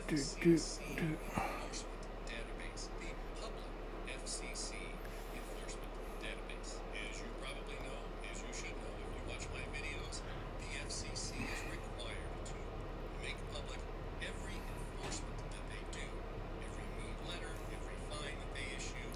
database, the public FCC enforcement database. As you probably know, as you should know if you watch my videos, the FCC is required to make public every enforcement that they do, every moot letter, every fine that they issue,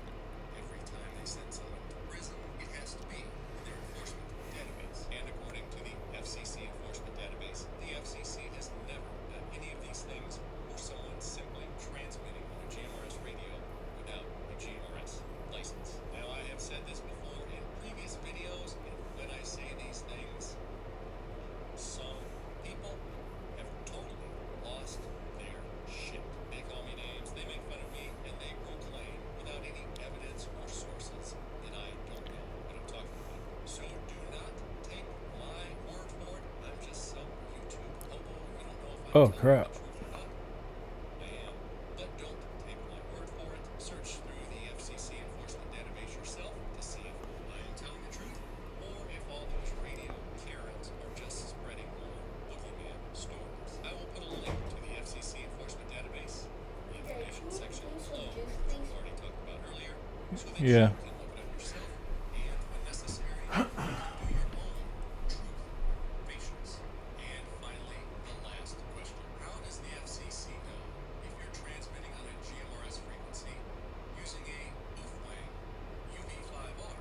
every time they send someone to prison. It has to be in their enforcement database. And according to the FCC enforcement database, the FCC has never done any of these things or someone simply transmitting on a GMRS radio without a GMRS license. Now, I have said this before in previous videos, and when I say these things, some people have totally lost their shit. They call me names, they make fun of me, and they proclaim without any evidence or sources that I don't know what I'm talking about. So do not take my word for it. I'm just some YouTube hobo. You don't know if I'm telling crap. the truth or not. I am. But don't take my word for it. Search through the FCC enforcement database yourself to see if I am telling the truth or if all those radio Karens are just spreading more boogeyman stories. I will put a link to the FCC enforcement database in the information section below, which we've already talked about earlier, so that you can look it up yourself and, when necessary, you can do your own truth patience. And finally, the last question. How does the FCC know if you're transmitting on a GMRS frequency using a Boofwang UV5R,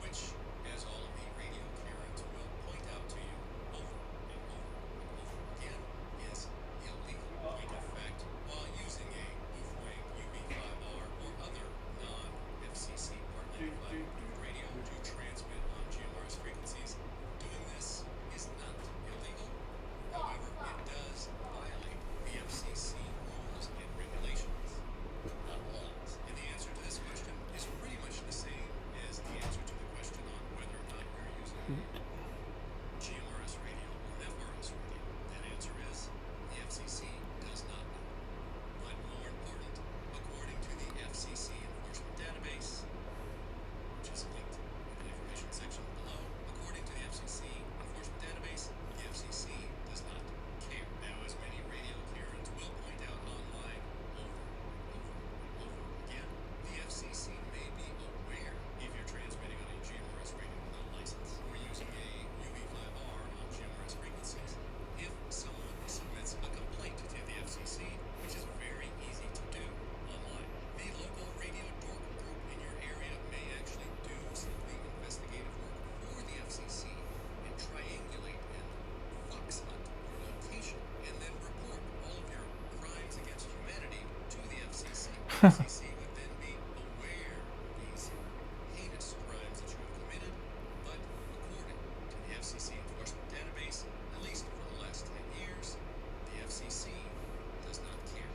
which, as all of the radio Karens will point out to you over and over and over again, is illegal. Point of fact, while using a Boofwang UV5R or other non-FCC Part 95 radio to transmit on GMRS frequencies, doing this is not illegal. However, it does violate the FCC rules and regulations, not laws. And the answer to this question is pretty much the same as the answer to the question on whether or not you're using GMRS radio or FRS radio. That answer is the FCC does not know. But more important, according to the FCC enforcement database, which is linked in the information section below, according to the FCC enforcement database, the FCC does not care. Now, as many radio Karens will point out online over and over again, the FCC may be aware if you're transmitting on a GMRS radio without a license or using a UV5R on GMRS frequencies. If someone submits a complaint to the FCC, which is very easy to do online, the local radio dork group in your area may actually do some of the investigative work for the FCC and triangulate and fox hunt your location and then report all of your crimes against humanity to the FCC. The FCC would then be aware of these heinous crimes that you have committed, but according to the FCC enforcement database, at least for the last 10 years, the FCC does not care.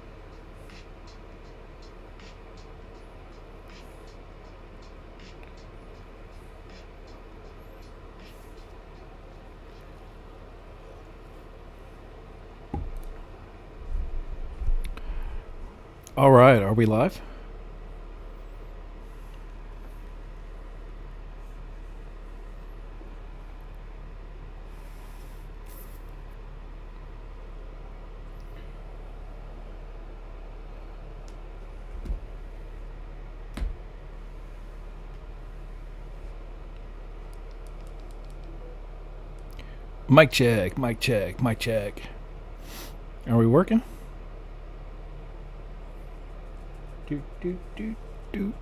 All right, are we live? Mic check, mic check, mic check. Are we working? Do, do, do, do.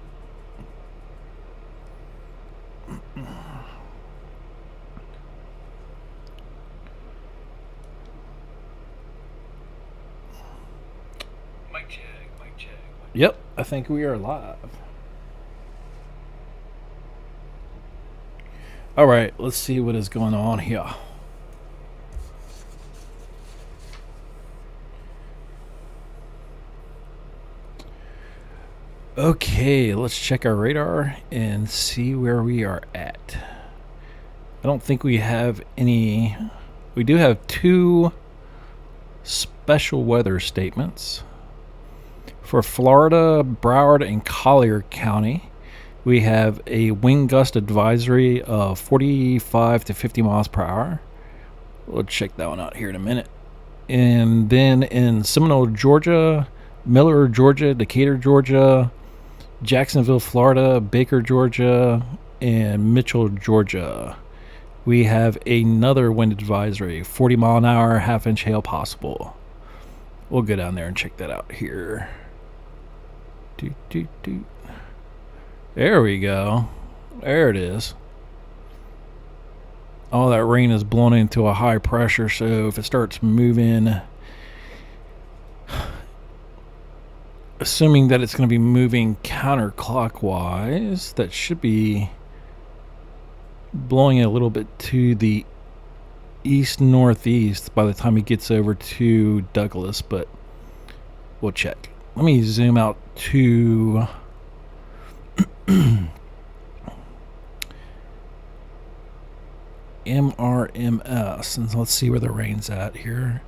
Mic check, mic check. Yep, I think we are live. All right, let's see what is going on here. Okay, let's check our radar and see where we are at. I don't think we have any. We do have two special weather statements. For Florida, Broward, and Collier County, we have a wind gust advisory of 45 to 50 miles per hour. We'll check that one out here in a minute. And then in Seminole, Georgia, Miller, Georgia, Decatur, Georgia, Jacksonville, Florida, Baker, Georgia, and Mitchell, Georgia, we have another wind advisory, 40 mile an hour, half-inch hail possible. We'll go down there and check that out here. There we go. There it is. All that rain is blown into a high pressure, so if it starts moving, assuming that it's going to be moving counterclockwise, that should be blowing a little bit to the east-northeast by the time it gets over to Douglas, but we'll check. Let me zoom out to MRMS, and let's see where the rain's at here.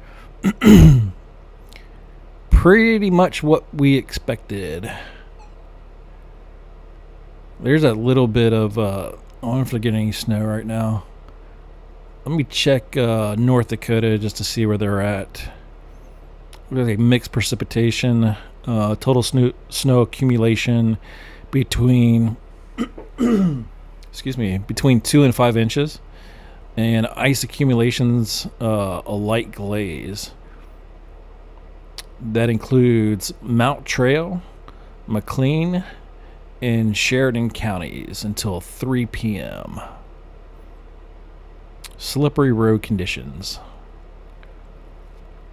Pretty much what we expected. There's a little bit of I don't know if they're getting any snow right now. Let me check North Dakota just to see where they're at. We're going to mixed precipitation, total snow accumulation between between 2 and 5 inches, and ice accumulations a light glaze. That includes Mount Trail, McLean, and Sheridan counties until 3 p.m. Slippery road conditions.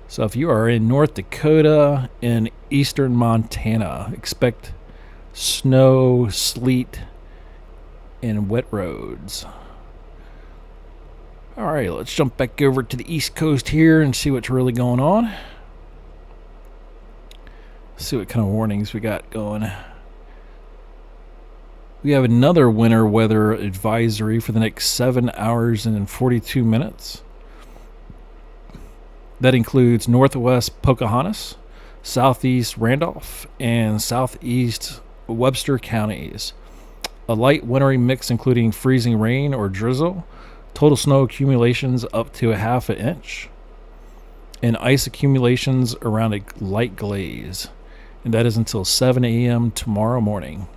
So if you are in North Dakota and eastern Montana, expect snow, sleet, and wet roads. All right, let's jump back over to the East Coast here and see what's really going on. See what kind of warnings we got going. We have another winter weather advisory for the next 7 hours and 42 minutes. That includes northwest Pocahontas, southeast Randolph, and southeast Webster counties. A light wintry mix including freezing rain or drizzle, total snow accumulations up to a half an inch, and ice accumulations around a light glaze. And that is until 7 a.m. tomorrow morning.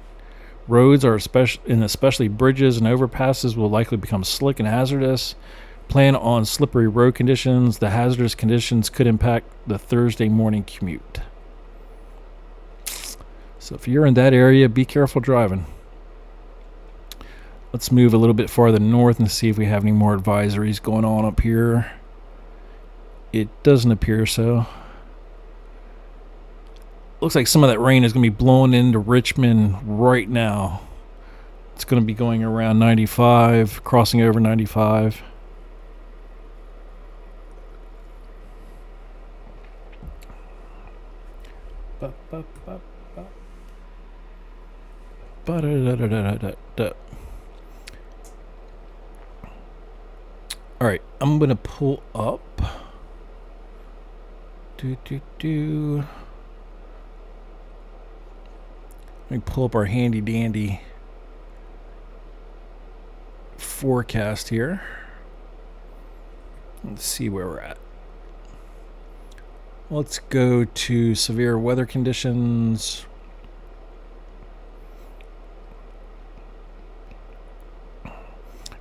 Roads are especially bridges and overpasses will likely become slick and hazardous. Plan on slippery road conditions. The hazardous conditions could impact the Thursday morning commute. So if you're in that area, be careful driving. Let's move a little bit farther north and see if we have any more advisories going on up here. It doesn't appear so. Looks like some of that rain is going to be blowing into Richmond right now. It's going to be going around 95, crossing over 95. All right, I'm going to pull up. Let me pull up our handy dandy forecast here. Let's see where we're at. Let's go to severe weather conditions.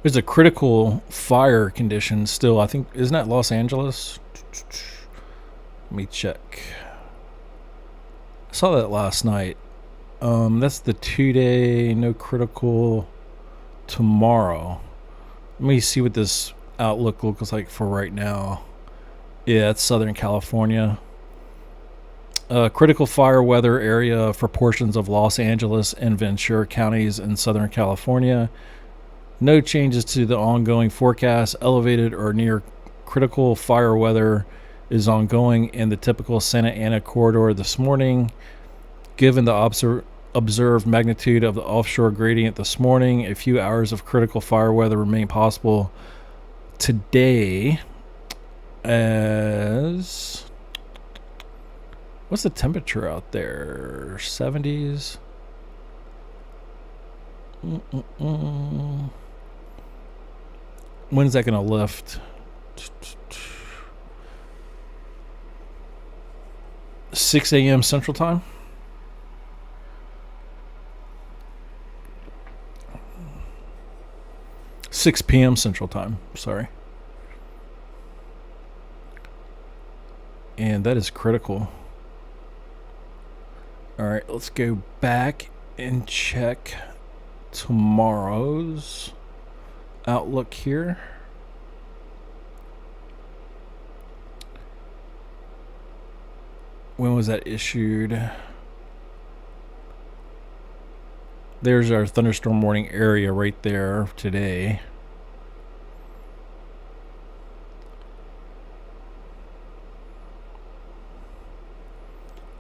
There's a critical fire condition still. I think, isn't that Los Angeles? Let me check. I saw that last night. That's the 2-day no critical tomorrow. Let me see what this outlook looks like for right now. Yeah, it's Southern California. Critical fire weather area for portions of Los Angeles and Ventura counties in Southern California. No changes to the ongoing forecast. Elevated or near critical fire weather is ongoing in the typical Santa Ana corridor this morning. Given the observed magnitude of the offshore gradient this morning, a few hours of critical fire weather remain possible today. As what's the temperature out there? 70s. When's that going to lift? 6 a.m. Central Time. Six p.m. Central Time. Sorry. And that is critical. All right, let's go back and check tomorrow's outlook here. When was that issued? There's our thunderstorm warning area right there today.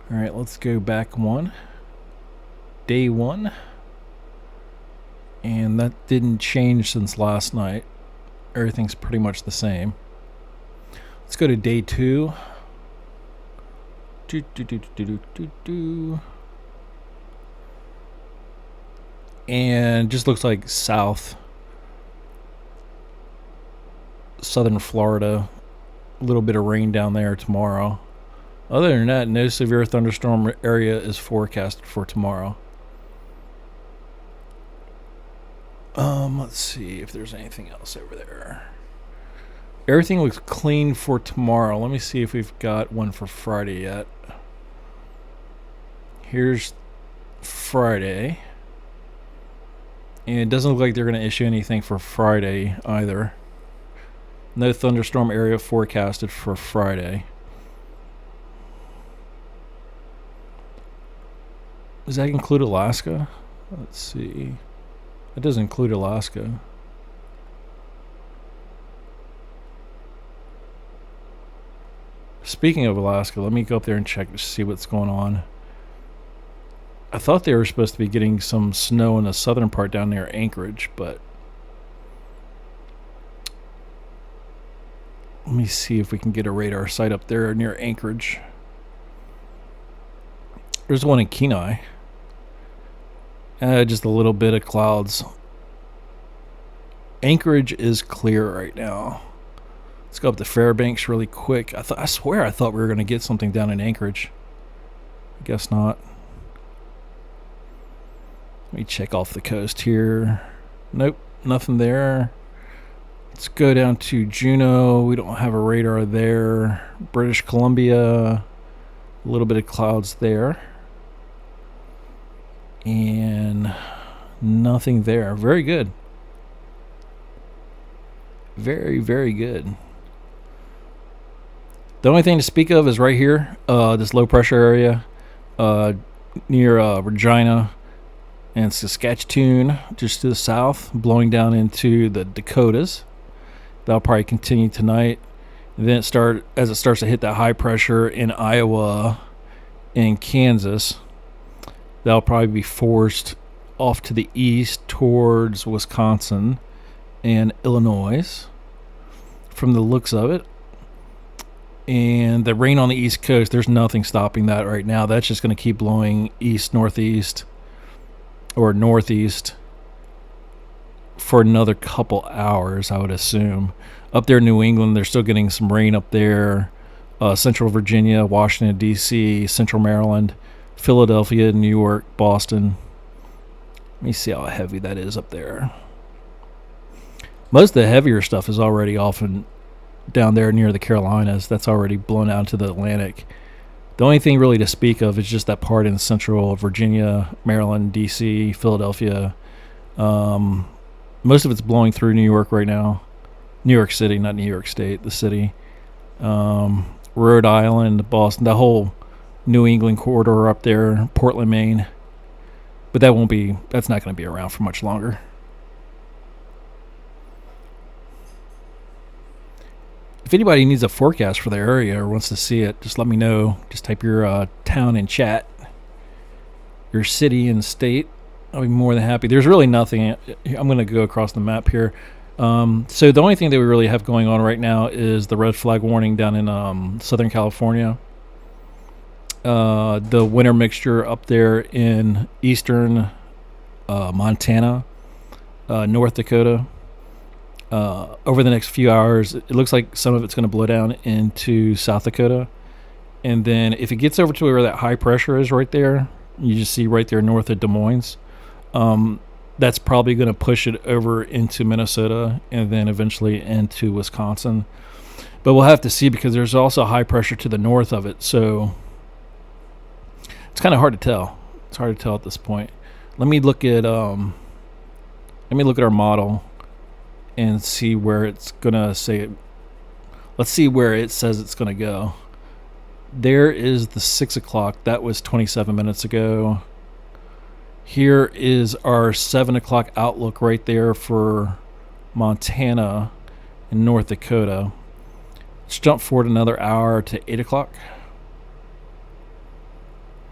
All right, let's go back one. Day one. And that didn't change since last night. Everything's pretty much the same. Let's go to day two. And just looks like southern Florida. A little bit of rain down there tomorrow. Other than that, no severe thunderstorm area is forecasted for tomorrow. Let's see if there's anything else over there. Everything looks clean for tomorrow. Let me see if we've got one for Friday yet. Here's Friday. And it doesn't look like they're going to issue anything for Friday either. No thunderstorm area forecasted for Friday. Does that include Alaska? Let's see. It does include Alaska. Speaking of Alaska, let me go up there and check to see what's going on. I thought they were supposed to be getting some snow in the southern part down near Anchorage, but let me see if we can get a radar site up there near Anchorage. There's one in Kenai. Just a little bit of clouds. Anchorage is clear right now. Let's go up to Fairbanks really quick. I swear I thought we were going to get something down in Anchorage. I guess not. Let me check off the coast here. Nope, nothing there. Let's go down to Juneau. We don't have a radar there. British Columbia. A little bit of clouds there. And nothing there. Very good. Very, very good. The only thing to speak of is right here, this low pressure area near Regina and Saskatchewan, just to the south, blowing down into the Dakotas. That'll probably continue tonight. And then as it starts to hit that high pressure in Iowa and Kansas, that'll probably be forced off to the east towards Wisconsin and Illinois from the looks of it. And the rain on the east coast, there's nothing stopping that right now. That's just going to keep blowing east, northeast, or northeast for another couple hours, I would assume. Up there in New England, they're still getting some rain up there. Central Virginia, Washington, D.C., Central Maryland, Philadelphia, New York, Boston. Let me see how heavy that is up there. Most of the heavier stuff is already off down there near the Carolinas. That's already blown out to the Atlantic. The only thing really to speak of is just that part in Central Virginia, Maryland, D.C., Philadelphia. Most of it's blowing through New York right now. New York City, not New York State, the city. Rhode Island, Boston, the whole New England corridor up there, Portland, Maine. But that's not going to be around for much longer. If anybody needs a forecast for the area or wants to see it, just let me know. Just type your town in chat, your city and state. I'll be more than happy. There's really nothing. I'm going to go across the map here. So the only thing that we really have going on right now is the red flag warning down in Southern California. The winter mixture up there in eastern Montana, North Dakota. Over the next few hours, it looks like some of it's going to blow down into South Dakota And then if it gets over to where that high pressure is right there, you just see right there north of Des Moines, that's probably going to push it over into Minnesota and then eventually into Wisconsin. But we'll have to see because there's also high pressure to the north of it. So it's kind of hard to tell. It's hard to tell at this point. Let me look at our model and see where it's going to say. Let's see where it says it's going to go. There is the 6 o'clock. That was 27 minutes ago. Here is our 7 o'clock outlook right there for Montana and North Dakota. Let's jump forward another hour to 8 o'clock.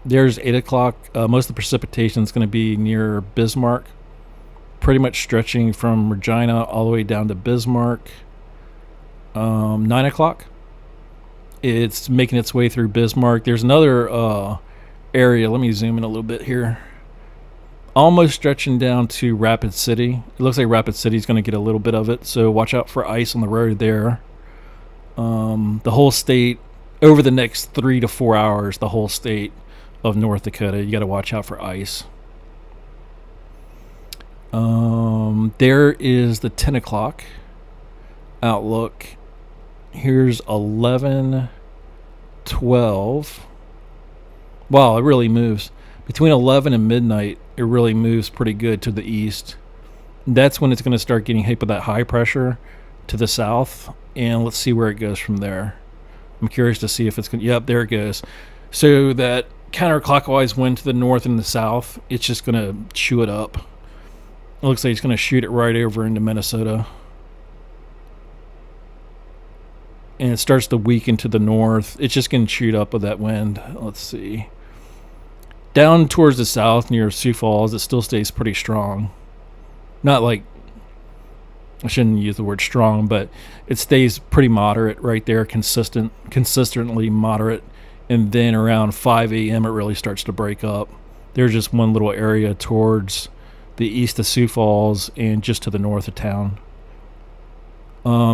There's 8 o'clock. Most of the precipitation is going to be near Bismarck, pretty much stretching from Regina all the way down to Bismarck. 9 o'clock. It's making its way through Bismarck. There's another area. Let me zoom in a little bit here. Almost stretching down to Rapid City. It looks like Rapid City is going to get a little bit of it, so watch out for ice on the road there. The whole state, over the next 3 to 4 hours, the whole state of North Dakota, you got to watch out for ice. There is the 10 o'clock outlook. Here's 11, 12. Wow, it really moves. Between 11 and midnight, it really moves pretty good to the east. That's when it's going to start getting hit with that high pressure to the south. And let's see where it goes from there. I'm curious to see if it's going to... Yep, there it goes. So that counterclockwise wind to the north and the south, it's just going to chew it up. It looks like it's going to shoot it right over into Minnesota. And it starts to weaken to the north. It's just getting chewed up with that wind. Let's see. Down towards the south near Sioux Falls, it still stays pretty strong. Not like, I shouldn't use the word strong, but it stays pretty moderate right there, consistently moderate. And then around 5 a.m. it really starts to break up. There's just one little area towards the east of Sioux Falls and just to the north of town.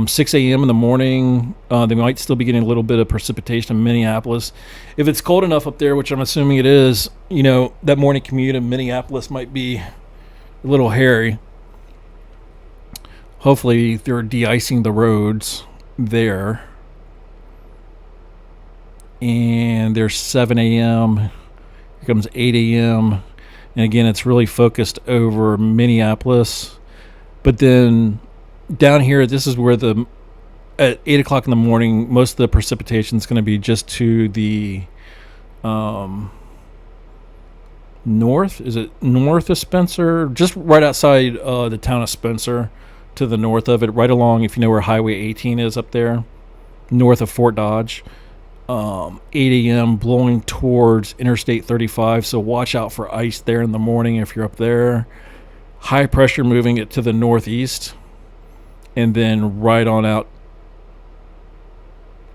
6 a.m. in the morning, they might still be getting a little bit of precipitation in Minneapolis. If it's cold enough up there, which I'm assuming it is, that morning commute in Minneapolis might be a little hairy. Hopefully they're de-icing the roads there. And there's 7 a.m. Here comes 8 a.m. And again, it's really focused over Minneapolis. But then down here, this is where at 8 o'clock in the morning, most of the precipitation is going to be just to the north. Is it north of Spencer? Just right outside the town of Spencer, to the north of it, right along, if you know where Highway 18 is up there, north of Fort Dodge. 8 a.m. blowing towards Interstate 35, so watch out for ice there in the morning if you're up there. High pressure moving it to the northeast, and then right on out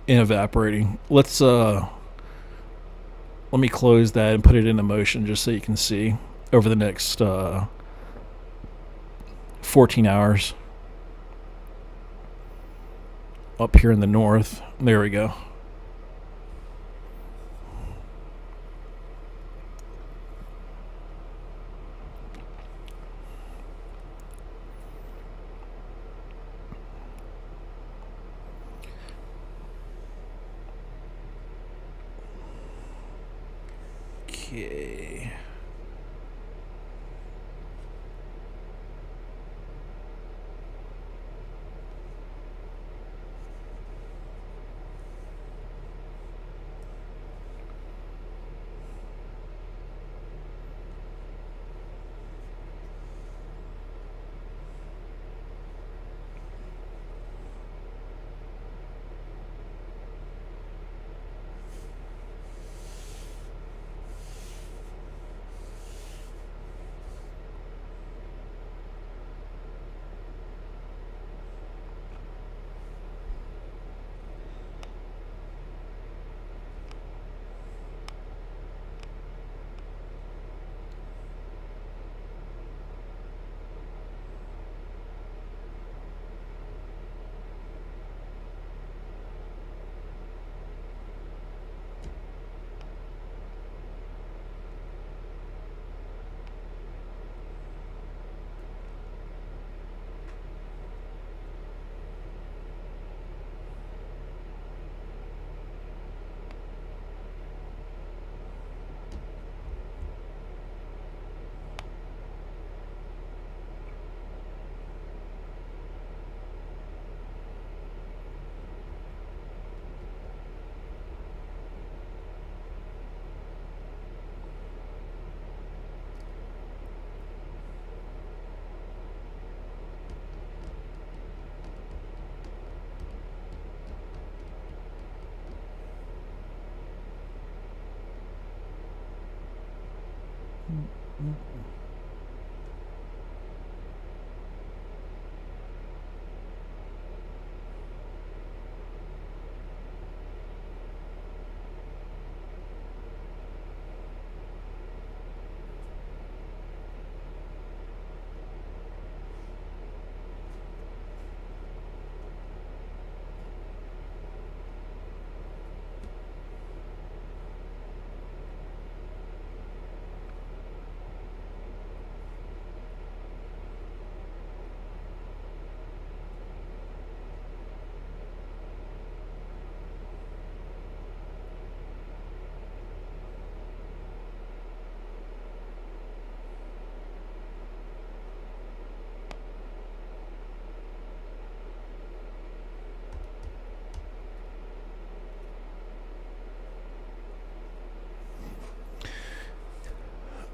and evaporating. Let me close that and put it into motion just so you can see over the next 14 hours. Up here in the north. There we go. Okay.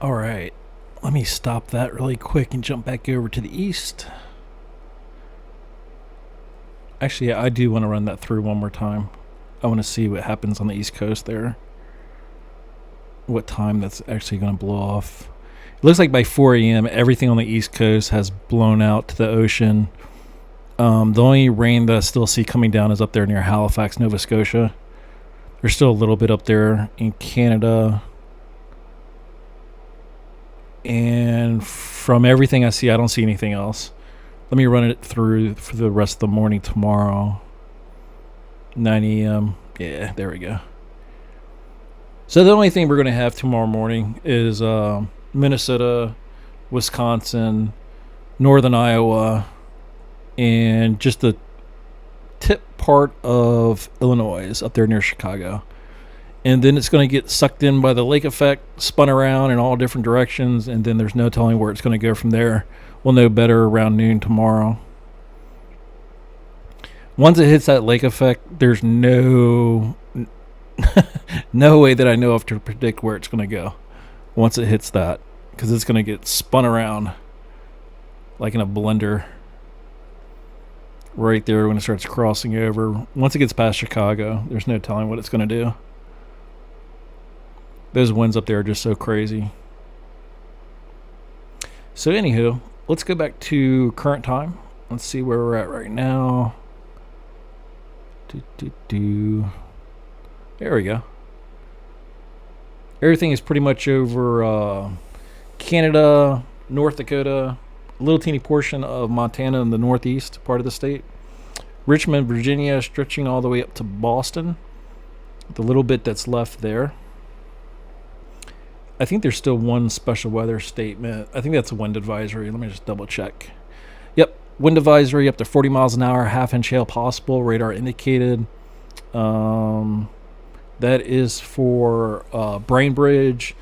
All right, let me stop that really quick and jump back over to the east. Actually, yeah, I do want to run that through one more time. I want to see what happens on the east coast there. What time that's actually going to blow off. It looks like by 4 a.m. everything on the east coast has blown out to the ocean. The only rain that I still see coming down is up there near Halifax, Nova Scotia. There's still a little bit up there in Canada. And from everything I see, I don't see anything else. Let me run it through for the rest of the morning tomorrow. 9 a.m. Yeah, there we go. So the only thing we're going to have tomorrow morning is Minnesota, Wisconsin, northern Iowa, and just the tip part of Illinois up there near Chicago. And then it's going to get sucked in by the lake effect, spun around in all different directions, and then there's no telling where it's going to go from there. We'll know better around noon tomorrow. Once it hits that lake effect, there's no way that I know of to predict where it's going to go once it hits that, because it's going to get spun around like in a blender right there when it starts crossing over. Once it gets past Chicago, there's no telling what it's going to do. Those winds up there are just so crazy. So anywho, let's go back to current time. Let's see where we're at right now. There we go. Everything is pretty much over Canada, North Dakota, a little teeny portion of Montana in the northeast part of the state. Richmond, Virginia, stretching all the way up to Boston. The little bit that's left there. I think there's still one special weather statement. I think that's a wind advisory. Let me just double check. Yep, wind advisory up to 40 miles an hour, half-inch hail possible, radar indicated. That is for Bainbridge,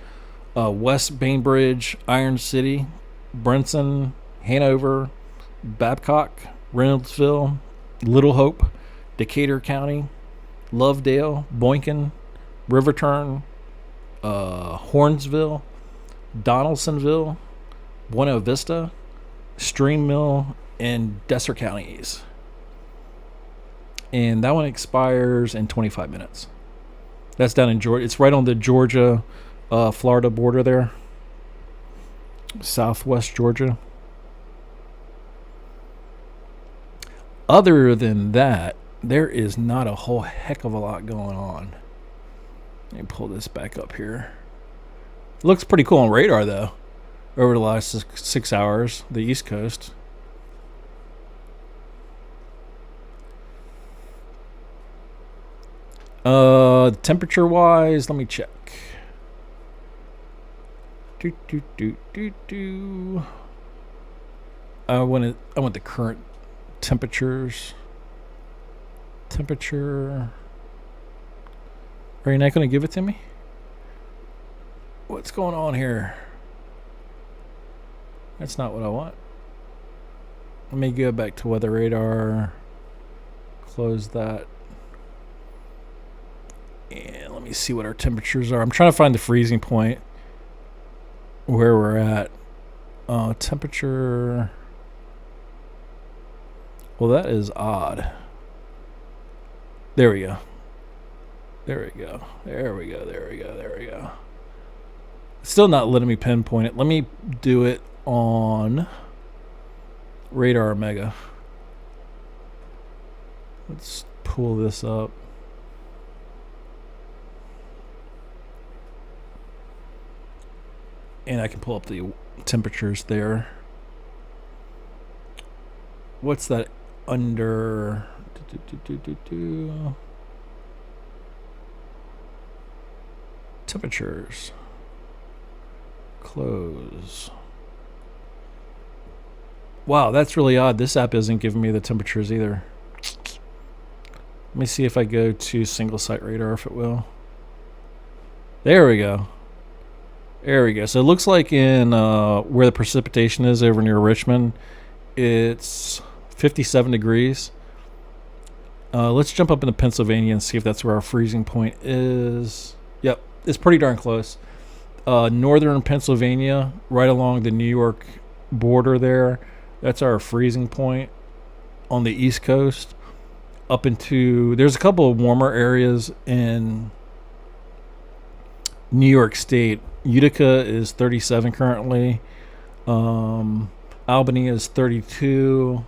West Bainbridge, Iron City, Brinson, Hanover, Babcock, Reynoldsville, Little Hope, Decatur County, Lovedale, Boynton, Riverturn, Hornsville, Donaldsonville, Buena Vista, Stream Mill, and Desser counties. And that one expires in 25 minutes. That's down in Georgia. It's right on the Georgia, Florida border there. Southwest Georgia. Other than that, there is not a whole heck of a lot going on. Let me pull this back up here. It looks pretty cool on radar, though, over the last 6 hours, the East Coast. Temperature-wise, let me check. I want the current temperatures. Temperature. Are you not going to give it to me? What's going on here? That's not what I want. Let me go back to weather radar. Close that. And let me see what our temperatures are. I'm trying to find the freezing point where we're at. Temperature. Well, that is odd. There we go. There we go. There we go. There we go. There we go. Still not letting me pinpoint it. Let me do it on Radar Omega. Let's pull this up. And I can pull up the temperatures there. What's that under? Temperatures. Close. Wow, that's really odd. This app isn't giving me the temperatures either. Let me see if I go to single site radar if it will. There we go. There we go. So it looks like in where the precipitation is over near Richmond, it's 57 degrees. Let's jump up into Pennsylvania and see if that's where our freezing point is. Yep, it's pretty darn close. Northern Pennsylvania, right along the New York border there, that's our freezing point on the East Coast. Up into, there's a couple of warmer areas in New York State. Utica is 37 currently. Albany is 32.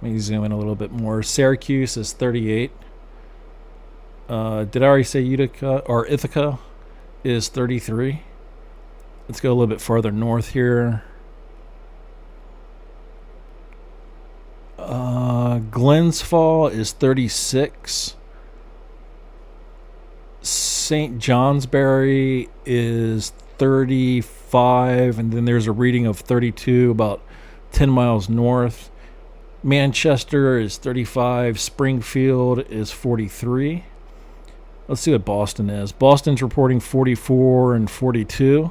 Let me zoom in a little bit more. Syracuse is 38. Did I already say Utica or Ithaca is 33? Let's go a little bit farther north here. Glens Falls is 36. St. Johnsbury is 35, and then there's a reading of 32 about 10 miles north. Manchester is 35. Springfield is 43. Let's see what Boston is. Boston's reporting 44 and 42.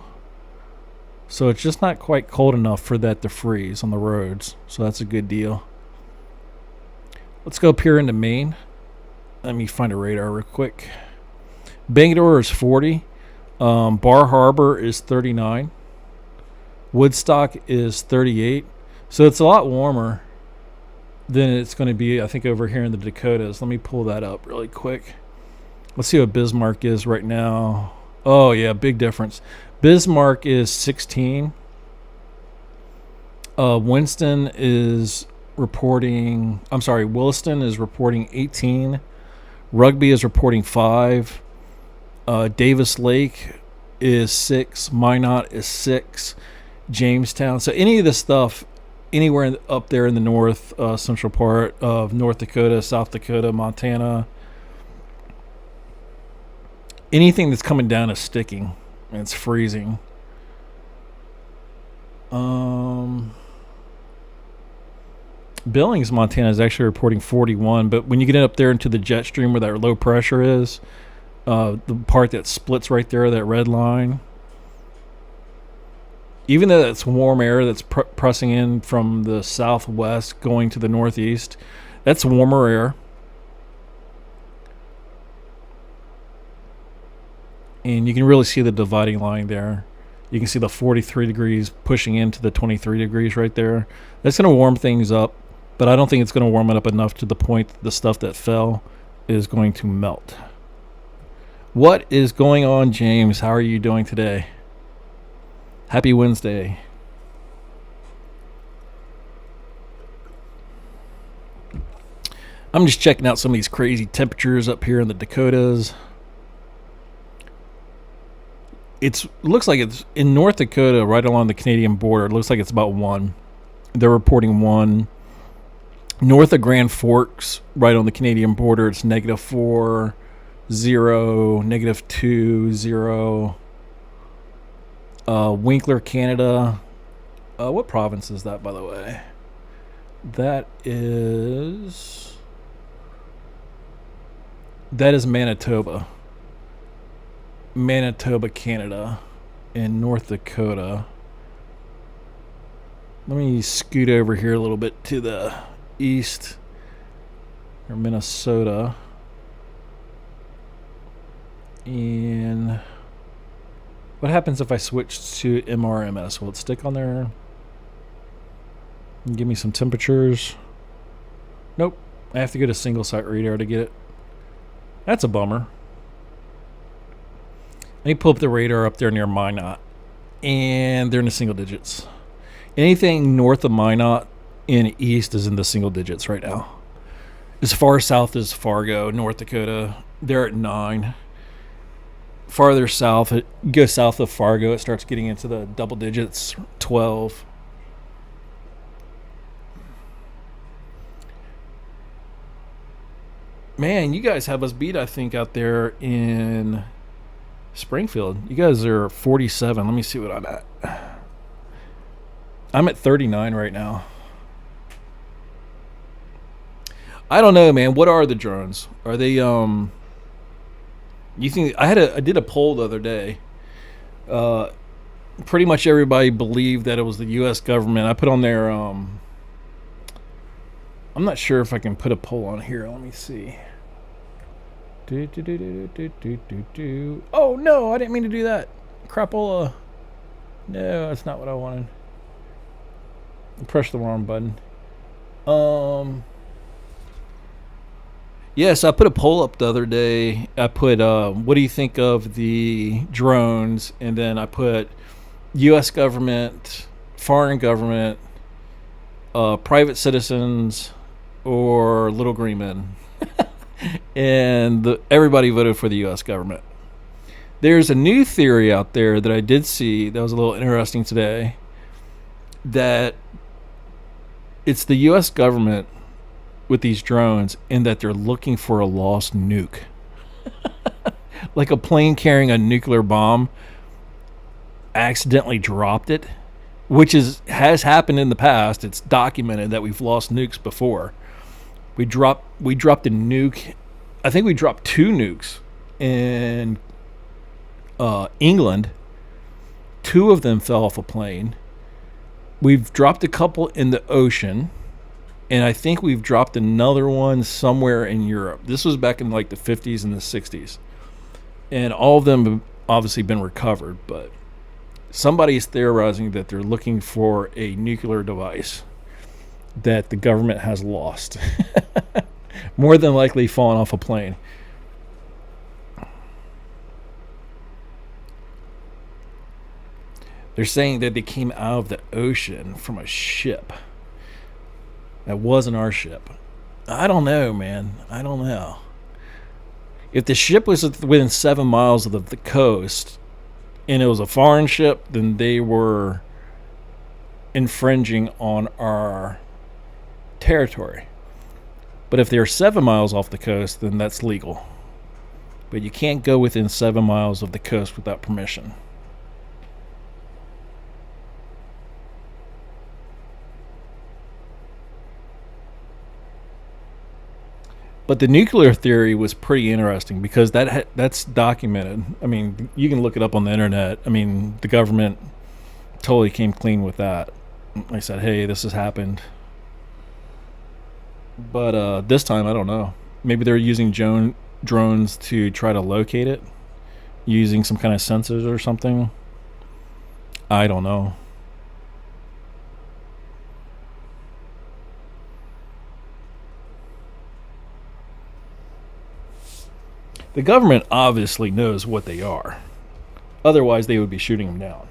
So it's just not quite cold enough for that to freeze on the roads. So that's a good deal. Let's go up here into Maine. Let me find a radar real quick. Bangor is 40. Bar Harbor is 39. Woodstock is 38. So it's a lot warmer than it's going to be, I think, over here in the Dakotas. Let me pull that up really quick. Let's see what Bismarck is right now. Oh, yeah, big difference. Bismarck is 16. Williston is reporting 18. Rugby is reporting 5. Davis Lake is 6. Minot is 6. Jamestown. So any of this stuff, anywhere up there in the north central part of North Dakota, South Dakota, Montana, anything that's coming down is sticking and it's freezing. Billings, Montana is actually reporting 41, but when you get up there into the jet stream where that low pressure is, the part that splits right there, that red line, even though that's warm air that's pressing in from the southwest going to the northeast, that's warmer air. And you can really see the dividing line there. You can see the 43 degrees pushing into the 23 degrees right there. That's going to warm things up, but I don't think it's going to warm it up enough to the point that the stuff that fell is going to melt. What is going on, James? How are you doing today? Happy Wednesday. I'm just checking out some of these crazy temperatures up here in the Dakotas. It looks like it's in North Dakota, right along the Canadian border. It looks like it's about 1. They're reporting 1. North of Grand Forks, right on the Canadian border, it's -4, 0, -2, 0. Winkler, Canada. What province is that, by the way? That is Manitoba. Manitoba, Canada, and North Dakota. Let me scoot over here a little bit to the east, or Minnesota. And what happens if I switch to MRMS? Will it stick on there? Give me some temperatures. Nope. I have to go to single site radar to get it. That's a bummer. Let me pull up the radar up there near Minot, and they're in the single digits. Anything north of Minot and east is in the single digits right now. As far south as Fargo, North Dakota, they're at 9. Farther south, go south of Fargo, it starts getting into the double digits, 12. Man, you guys have us beat, I think, out there in Springfield. You guys are 47. Let me see what I'm at. I'm at 39 right now. I don't know, man. What are the drones? Are they you think I did a poll the other day. Pretty much everybody believed that it was the US government. I put on there I'm not sure if I can put a poll on here. Let me see. Oh no, I didn't mean to do that. Crapola. No, that's not what I wanted. I pressed the wrong button. Yes, I put a poll up the other day. I put, what do you think of the drones? And then I put U.S. government, foreign government, private citizens, or little green men. And everybody voted for the U.S. government. There's a new theory out there that I did see that was a little interesting today, that it's the U.S. government with these drones, and that they're looking for a lost nuke. Like a plane carrying a nuclear bomb accidentally dropped it, which has happened in the past. It's documented that we've lost nukes before. We dropped a nuke. I think we dropped 2 nukes in England. 2 of them fell off a plane. We've dropped a couple in the ocean. And I think we've dropped another one somewhere in Europe. This was back in like the 50s and the 60s. And all of them have obviously been recovered. But somebody's theorizing that they're looking for a nuclear device that the government has lost. More than likely fallen off a plane. They're saying that they came out of the ocean from a ship. That wasn't our ship. I don't know, man. I don't know. If the ship was within 7 miles of the coast and it was a foreign ship, then they were infringing on our territory. But if they're 7 miles off the coast, then that's legal. But you can't go within 7 miles of the coast without permission. But the nuclear theory was pretty interesting because that's documented. I mean, you can look it up on the internet. I mean, the government totally came clean with that. They said, hey, this has happened. But this time, I don't know. Maybe they're using drones to try to locate it, using some kind of sensors or something. I don't know. The government obviously knows what they are. Otherwise, they would be shooting them down.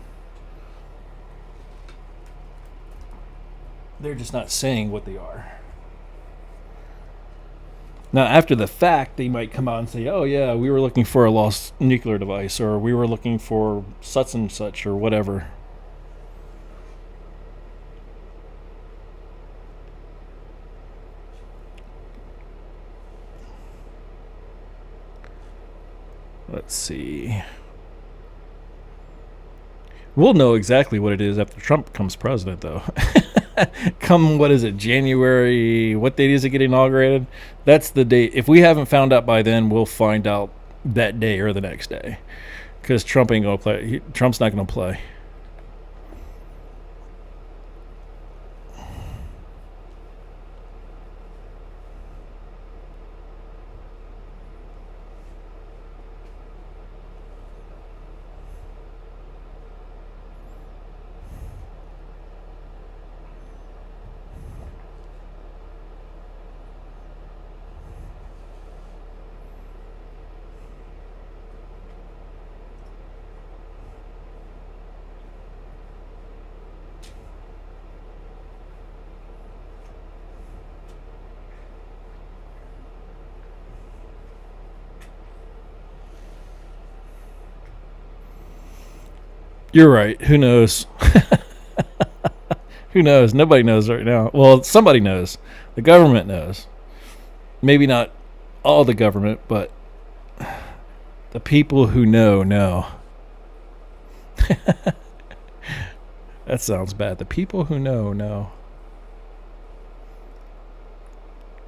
They're just not saying what they are. Now, after the fact, they might come out and say, oh, yeah, we were looking for a lost nuclear device, or we were looking for such and such, or whatever. Let's see. We'll know exactly what it is after Trump becomes president, though. Come, what is it, January? What date is it get inaugurated? That's the date. If we haven't found out by then, we'll find out that day or the next day. Because Trump ain't going to play. Trump's not going to play. You're right. Who knows? Who knows? Nobody knows right now. Well, somebody knows. The government knows. Maybe not all the government, but the people who know. That sounds bad. The people who know.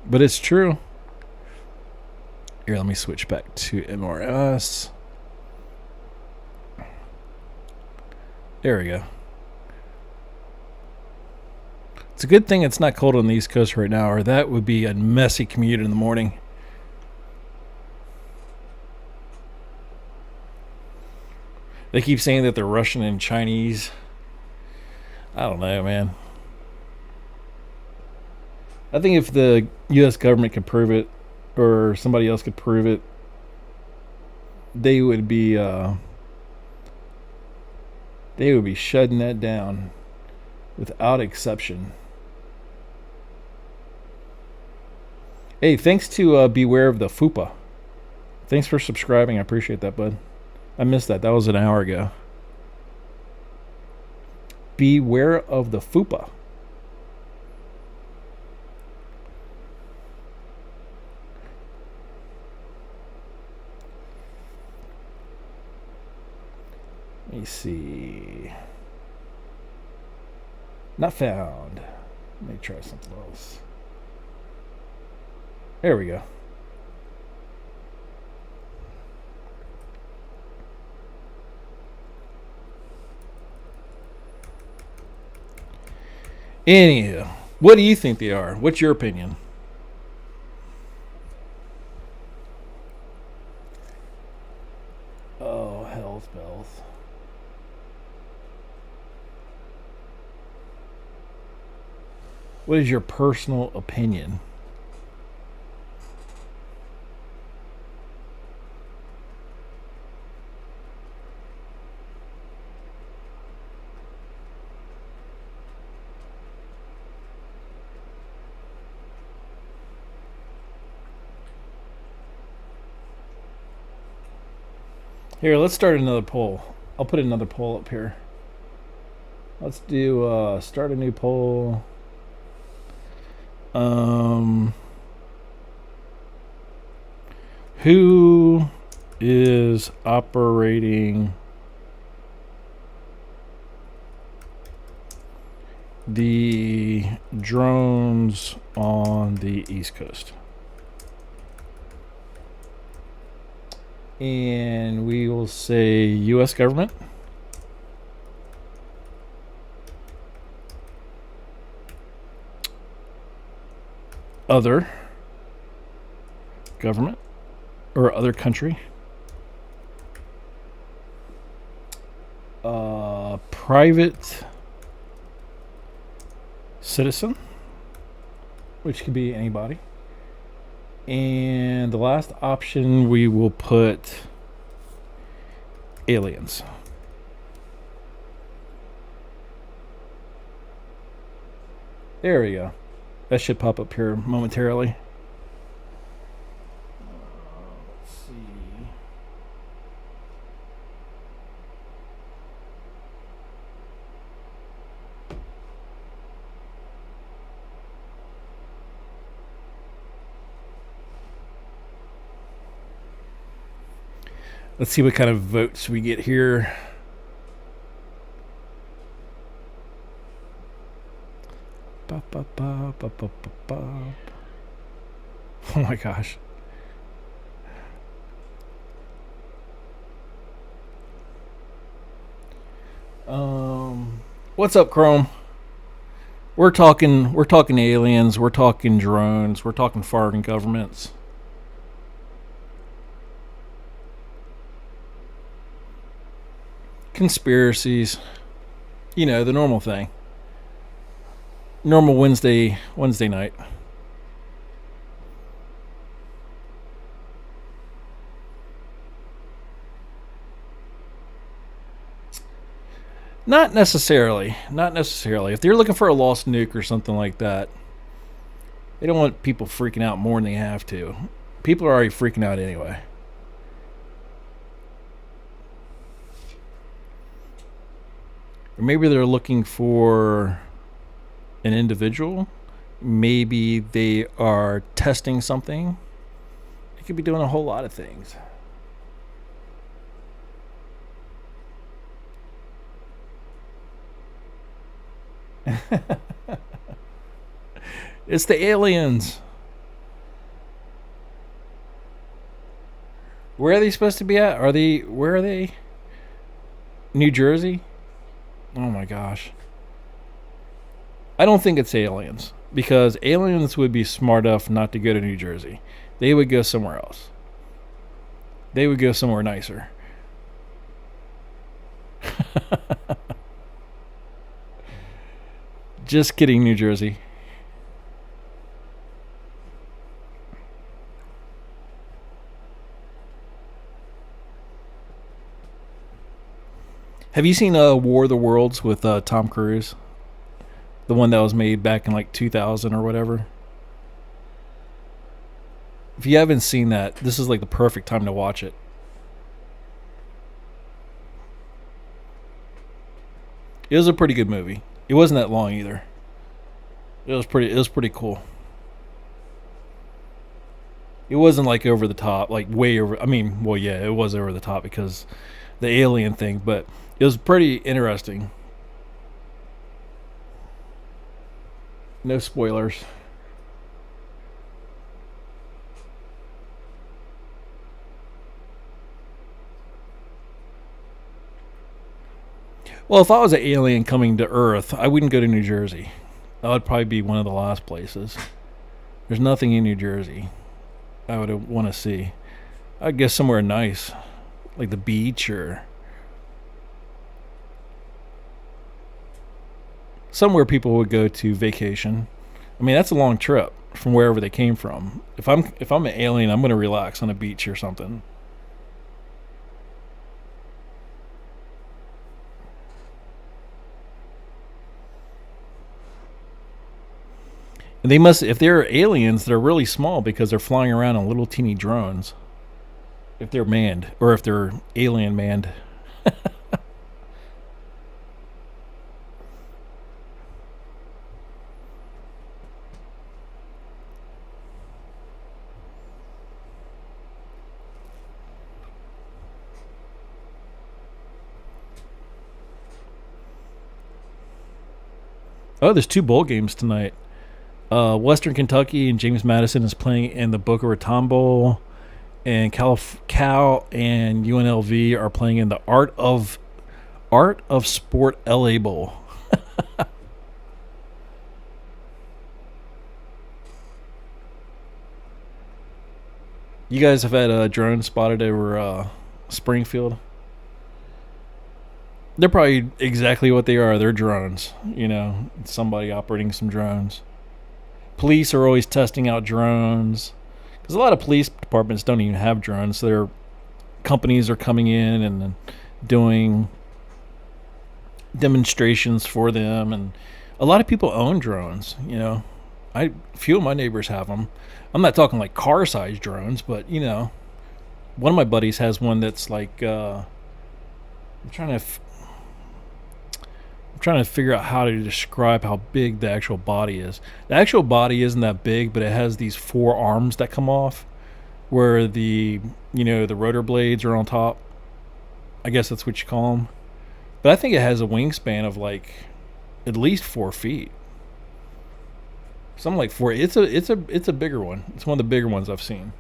But it's true. Here, let me switch back to MRS. There we go. It's a good thing it's not cold on the East Coast right now, or that would be a messy commute in the morning. They keep saying that they're Russian and Chinese. I don't know, man. I think if the U.S. government could prove it, or somebody else could prove it, they would be shutting that down without exception. Hey, thanks to Beware of the Fupa. Thanks for subscribing. I appreciate that, bud. I missed that. That was an hour ago. Beware of the Fupa. Let me see. Not found. Let me try something else. There we go. Anywho, what do you think they are? What's your opinion? Oh, hell's bells. What is your personal opinion? Here, let's start another poll. I'll put another poll up here. Let's do start a new poll. Who is operating the drones on the East Coast? And we will say U.S. government. Other government or other country. Private citizen, which could be anybody. And the last option we will put aliens. There we go. That should pop up here momentarily. Let's see. Let's see what kind of votes we get here. Oh my gosh. What's up, Chrome? We're talking aliens, we're talking drones, we're talking foreign governments. Conspiracies. You know, the normal thing. Normal Wednesday night. Not necessarily. If they're looking for a lost nuke or something like that, they don't want people freaking out more than they have to. People are already freaking out anyway. Or maybe they're looking for an individual. Maybe they are testing something. They could be doing a whole lot of things. It's the aliens. Where are they supposed to be at? Where are they? New Jersey? Oh my gosh. I don't think it's aliens, because aliens would be smart enough not to go to New Jersey. They would go somewhere else. They would go somewhere nicer. Just kidding, New Jersey. Have you seen War of the Worlds with Tom Cruise? The one that was made back in like 2000 or whatever. If you haven't seen that, this is like the perfect time to watch it. It was a pretty good movie. It wasn't that long either. It was pretty cool. It wasn't like over the top, like way over. I mean, well, yeah, it was over the top because the alien thing, but it was pretty interesting. No spoilers. Well, if I was an alien coming to Earth, I wouldn't go to New Jersey. That would probably be one of the last places. There's nothing in New Jersey I would want to see. I'd guess somewhere nice, like the beach or somewhere people would go to vacation. I mean, that's a long trip from wherever they came from. If I'm an alien, I'm going to relax on a beach or something. And they must, if they're aliens, they're really small because they're flying around on little teeny drones. If they're manned, or if they're alien manned. Oh, there's 2 bowl games tonight. Western Kentucky and James Madison is playing in the Boca Raton Bowl, and Cal and UNLV are playing in the Art of Sport LA Bowl. You guys have had a drone spotted over Springfield? They're probably exactly what they are. They're drones. You know, somebody operating some drones. Police are always testing out drones, because a lot of police departments don't even have drones. So their companies are coming in and doing demonstrations for them, and a lot of people own drones. You know, few of my neighbors have them. I'm not talking like car-sized drones, but you know, one of my buddies has one that's like I'm trying to figure out how to describe how big the actual body is. The actual body isn't that big, but it has these 4 arms that come off, where the rotor blades are on top. I guess that's what you call them. But I think it has a wingspan of like at least 4 feet. Something like 4. It's a bigger one. It's one of the bigger ones I've seen.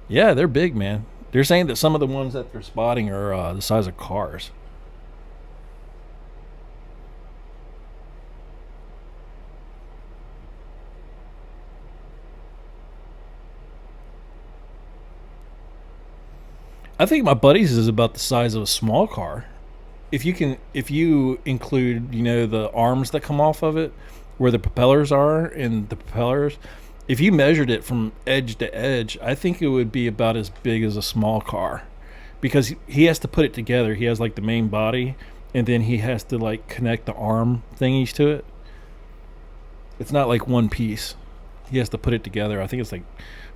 Yeah, they're big, man. They're saying that some of the ones that they're spotting are the size of cars. I think my buddy's is about the size of a small car. If you include, the arms that come off of it, where the propellers are, and the propellers, if you measured it from edge to edge, I think it would be about as big as a small car, because he has to put it together. He has like the main body, and then he has to like connect the arm thingies to it. It's not like one piece. He has to put it together. I think it's like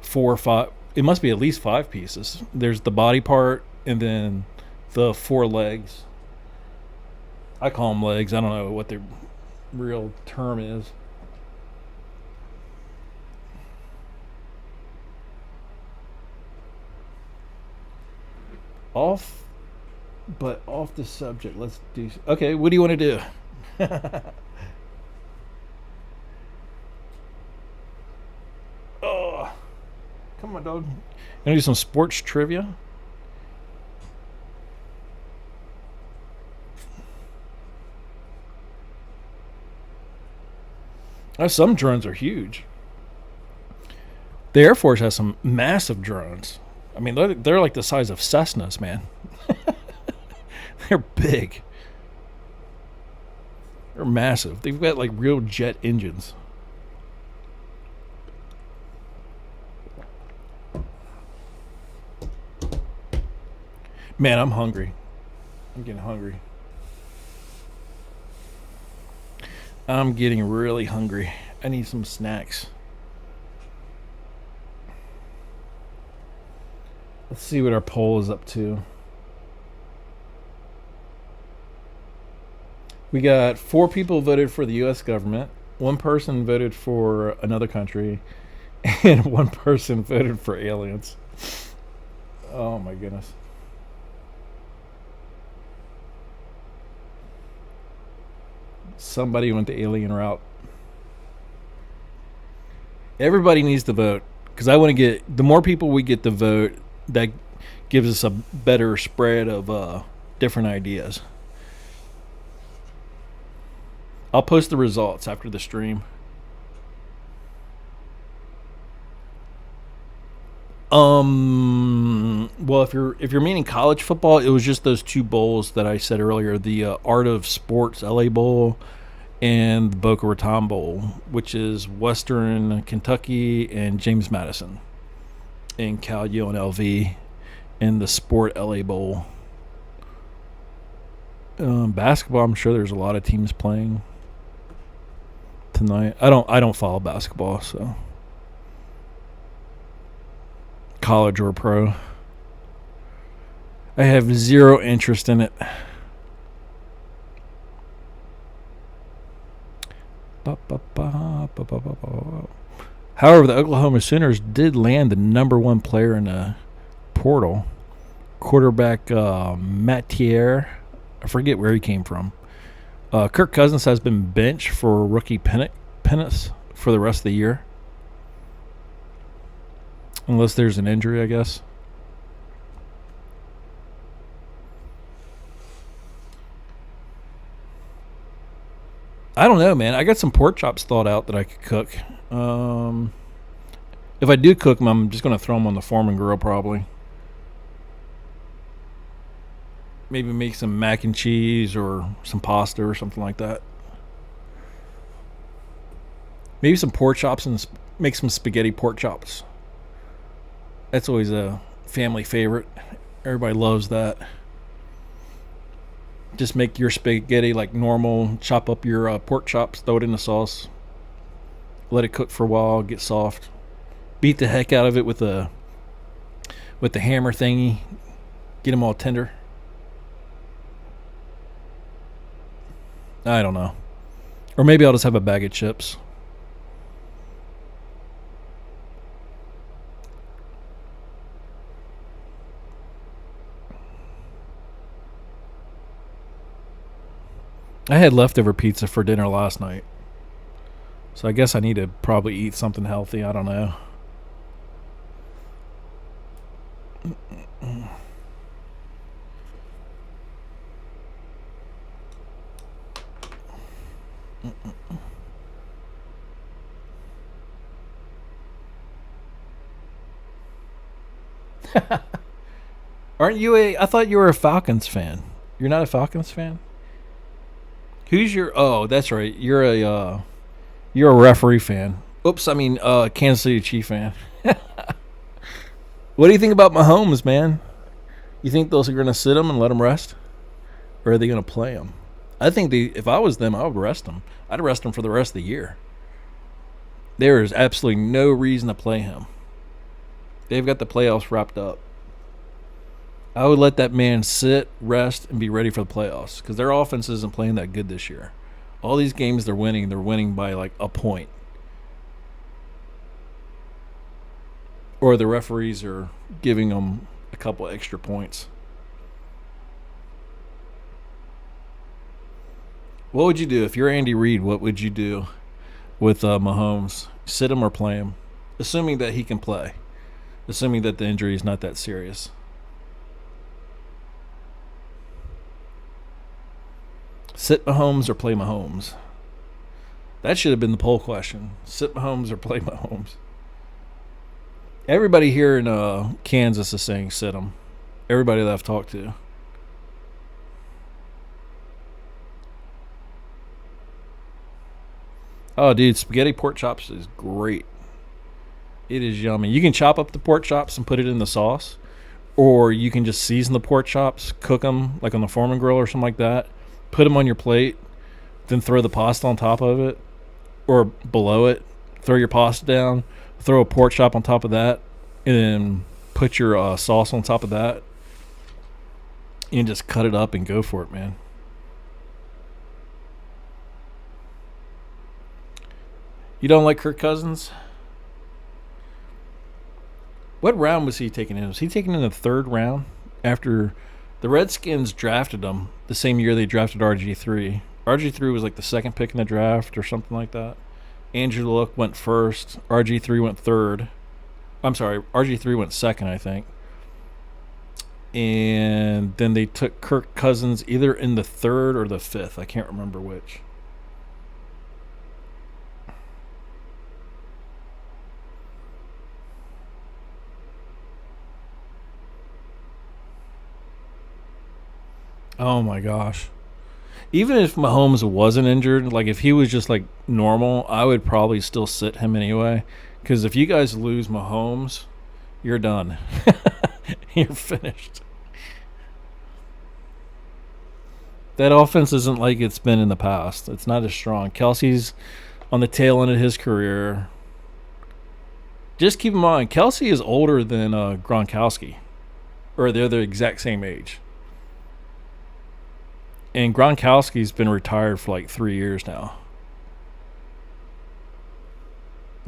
4 or 5. It must be at least 5 pieces. There's the body part and then the 4 legs. I call them legs. I don't know what the real term is. Off the subject. Let's do. Okay, what do you want to do? Oh, come on, dog. Gonna do some sports trivia. Some drones are huge. The Air Force has some massive drones. I mean, they're like the size of Cessnas, man. They're big. They're massive. They've got like real jet engines. Man, I'm hungry. I'm getting hungry. I'm getting really hungry. I need some snacks. Let's see what our poll is up to. We got 4 people voted for the U.S. government. 1 person voted for another country. And 1 person voted for aliens. Oh my goodness. Somebody went the alien route. Everybody needs to vote because I want to get the more people we get to vote, that gives us a better spread of different ideas. I'll post the results after the stream. Well, if you're meaning college football, it was just those 2 bowls that I said earlier: the Art of Sports LA Bowl and the Boca Raton Bowl, which is Western Kentucky and James Madison, and Cal UNLV, and the Sport LA Bowl. Basketball, I'm sure there's a lot of teams playing tonight. I don't follow basketball, so college or pro. I have zero interest in it. However, the Oklahoma Sooners did land the number 1 player in the portal, quarterback Matt Thier. I forget where he came from. Kirk Cousins has been benched for rookie pennants for the rest of the year. Unless there's an injury, I guess. I don't know, man. I got some pork chops thawed out that I could cook. If I do cook them, I'm just going to throw them on the Foreman grill probably. Maybe make some mac and cheese or some pasta or something like that. Maybe some pork chops and make some spaghetti pork chops. That's always a family favorite. Everybody loves that. Just make your spaghetti like normal. Chop up your pork chops, throw it in the sauce. Let it cook for a while, get soft. Beat the heck out of it with the hammer thingy. Get them all tender. I don't know. Or maybe I'll just have a bag of chips. I had leftover pizza for dinner last night. So I guess I need to probably eat something healthy. I don't know. Aren't you I thought you were a Falcons fan. You're not a Falcons fan? Who's your? Oh, that's right. You're a referee fan. Oops, I mean Kansas City Chief fan. What do you think about Mahomes, man? You think those are going to sit him and let him rest, or are they going to play him? I think if I was them, I would rest him. I'd rest him for the rest of the year. There is absolutely no reason to play him. They've got the playoffs wrapped up. I would let that man sit, rest, and be ready for the playoffs because their offense isn't playing that good this year. All these games they're winning by like a point. Or the referees are giving them a couple extra points. What would you do if you're Andy Reid? What would you do with Mahomes? Sit him or play him? Assuming that he can play. Assuming that the injury is not that serious. Sit Mahomes or play Mahomes? That should have been the poll question. Sit Mahomes or play Mahomes? Everybody here in Kansas is saying sit him. Everybody that I've talked to. Oh, dude, spaghetti pork chops is great. It is yummy. You can chop up the pork chops and put it in the sauce, or you can just season the pork chops, cook them like on the Foreman grill or something like that, put them on your plate, then throw the pasta on top of it or below it, throw your pasta down, throw a pork chop on top of that, and then put your sauce on top of that, and just cut it up and go for it, man. You don't like Kirk Cousins? What round was he taken in? Was he taken in the third round after the Redskins drafted him the same year they drafted RG3? RG3 was like the second pick in the draft or something like that. Andrew Luck went first. RG3 went third. I'm sorry, RG3 went second, I think. And then they took Kirk Cousins either in the third or the fifth. I can't remember which. Oh my gosh. Even if Mahomes wasn't injured, like if he was just like normal, I would probably still sit him anyway. Because if you guys lose Mahomes, you're done. You're finished. That offense isn't like it's been in the past. It's not as strong. Kelsey's on the tail end of his career. Just keep in mind, Kelsey is older than Gronkowski. Or they're the exact same age. And Gronkowski's been retired for like 3 years now.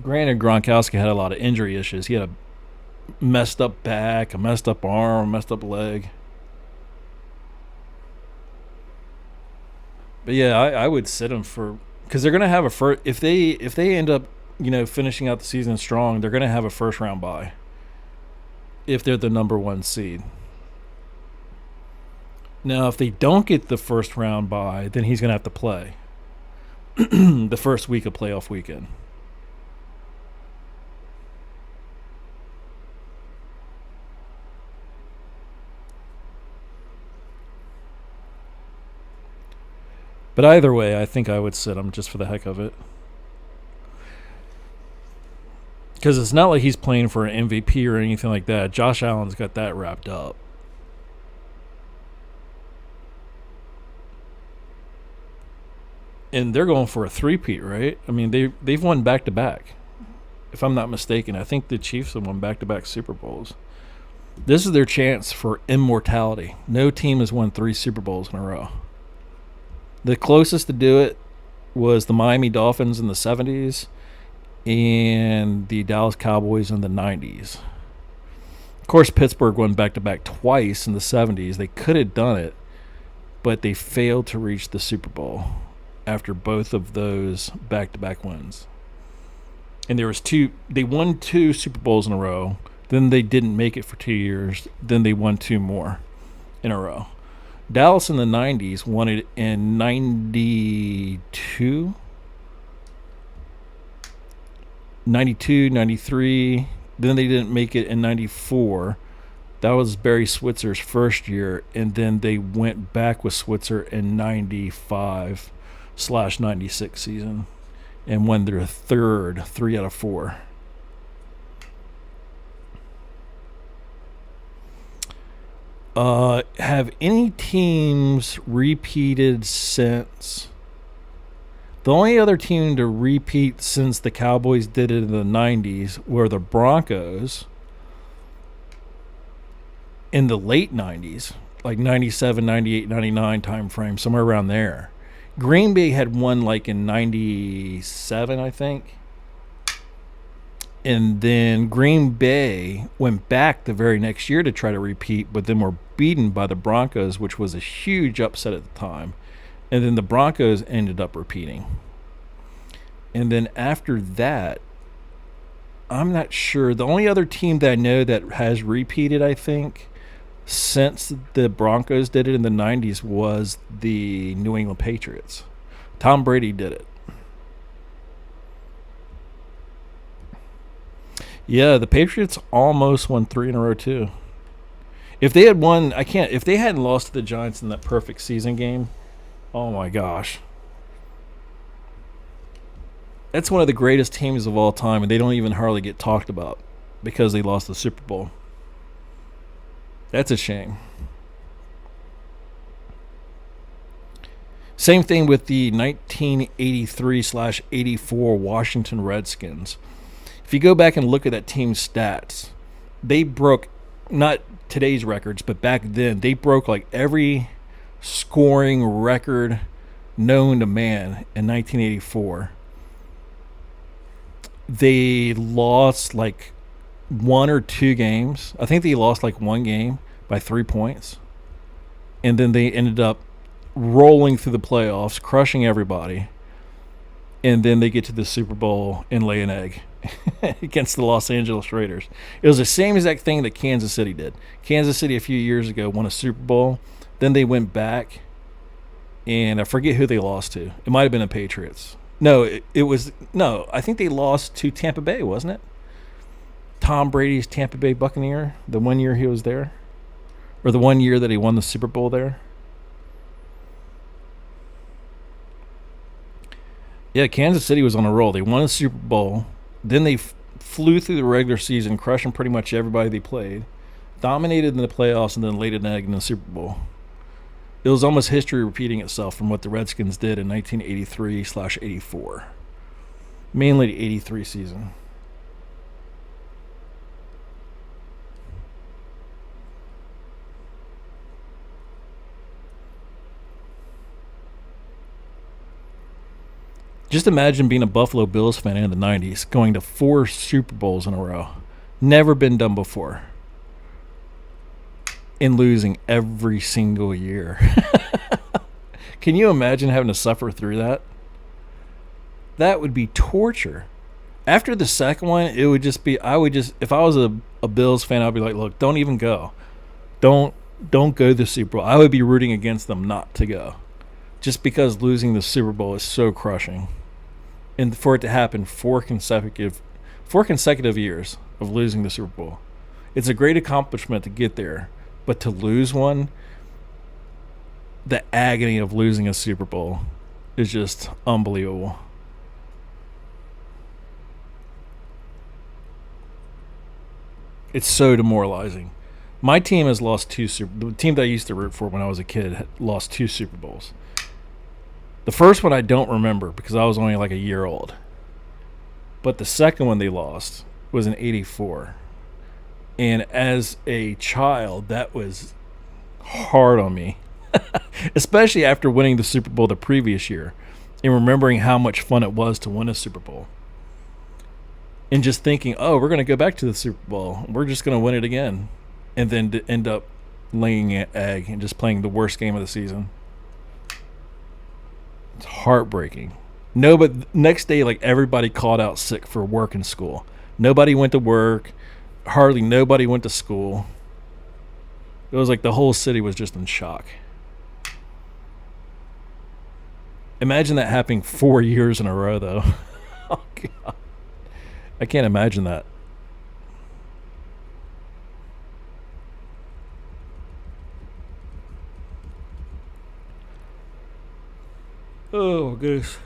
Granted, Gronkowski had a lot of injury issues. He had a messed up back, a messed up arm, a messed up leg. But yeah, I would sit him for because they're gonna have a first. If they end up finishing out the season strong, they're gonna have a first round bye. If they're the number one seed. Now, if they don't get the first round bye, then he's going to have to play the first week of playoff weekend. But either way, I think I would sit him just for the heck of it. Because it's not like he's playing for an MVP or anything like that. Josh Allen's got that wrapped up. And they're going for a three-peat, right? I mean, they've won back-to-back. If I'm not mistaken, I think the Chiefs have won back-to-back Super Bowls. This is their chance for immortality. No team has won 3 Super Bowls in a row. The closest to do it was the Miami Dolphins in the 70s and the Dallas Cowboys in the 90s. Of course, Pittsburgh won back-to-back twice in the 70s. They could have done it, but they failed to reach the Super Bowl after both of those back-to-back wins. And they won 2 Super Bowls in a row. Then they didn't make it for 2 years. Then they won 2 more in a row. Dallas in the 90s won it in 92, 93. Then they didn't make it in 94. That was Barry Switzer's first year. And then they went back with Switzer in 95/96 season and won their third 3 out of 4. Have any teams repeated since The only other team to repeat since the Cowboys did it in the 90s were the Broncos in the late 90s, like 97, 98, 99 time frame, somewhere around there. Green Bay had one like in 97, I think. And then Green Bay went back the very next year to try to repeat, but then were beaten by the Broncos, which was a huge upset at the time. And then the Broncos ended up repeating. And then after that, I'm not sure. The only other team that I know that has repeated, I think, since the Broncos did it in the 90s was the New England Patriots. Tom Brady did it. Yeah, the Patriots almost won 3 in a row too. If they had won, if they hadn't lost to the Giants in that perfect season game, oh my gosh. That's one of the greatest teams of all time, and they don't even hardly get talked about because they lost the Super Bowl. That's a shame. Same thing with the 1983/84 Washington Redskins. If you go back and look at that team's stats, they broke, not today's records, but back then, they broke like every scoring record known to man in 1984. They lost like 1 or 2 games. I think they lost like 1 game by 3 points. And then they ended up rolling through the playoffs, crushing everybody. And then they get to the Super Bowl and lay an egg against the Los Angeles Raiders. It was the same exact thing that Kansas City did. Kansas City a few years ago won a Super Bowl. Then they went back, and I forget who they lost to. It might have been the Patriots. No, I think they lost to Tampa Bay, wasn't it? Tom Brady's Tampa Bay Buccaneer, the 1 year he was there, or the 1 year that he won the Super Bowl there. Yeah, Kansas City was on a roll. They won a Super Bowl. Then they flew through the regular season, crushing pretty much everybody they played, dominated in the playoffs, and then laid an egg in the Super Bowl. It was almost history repeating itself from what the Redskins did in 1983/84. Mainly the 83 season. Just imagine being a Buffalo Bills fan in the 90s, going to 4 Super Bowls in a row. Never been done before. And losing every single year. Can you imagine having to suffer through that? That would be torture. After the second one, it would just be, if I was a Bills fan, I'd be like, look, don't even go. Don't go to the Super Bowl. I would be rooting against them not to go. Just because losing the Super Bowl is so crushing. And for it to happen 4 consecutive years of losing the Super Bowl. It's a great accomplishment to get there. But to lose one, the agony of losing a Super Bowl is just unbelievable. It's so demoralizing. My team has lost the team that I used to root for when I was a kid had lost 2 Super Bowls. The first one I don't remember because I was only like a year old. But the second one they lost was in 84. And as a child, that was hard on me. Especially after winning the Super Bowl the previous year and remembering how much fun it was to win a Super Bowl. And just thinking, oh, we're going to go back to the Super Bowl. We're just going to win it again. And then to end up laying an egg and just playing the worst game of the season. It's heartbreaking. No, but next day, like everybody called out sick for work and school. Nobody went to work. Hardly nobody went to school. It was like the whole city was just in shock. Imagine that happening 4 years in a row, though. Oh, God. I can't imagine that. Oh, goodness.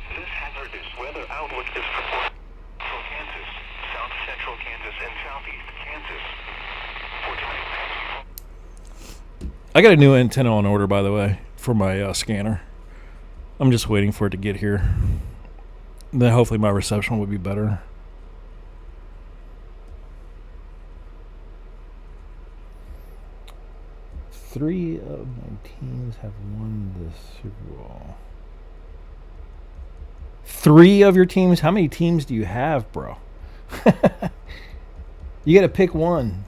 This hazardous weather outlook is for central Kansas, south central Kansas, and southeast Kansas. For tonight, I got a new antenna on order, by the way, for my scanner. I'm just waiting for it to get here. Then hopefully my reception will be better. Three of my teams have won the Super Bowl. 3 of your teams? How many teams do you have, bro? You got to pick one.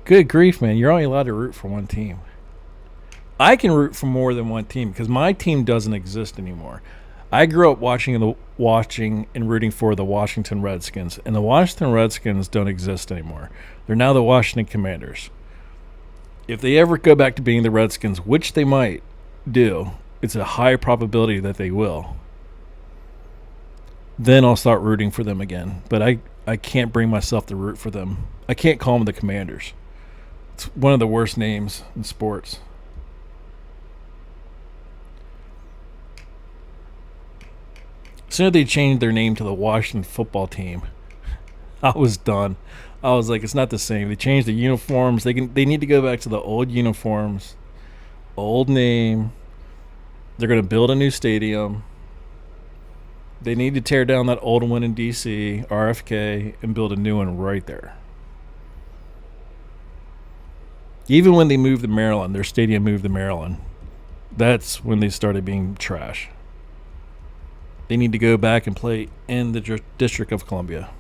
Good grief, man. You're only allowed to root for one team. I can root for more than one team because my team doesn't exist anymore. I grew up watching and rooting for the Washington Redskins, and the Washington Redskins don't exist anymore. They're now the Washington Commanders. If they ever go back to being the Redskins, which they might do, it's a high probability that they will. Then I'll start rooting for them again. But I can't bring myself to root for them. I can't call them the Commanders. It's one of the worst names in sports. As soon as they changed their name to the Washington football team, I was done. I was like, it's not the same. They changed the uniforms. They need to go back to the old uniforms, old name. They're going to build a new stadium. They need to tear down that old one in D.C., RFK, and build a new one right there. Even when they moved to Maryland, their stadium moved to Maryland, that's when they started being trash. They need to go back and play in the District of Columbia.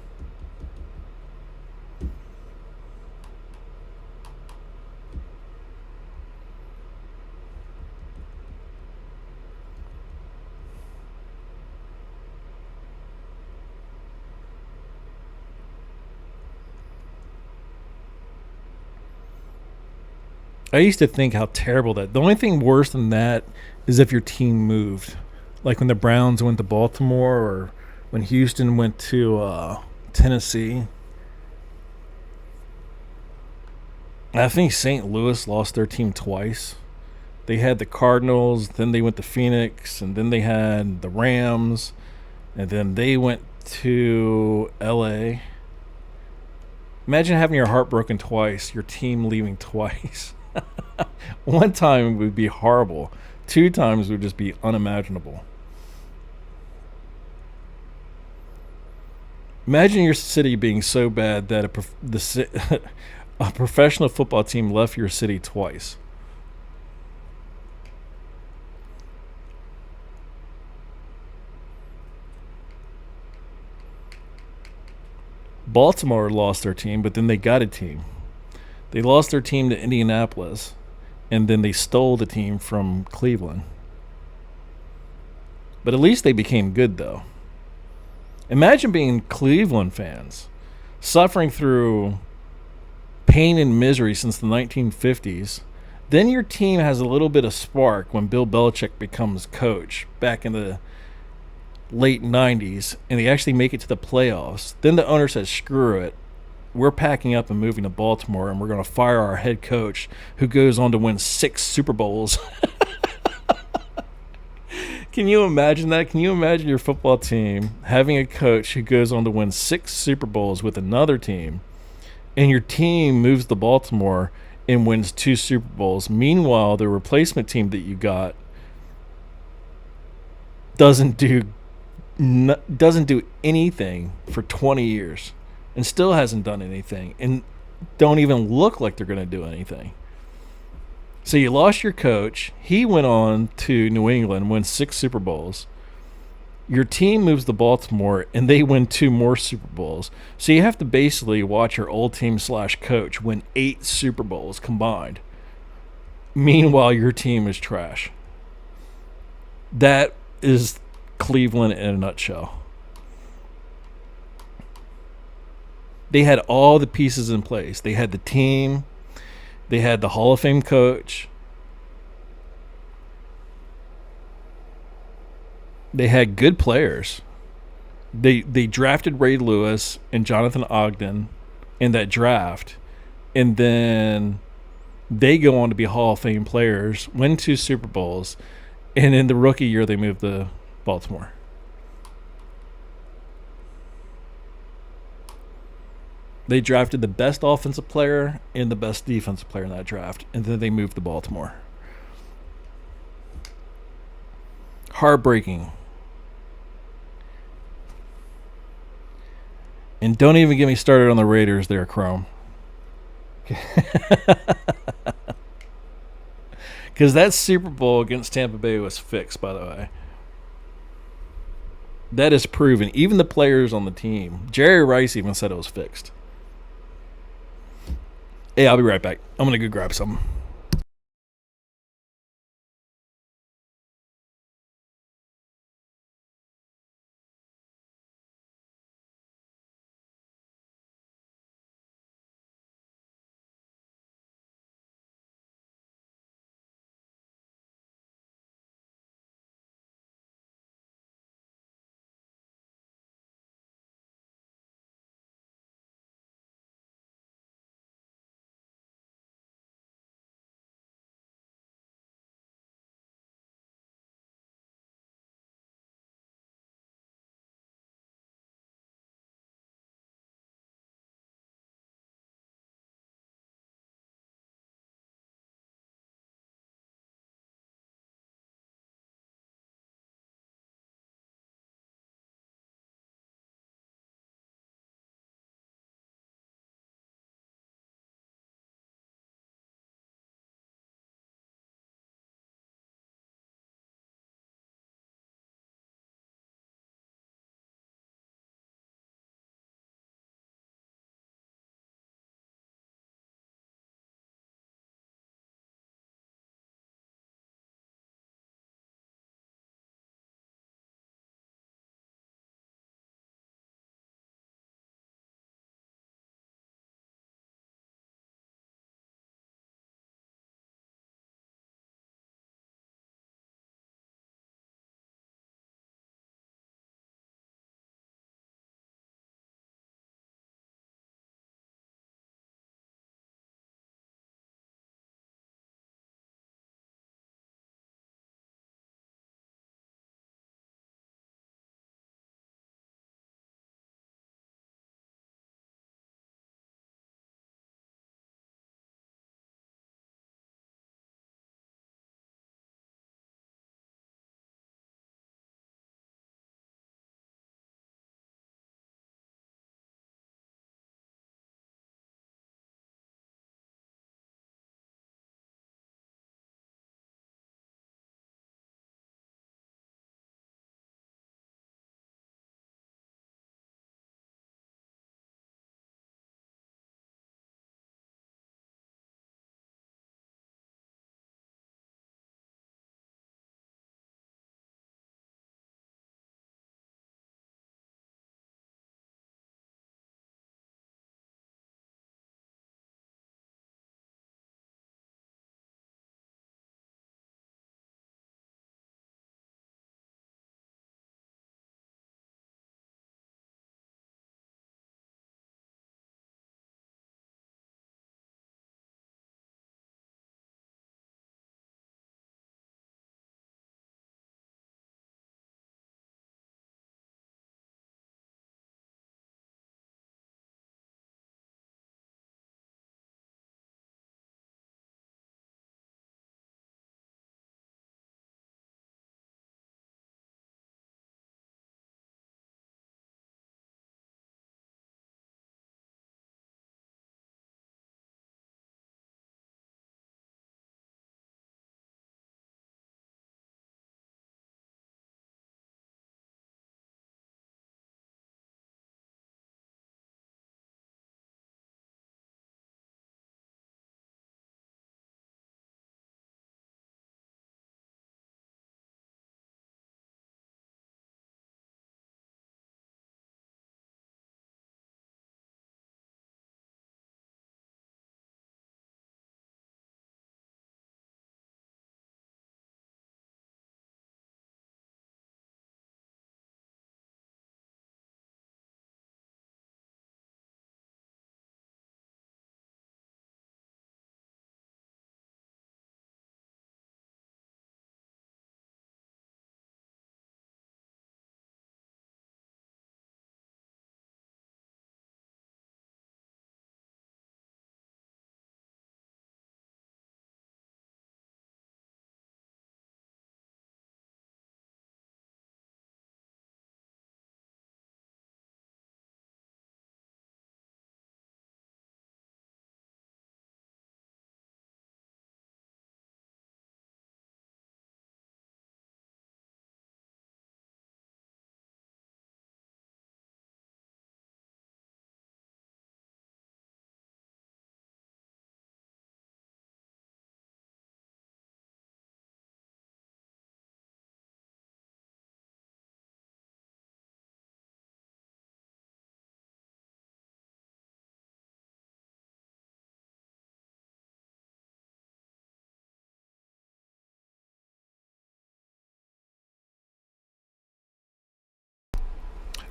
I used to think how terrible that. The only thing worse than that is if your team moved. Like when the Browns went to Baltimore or when Houston went to Tennessee. I think St. Louis lost their team twice. They had the Cardinals, then they went to Phoenix, and then they had the Rams, and then they went to L.A. Imagine having your heart broken twice, your team leaving twice. One time would be horrible. 2 times would just be unimaginable. Imagine your city being so bad that a professional football team left your city twice. Baltimore lost their team, but then they got a team. They lost their team to Indianapolis, and then they stole the team from Cleveland. But at least they became good, though. Imagine being Cleveland fans, suffering through pain and misery since the 1950s. Then your team has a little bit of spark when Bill Belichick becomes coach back in the late 90s, and they actually make it to the playoffs. Then the owner says, screw it. We're packing up and moving to Baltimore, and we're going to fire our head coach, who goes on to win 6 Super Bowls. Can you imagine that? Can you imagine your football team having a coach who goes on to win 6 Super Bowls with another team, and your team moves to Baltimore and wins 2 Super Bowls? Meanwhile, the replacement team that you got doesn't do anything for 20 years. And still hasn't done anything, and don't even look like they're going to do anything. So you lost your coach. He went on to New England, won 6 Super Bowls. Your team moves to Baltimore, and they win 2 more Super Bowls. So you have to basically watch your old team / coach win 8 Super Bowls combined. Meanwhile, your team is trash. That is Cleveland in a nutshell. They had all the pieces in place. They had the team. They had the Hall of Fame coach. They had good players. They drafted Ray Lewis and Jonathan Ogden in that draft. And then they go on to be Hall of Fame players, win 2 Super Bowls, and in the rookie year they moved to Baltimore. They drafted the best offensive player and the best defensive player in that draft, and then they moved to Baltimore. Heartbreaking. And don't even get me started on the Raiders there, Chrome. Because that Super Bowl against Tampa Bay was fixed, by the way. That is proven. Even the players on the team. Jerry Rice even said it was fixed. Hey, I'll be right back. I'm going to go grab something.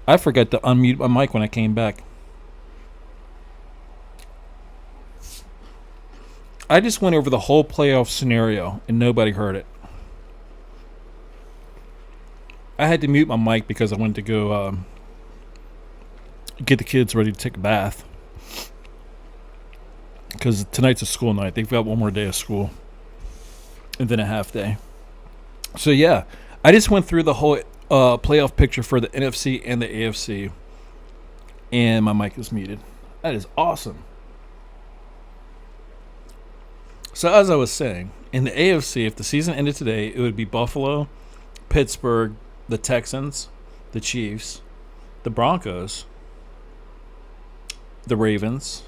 I forgot to unmute my mic when I came back. I just went over the whole playoff scenario and nobody heard it. I had to mute my mic because I went to go get the kids ready to take a bath. Because tonight's a school night. They've got one more day of school. And then a half day. So yeah, I just went through the whole playoff picture for the NFC and the AFC. And my mic is muted. That is awesome. So as I was saying, in the AFC, if the season ended today, it would be Buffalo, Pittsburgh, the Texans, the Chiefs, the Broncos, the Ravens,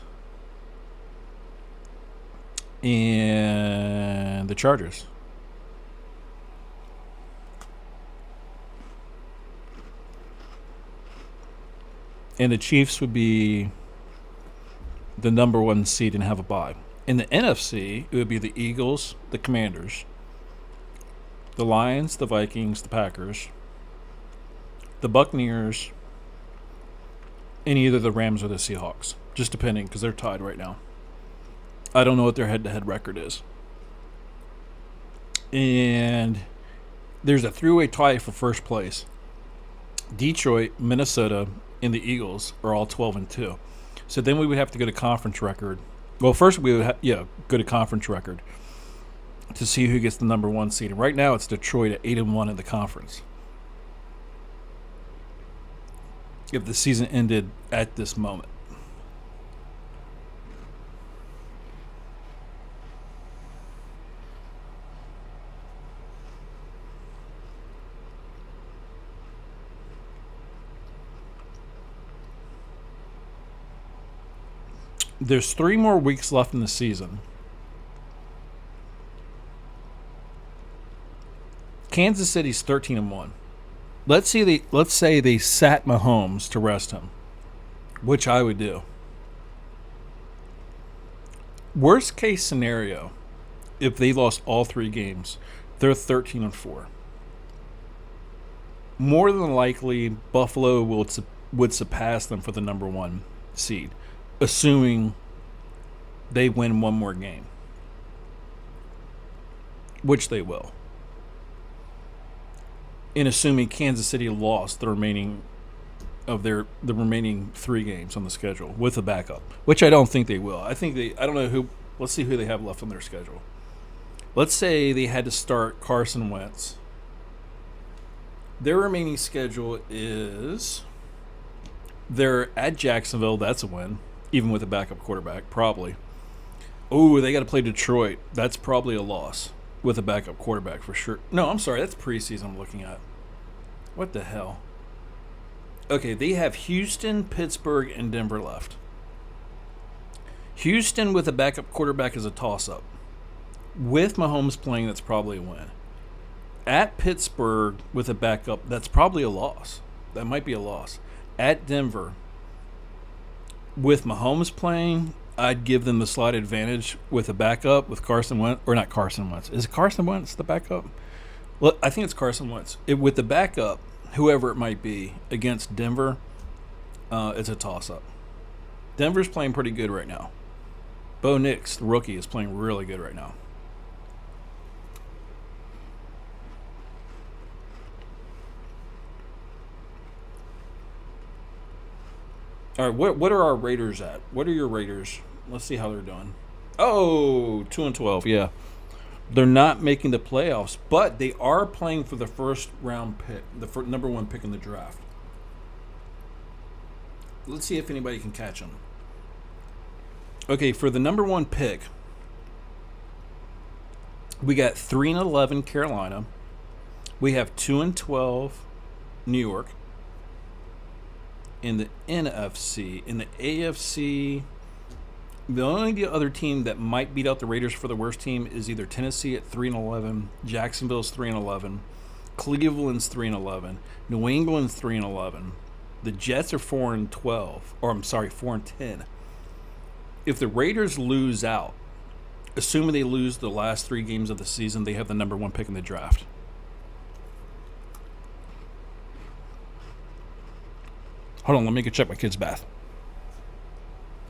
and the Chargers. And the Chiefs would be the number 1 seed and have a bye. In the NFC, it would be the Eagles, the Commanders, the Lions, the Vikings, the Packers, the Buccaneers, and either the Rams or the Seahawks. Just depending, because they're tied right now. I don't know what their head-to-head record is. And there's a three-way tie for first place. Detroit, Minnesota, and the Eagles are all 12-2. So then we would have to go to conference record. Well, first we would go to conference record to see who gets the number 1 seed. And right now it's Detroit at 8-1 in the conference. If the season ended at this moment. There's 3 more weeks left in the season. Kansas City's 13-1. Let's say they sat Mahomes to rest him, which I would do. Worst case scenario, if they lost all 3 games, they're 13-4. More than likely, Buffalo would surpass them for the number 1 seed, assuming they win 1 more game, which they will. And assuming Kansas City lost the remaining 3 games on the schedule with a backup, which I don't think they will. I don't know who. Let's see who they have left on their schedule. Let's say they had to start Carson Wentz. Their remaining schedule is they're at Jacksonville. That's a win, even with a backup quarterback, probably. Oh, they got to play Detroit. That's probably a loss with a backup quarterback for sure. No, I'm sorry. That's preseason I'm looking at. What the hell? Okay, they have Houston, Pittsburgh, and Denver left. Houston with a backup quarterback is a toss-up. With Mahomes playing, that's probably a win. At Pittsburgh with a backup, that's probably a loss. That might be a loss. At Denver, with Mahomes playing, I'd give them the slight advantage with a backup with Carson Wentz. Or not Carson Wentz. Is Carson Wentz the backup? Well, I think it's Carson Wentz. With the backup, whoever it might be, against Denver, it's a toss-up. Denver's playing pretty good right now. Bo Nix, the rookie, is playing really good right now. All right, what are our Raiders at? What are your Raiders? Let's see how they're doing. Oh, 2-12, yeah. They're not making the playoffs, but they are playing for the first round pick, the number 1 pick in the draft. Let's see if anybody can catch them. Okay, for the number 1 pick, we got 3-11 Carolina. We have 2-12 New York. In the NFC, in the AFC, the only other team that might beat out the Raiders for the worst team is either Tennessee at 3-11, Jacksonville's 3-11, Cleveland's 3-11, New England's 3-11. The Jets are 4-12, or I'm sorry, 4-10. If the Raiders lose out, assuming they lose the last 3 games of the season, they have the number 1 pick in the draft. Hold on, let me go check my kid's bath.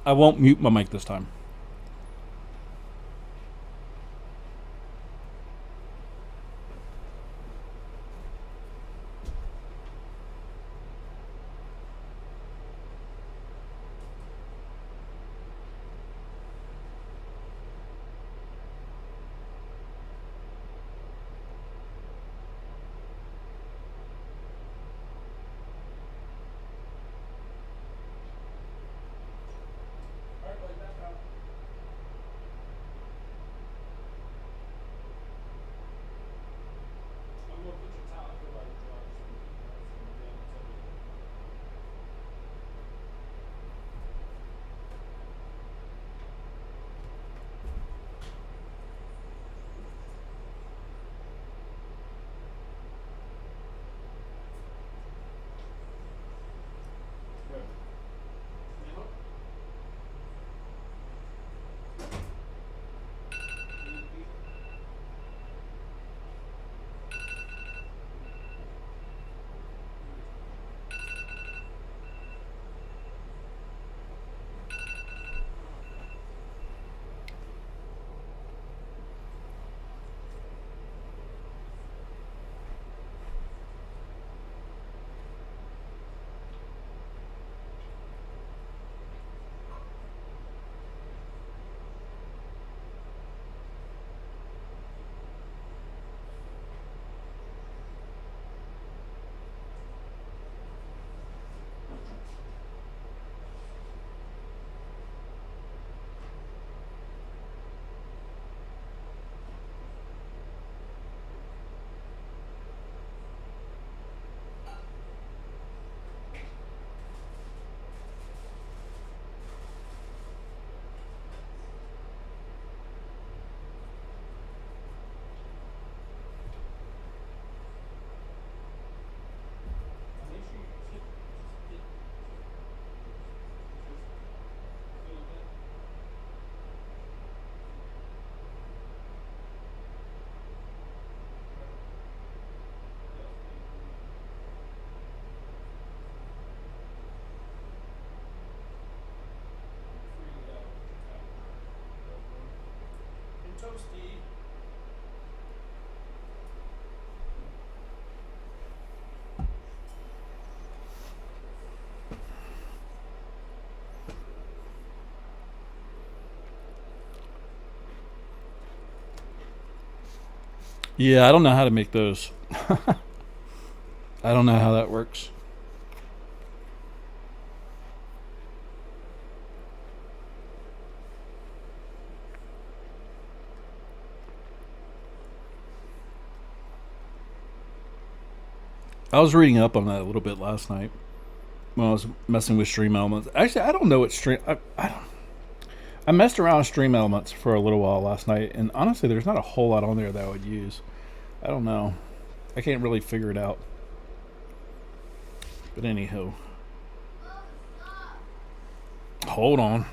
I won't mute my mic this time. Yeah, I don't know how to make those. I don't know how that works. I was reading up on that a little bit last night when I was messing with Stream Elements. Actually, I don't know what Stream. I messed around with Stream Elements for a little while last night, and honestly, there's not a whole lot on there that I would use. I don't know. I can't really figure it out. But anywho, hold on.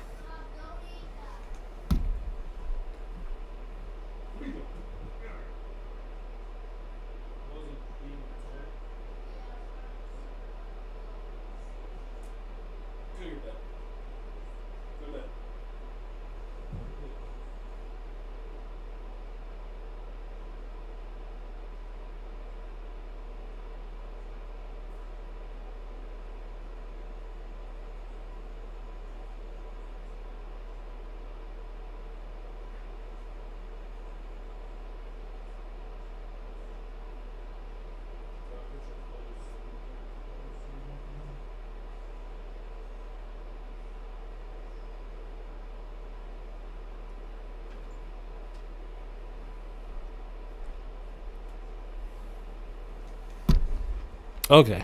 Okay.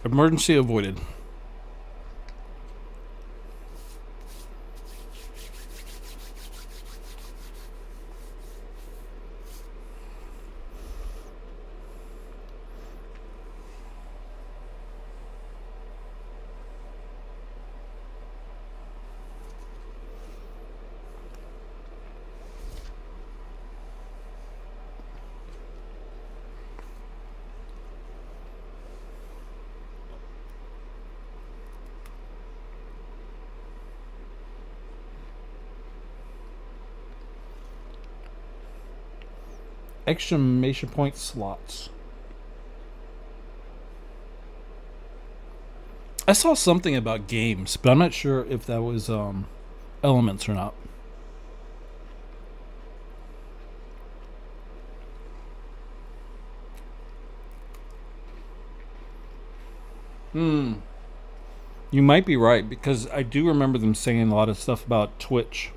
Emergency avoided. Exclamation point slots. I saw something about games, but I'm not sure if that was elements or not. You might be right, because I do remember them saying a lot of stuff about Twitch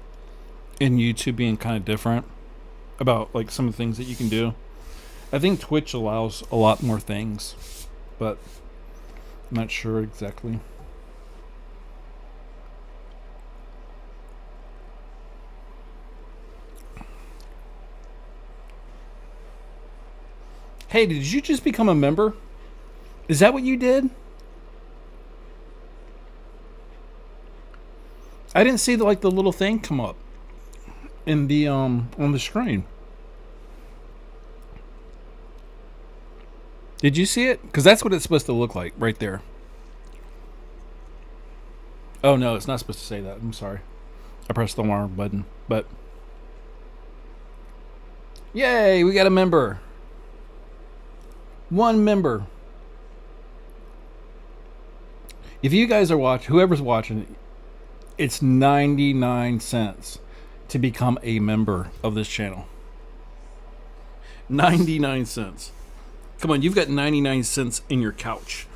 and YouTube being kind of different about like some of the things that you can do. I think Twitch allows a lot more things, but I'm not sure exactly. Hey, did you just become a member? Is that what you did? I didn't see the little thing come up in the on the screen. Did you see it? Because that's what it's supposed to look like right there. Oh no, it's not supposed to say that. I'm sorry. I pressed the wrong button. But yay, we got a member. One member. If you guys are watching, whoever's watching, it's 99 cents to become a member of this channel. 99 cents. Come on, you've got 99 cents in your couch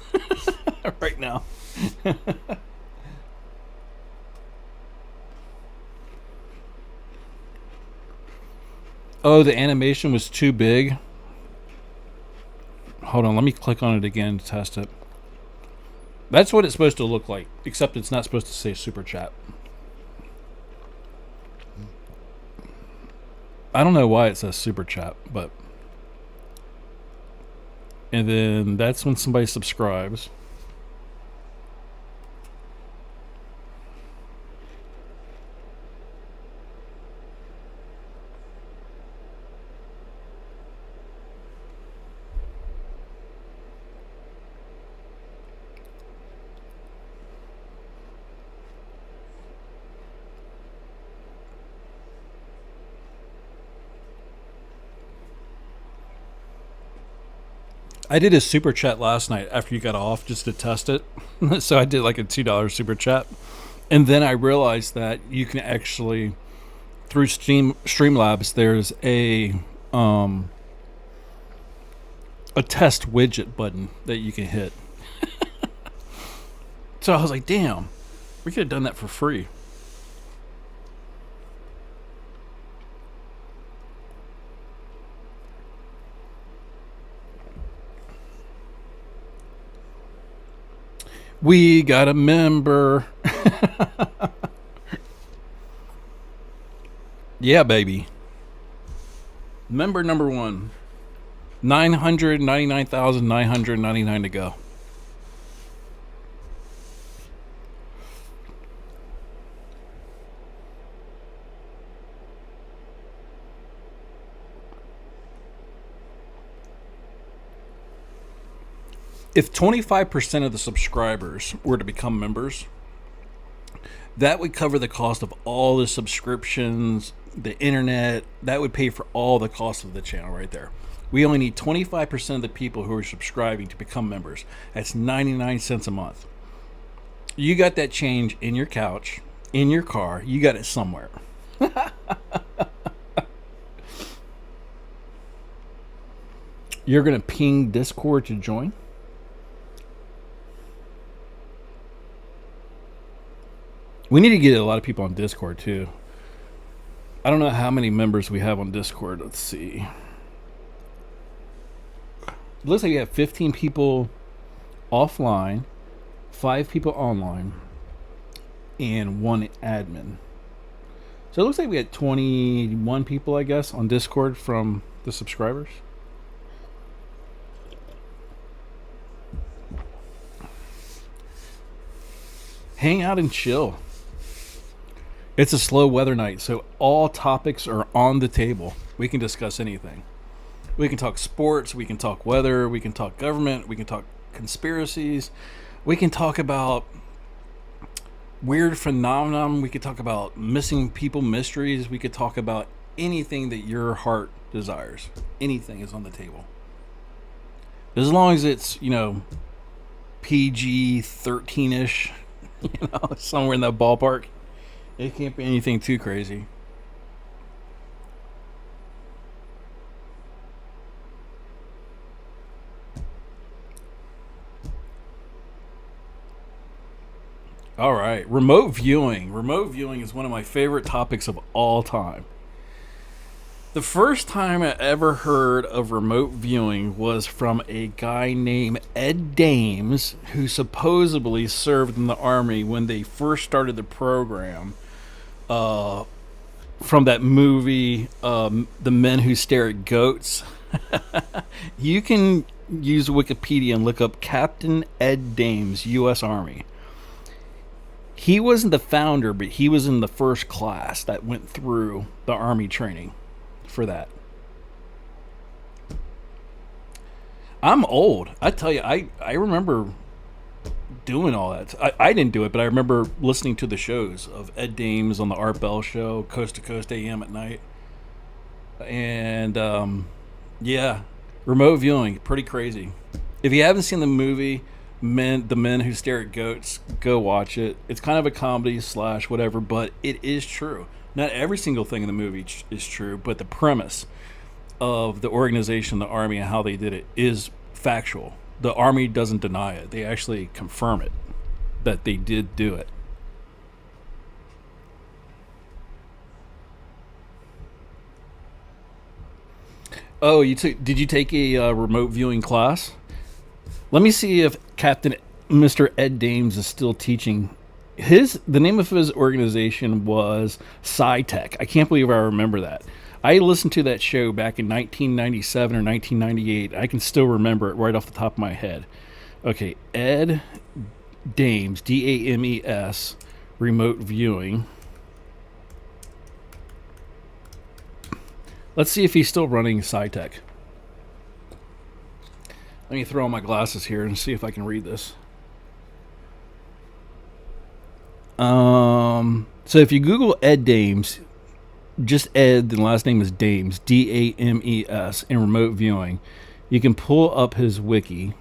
right now. Oh, the animation was too big. Hold on, let me click on it again to test it. That's what it's supposed to look like, except it's not supposed to say super chat. I don't know why it says super chat, but... And then that's when somebody subscribes. I did a super chat last night after you got off just to test it. So I did like a $2 super chat. And then I realized that you can actually, through Streamlabs, there's a test widget button that you can hit. So I was like, damn, we could have done that for free. We got a member. Yeah, baby. Member number 1. 999,999 to go. If 25% of the subscribers were to become members, that would cover the cost of all the subscriptions, the internet. That would pay for all the cost of the channel right there. We only need 25% of the people who are subscribing to become members. That's 99 cents a month. You got that change in your couch, in your car. You got it somewhere. You're going to ping Discord to join? We need to get a lot of people on Discord too. I don't know how many members we have on Discord. Let's see. It looks like we have 15 people offline, 5 people online, and 1 admin. So it looks like we had 21 people, I guess, on Discord from the subscribers. Hang out and chill. It's a slow weather night, so all topics are on the table. We can discuss anything. We can talk sports, we can talk weather, we can talk government, we can talk conspiracies, we can talk about weird phenomenon, we could talk about missing people mysteries, we could talk about anything that your heart desires. Anything is on the table. As long as it's, PG 13-ish, somewhere in that ballpark. It can't be anything too crazy. All right, remote viewing. Remote viewing is one of my favorite topics of all time. The first time I ever heard of remote viewing was from a guy named Ed Dames, who supposedly served in the Army when they first started the program. From that movie, The Men Who Stare at Goats. You can use Wikipedia and look up Captain Ed Dames, U.S. Army. He wasn't the founder, but he was in the first class that went through the Army training for that. I'm old. I tell you, I remember doing all that. I didn't do it, but I remember listening to the shows of Ed Dames on the Art Bell Show, Coast to Coast AM at night. And, yeah, remote viewing, pretty crazy. If you haven't seen the movie The Men Who Stare at Goats, go watch it. It's kind of a comedy / whatever, but it is true. Not every single thing in the movie is true, but the premise of the organization, the Army, and how they did it is factual. The Army doesn't deny it. They actually confirm it, that they did do it. Oh, did you take a remote viewing class? Let me see if Captain Mr. Ed Dames is still teaching. The name of his organization was SciTech. I can't believe I remember that. I listened to that show back in 1997 or 1998. I can still remember it right off the top of my head. Okay, Ed Dames, Dames, remote viewing. Let's see if he's still running SciTech. Let me throw on my glasses here and see if I can read this. So if you Google Ed Dames, just Ed, the last name is Dames, Dames, in remote viewing, you can pull up his wiki.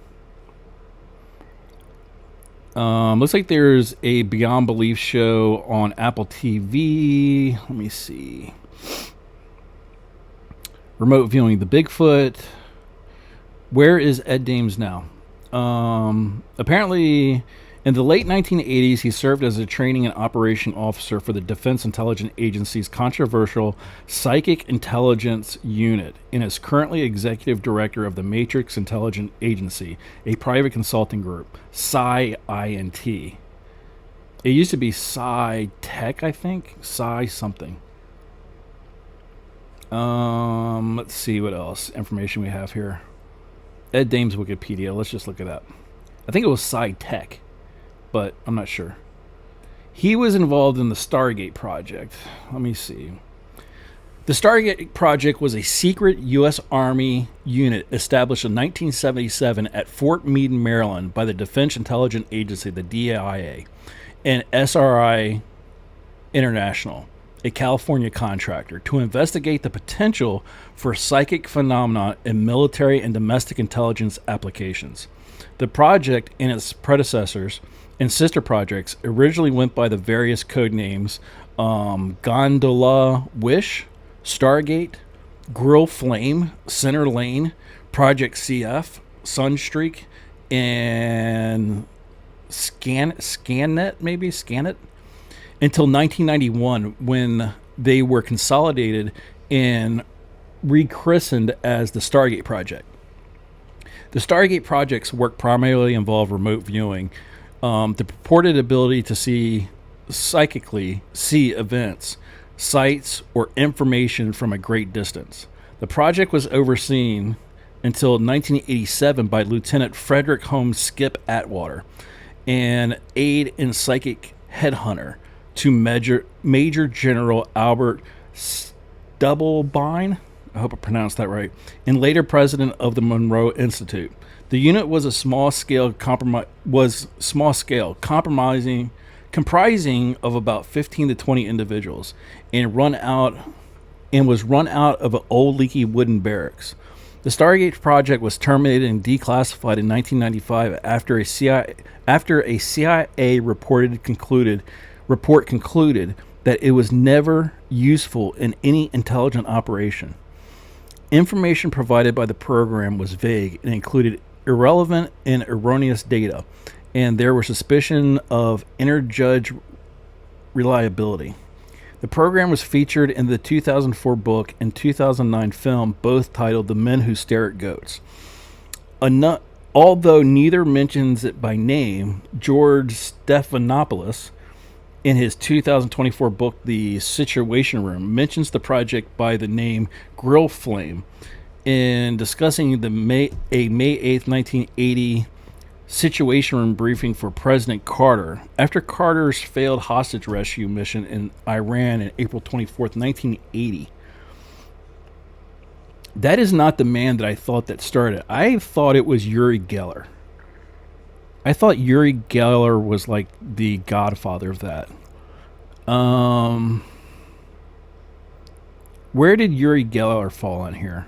Looks like there's a Beyond Belief show on Apple TV. Let me see. Remote viewing the Bigfoot. Where is Ed Dames now? Apparently, in the late 1980s, he served as a training and operation officer for the Defense Intelligence Agency's controversial Psychic Intelligence Unit and is currently executive director of the Matrix Intelligence Agency, a private consulting group, Sci-INT. It used to be Sci-Tech, I think. Sci-something. Let's see what else information we have here. Ed Dames Wikipedia. Let's just look it up. I think it was Sci-Tech, but I'm not sure. He was involved in the Stargate project. Let me see. The Stargate project was a secret U.S. Army unit established in 1977 at Fort Meade, Maryland by the Defense Intelligence Agency, the DIA, and SRI International, a California contractor, to investigate the potential for psychic phenomena in military and domestic intelligence applications. The project and its predecessors and sister projects originally went by the various code names Gondola Wish, Stargate, Grill Flame, Center Lane, Project CF, Sunstreak, and Scannet, until 1991, when they were consolidated and rechristened as the Stargate Project. The Stargate project's work primarily involved remote viewing, the purported ability to psychically see events, sights, or information from a great distance. The project was overseen until 1987 by Lieutenant Frederick Holmes Skip Atwater, an aide and psychic headhunter to Major General Albert Stubblebine, I hope I pronounced that right, and later president of the Monroe Institute. The unit was comprising of about 15 to 20 individuals, and run out and was run out of an old leaky wooden barracks. The Stargate project was terminated and declassified in 1995 after a CIA report concluded that it was never useful in any intelligent operation. Information provided by the program was vague and included irrelevant and erroneous data, and there was suspicion of interjudge reliability. The program was featured in the 2004 book and 2009 film, both titled The Men Who Stare at Goats. Although neither mentions it by name, George Stephanopoulos, in his 2024 book, The Situation Room, mentions the project by the name Grill Flame in discussing a May 8th, 1980 Situation Room briefing for President Carter after Carter's failed hostage rescue mission in Iran on April 24th, 1980. That is not the man that I thought that started. I thought it was Uri Geller. I thought Uri Geller was like the godfather of that. Where did Uri Geller fall in here?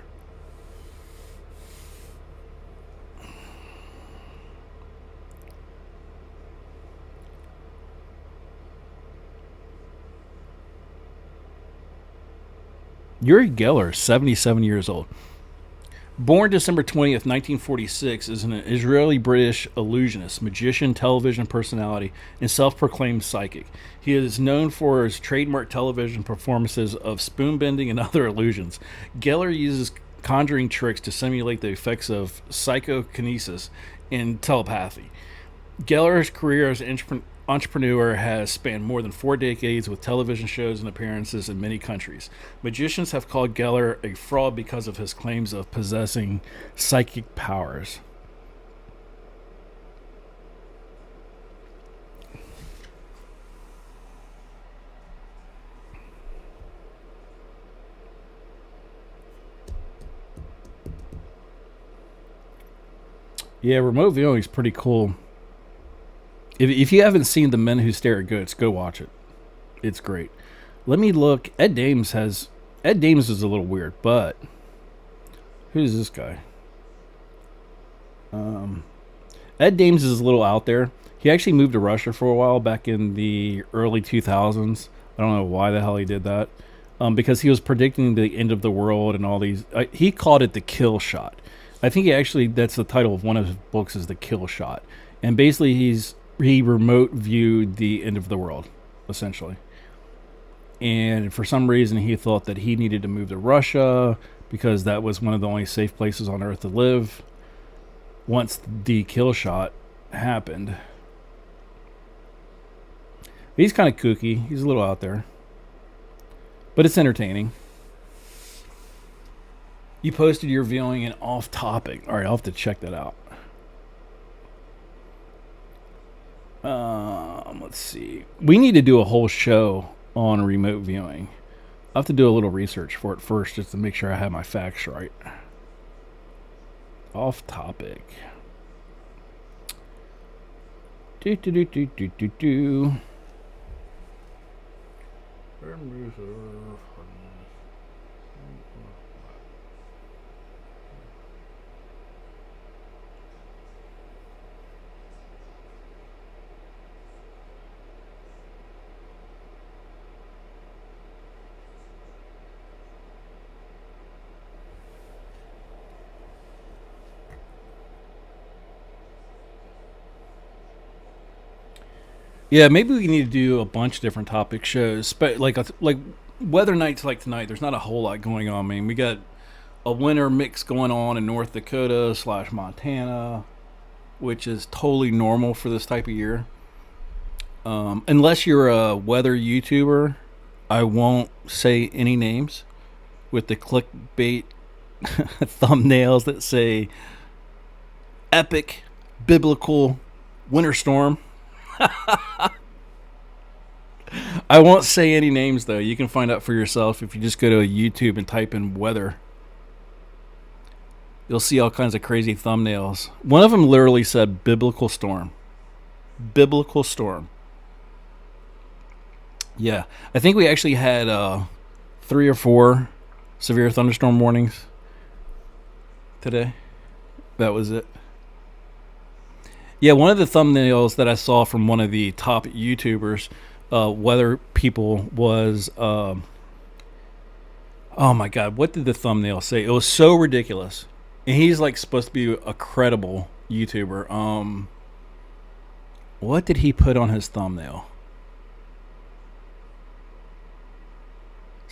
Uri Geller, 77 years old. Born December 20th, 1946, is an Israeli-British illusionist, magician, television personality, and self-proclaimed psychic. He is known for his trademark television performances of spoon-bending and other illusions. Geller uses conjuring tricks to simulate the effects of psychokinesis and telepathy. Geller's career as an entrepreneur has spanned more than 4 decades with television shows and appearances in many countries. Magicians have called Geller a fraud because of his claims of possessing psychic powers. Yeah, remote viewing is pretty cool. If you haven't seen The Men Who Stare at Goats, go watch it. It's great. Let me look. Ed Dames is a little weird, but who's this guy? Ed Dames is a little out there. He actually moved to Russia for a while back in the early 2000s. I don't know why the hell he did that. Because he was predicting the end of the world and all these. He called it the kill shot. I think that's the title of one of his books is The Kill Shot. And basically he remote viewed the end of the world, essentially. And for some reason, he thought that he needed to move to Russia because that was one of the only safe places on Earth to live once the kill shot happened. He's kind of kooky. He's a little out there. But it's entertaining. You posted your viewing and off topic. All right, I'll have to check that out. Let's see. We need to do a whole show on remote viewing. I'll have to do a little research for it first just to make sure I have my facts right. Off topic. Do. Yeah, maybe we need to do a bunch of different topic shows, but like weather nights like tonight. There's not a whole lot going on. I mean, we got a winter mix going on in North Dakota / Montana, which is totally normal for this type of year. Unless you're a weather YouTuber, I won't say any names with the clickbait thumbnails that say epic biblical winter storm. I won't say any names though. You can find out for yourself if you just go to YouTube and type in weather. You'll see all kinds of crazy thumbnails. One of them literally said biblical storm. Biblical storm. Yeah, I think we actually had 3 or 4 severe thunderstorm warnings today. That was it. Yeah, one of the thumbnails that I saw from one of the top YouTubers, weather people, was oh my god, what did the thumbnail say? It was so ridiculous. And he's like supposed to be a credible YouTuber. What did he put on his thumbnail?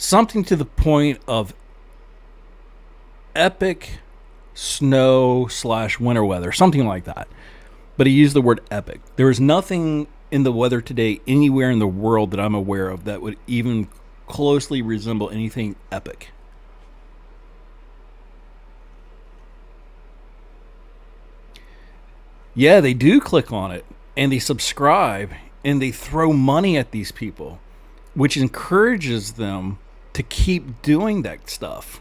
Something to the point of epic snow/winter weather, something like that. But he used the word epic. There is nothing in the weather today anywhere in the world that I'm aware of that would even closely resemble anything epic. Yeah, they do click on it and they subscribe and they throw money at these people, which encourages them to keep doing that stuff.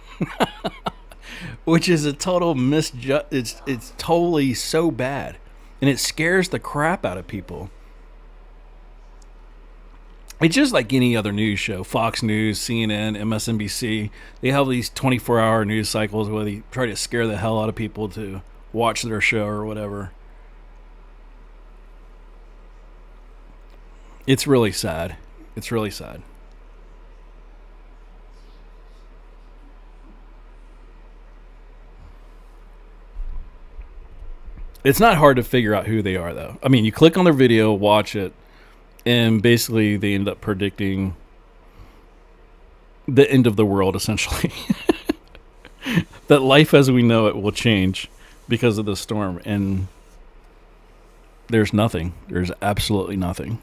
Which is a total it's totally so bad. And it scares the crap out of people. It's just like any other news show. Fox News, CNN, MSNBC. They have these 24-hour news cycles where they try to scare the hell out of people to watch their show or whatever. It's really sad. It's really sad. It's not hard to figure out who they are, though. I mean, you click on their video, watch it, and basically they end up predicting the end of the world, essentially. That life as we know it will change because of the storm. And there's nothing. There's absolutely nothing.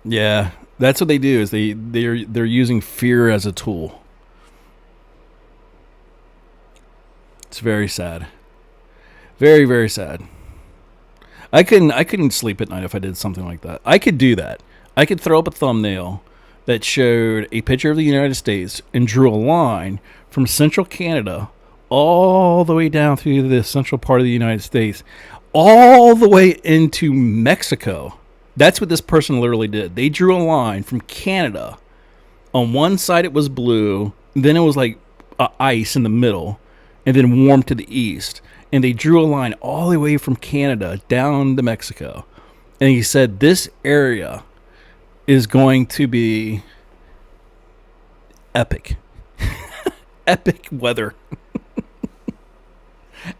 Yeah, that's what they do. Is they're using fear as a tool. It's very sad. Very, very sad. I couldn't sleep at night if I did something like that. I could do that. I could throw up a thumbnail that showed a picture of the United States and drew a line from central Canada all the way down through the central part of the United States, all the way into Mexico. That's what this person literally did. They drew a line from Canada. On one side it was blue, then it was like ice in the middle, and then warm to the east. And they drew a line all the way from Canada down to Mexico. And he said, this area is going to be epic. Epic weather.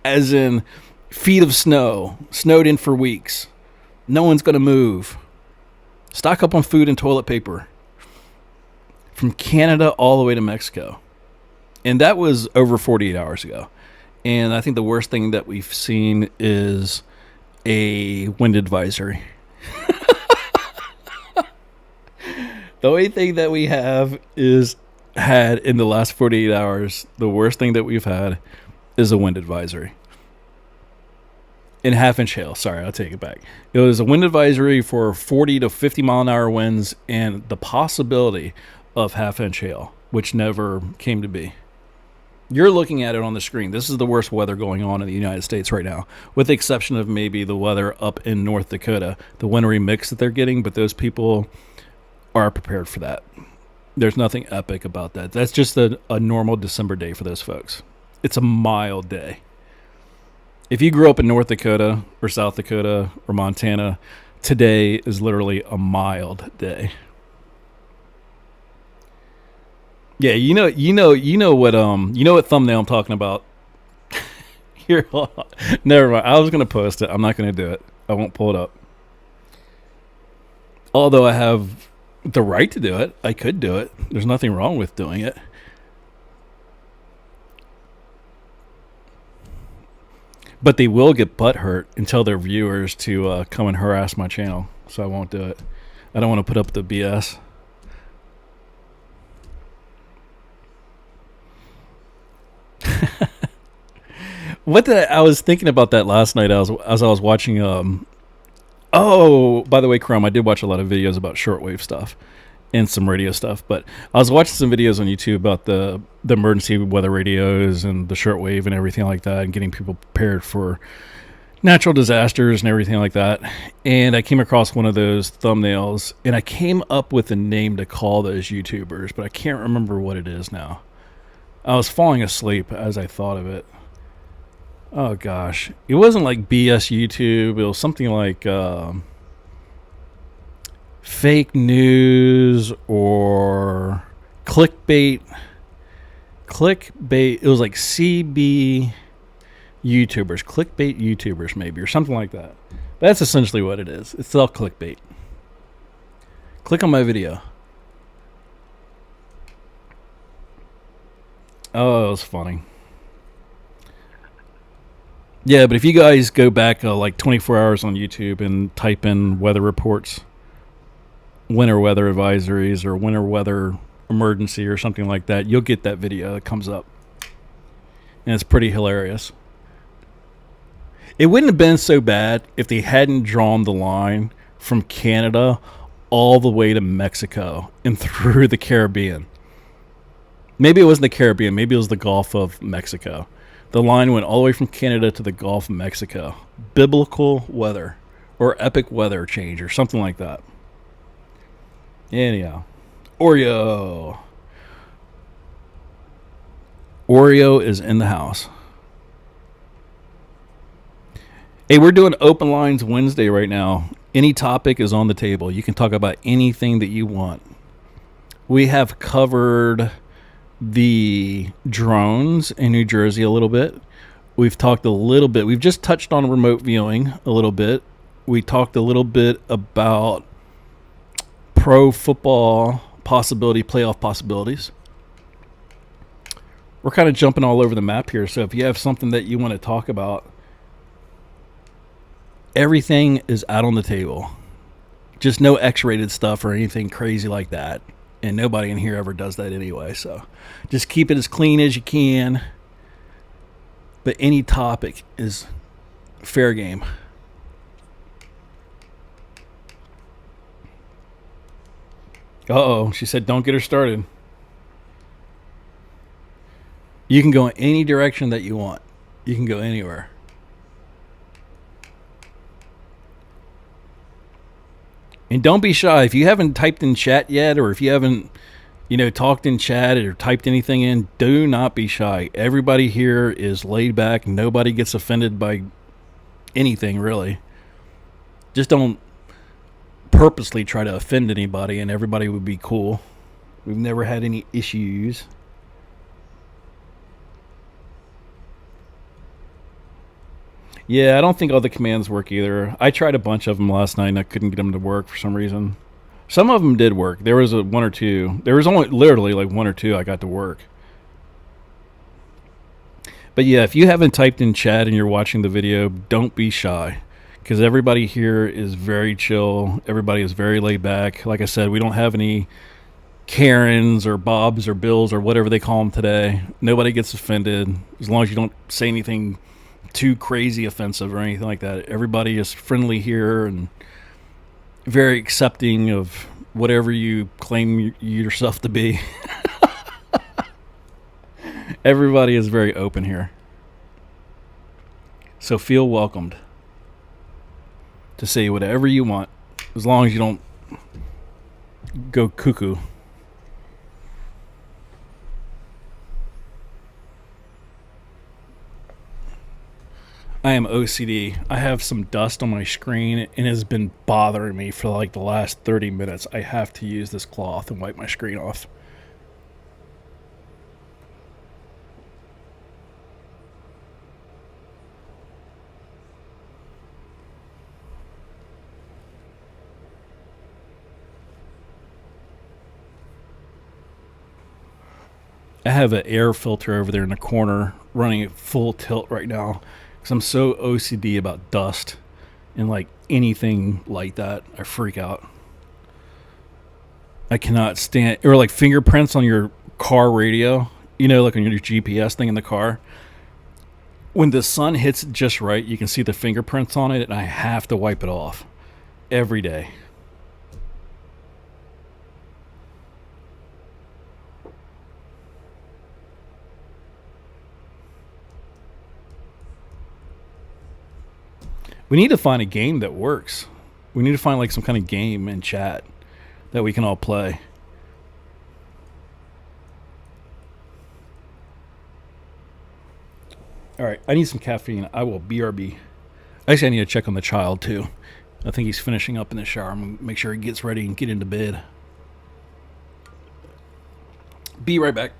As in, feet of snow, snowed in for weeks. No one's going to move. Stock up on food and toilet paper. From Canada all the way to Mexico. And that was over 48 hours ago. And I think the worst thing that we've seen is a wind advisory. The only thing that we have had in the last 48 hours, the worst thing that we've had is a wind advisory. And half-inch hail. Sorry, I'll take it back. It was a wind advisory for 40 to 50 mile-an-hour winds and the possibility of half-inch hail, which never came to be. You're looking at it on the screen. This is the worst weather going on in the United States right now, with the exception of maybe the weather up in North Dakota, the wintry mix that they're getting, but those people are prepared for that. There's nothing epic about that. That's just a normal December day for those folks. It's a mild day. If you grew up in North Dakota or South Dakota or Montana, today is literally a mild day. Yeah, you know what thumbnail I'm talking about. Here, never mind. I was gonna post it. I'm not gonna do it. I won't pull it up. Although I have the right to do it, I could do it. There's nothing wrong with doing it. But they will get butthurt and tell their viewers to come and harass my channel, so I won't do it. I don't want to put up the BS. I was thinking about that last night as I was watching. Oh, by the way, Chrome, I did watch a lot of videos about shortwave stuff and some radio stuff, but I was watching some videos on YouTube about the emergency weather radios and the shortwave and everything like that, and getting people prepared for natural disasters and everything like that. And I came across one of those thumbnails, and I came up with a name to call those YouTubers, but I can't remember what it is now. I was falling asleep as I thought of it. Oh gosh, it wasn't like BS YouTube. It was something like fake news or clickbait. It was like CB YouTubers, clickbait YouTubers, maybe, or something like that. That's essentially what it is. It's all clickbait. Click on my video. Oh, it was funny. Yeah, but if you guys go back like 24 hours on YouTube and type in weather reports, winter weather advisories, or winter weather emergency or something like that, you'll get that video that comes up. And it's pretty hilarious. It wouldn't have been so bad if they hadn't drawn the line from Canada all the way to Mexico and through the Caribbean. Maybe it wasn't the Caribbean, maybe it was the Gulf of Mexico. The line went all the way from Canada to the Gulf of Mexico. Biblical weather, or epic weather change, or something like that. Anyhow, Oreo is in the house. Hey, we're doing Open Lines Wednesday right now. Any topic is on the table. You can talk about anything that you want. We have covered the drones in New Jersey a little bit. We've talked a little bit. We've just touched on remote viewing a little bit. We talked a little bit about pro football playoff possibilities. We're kind of jumping all over the map here. So if you have something that you want to talk about, everything is out on the table. Just no X-rated stuff or anything crazy like that. And nobody in here ever does that anyway. So just keep it as clean as you can. But any topic is fair game. Uh-oh, she said don't get her started. You can go in any direction that you want. You can go anywhere. And don't be shy. If you haven't typed in chat yet, or if you haven't, talked in chat or typed anything in, do not be shy. Everybody here is laid back. Nobody gets offended by anything, really. Just don't purposely try to offend anybody, and everybody would be cool. We've never had any issues. Yeah, I don't think all the commands work either. I tried a bunch of them last night and I couldn't get them to work for some reason. Some of them did work. There was one or two. There was only literally like one or two I got to work. But yeah, if you haven't typed in chat and you're watching the video, don't be shy. Because everybody here is very chill. Everybody is very laid back. Like I said, we don't have any Karens or Bobs or Bills or whatever they call them today. Nobody gets offended as long as you don't say anything too crazy offensive or anything like that. Everybody is friendly here and very accepting of whatever you claim yourself to be. Everybody is very open here. So feel welcomed to say whatever you want, as long as you don't go cuckoo. I am OCD. I have some dust on my screen and it has been bothering me for like the last 30 minutes. I have to use this cloth and wipe my screen off. I have an air filter over there in the corner running at full tilt right now. Because I'm so OCD about dust and like anything like that. I freak out. I cannot stand, or like fingerprints on your car radio, like on your GPS thing in the car. When the sun hits it just right, you can see the fingerprints on it, and I have to wipe it off every day. We need to find a game that works. We need to find like some kind of game in chat that we can all play. All right, I need some caffeine. I will BRB. Actually, I need to check on the child too. I think he's finishing up in the shower. I'm gonna make sure he gets ready and get into bed. Be right back.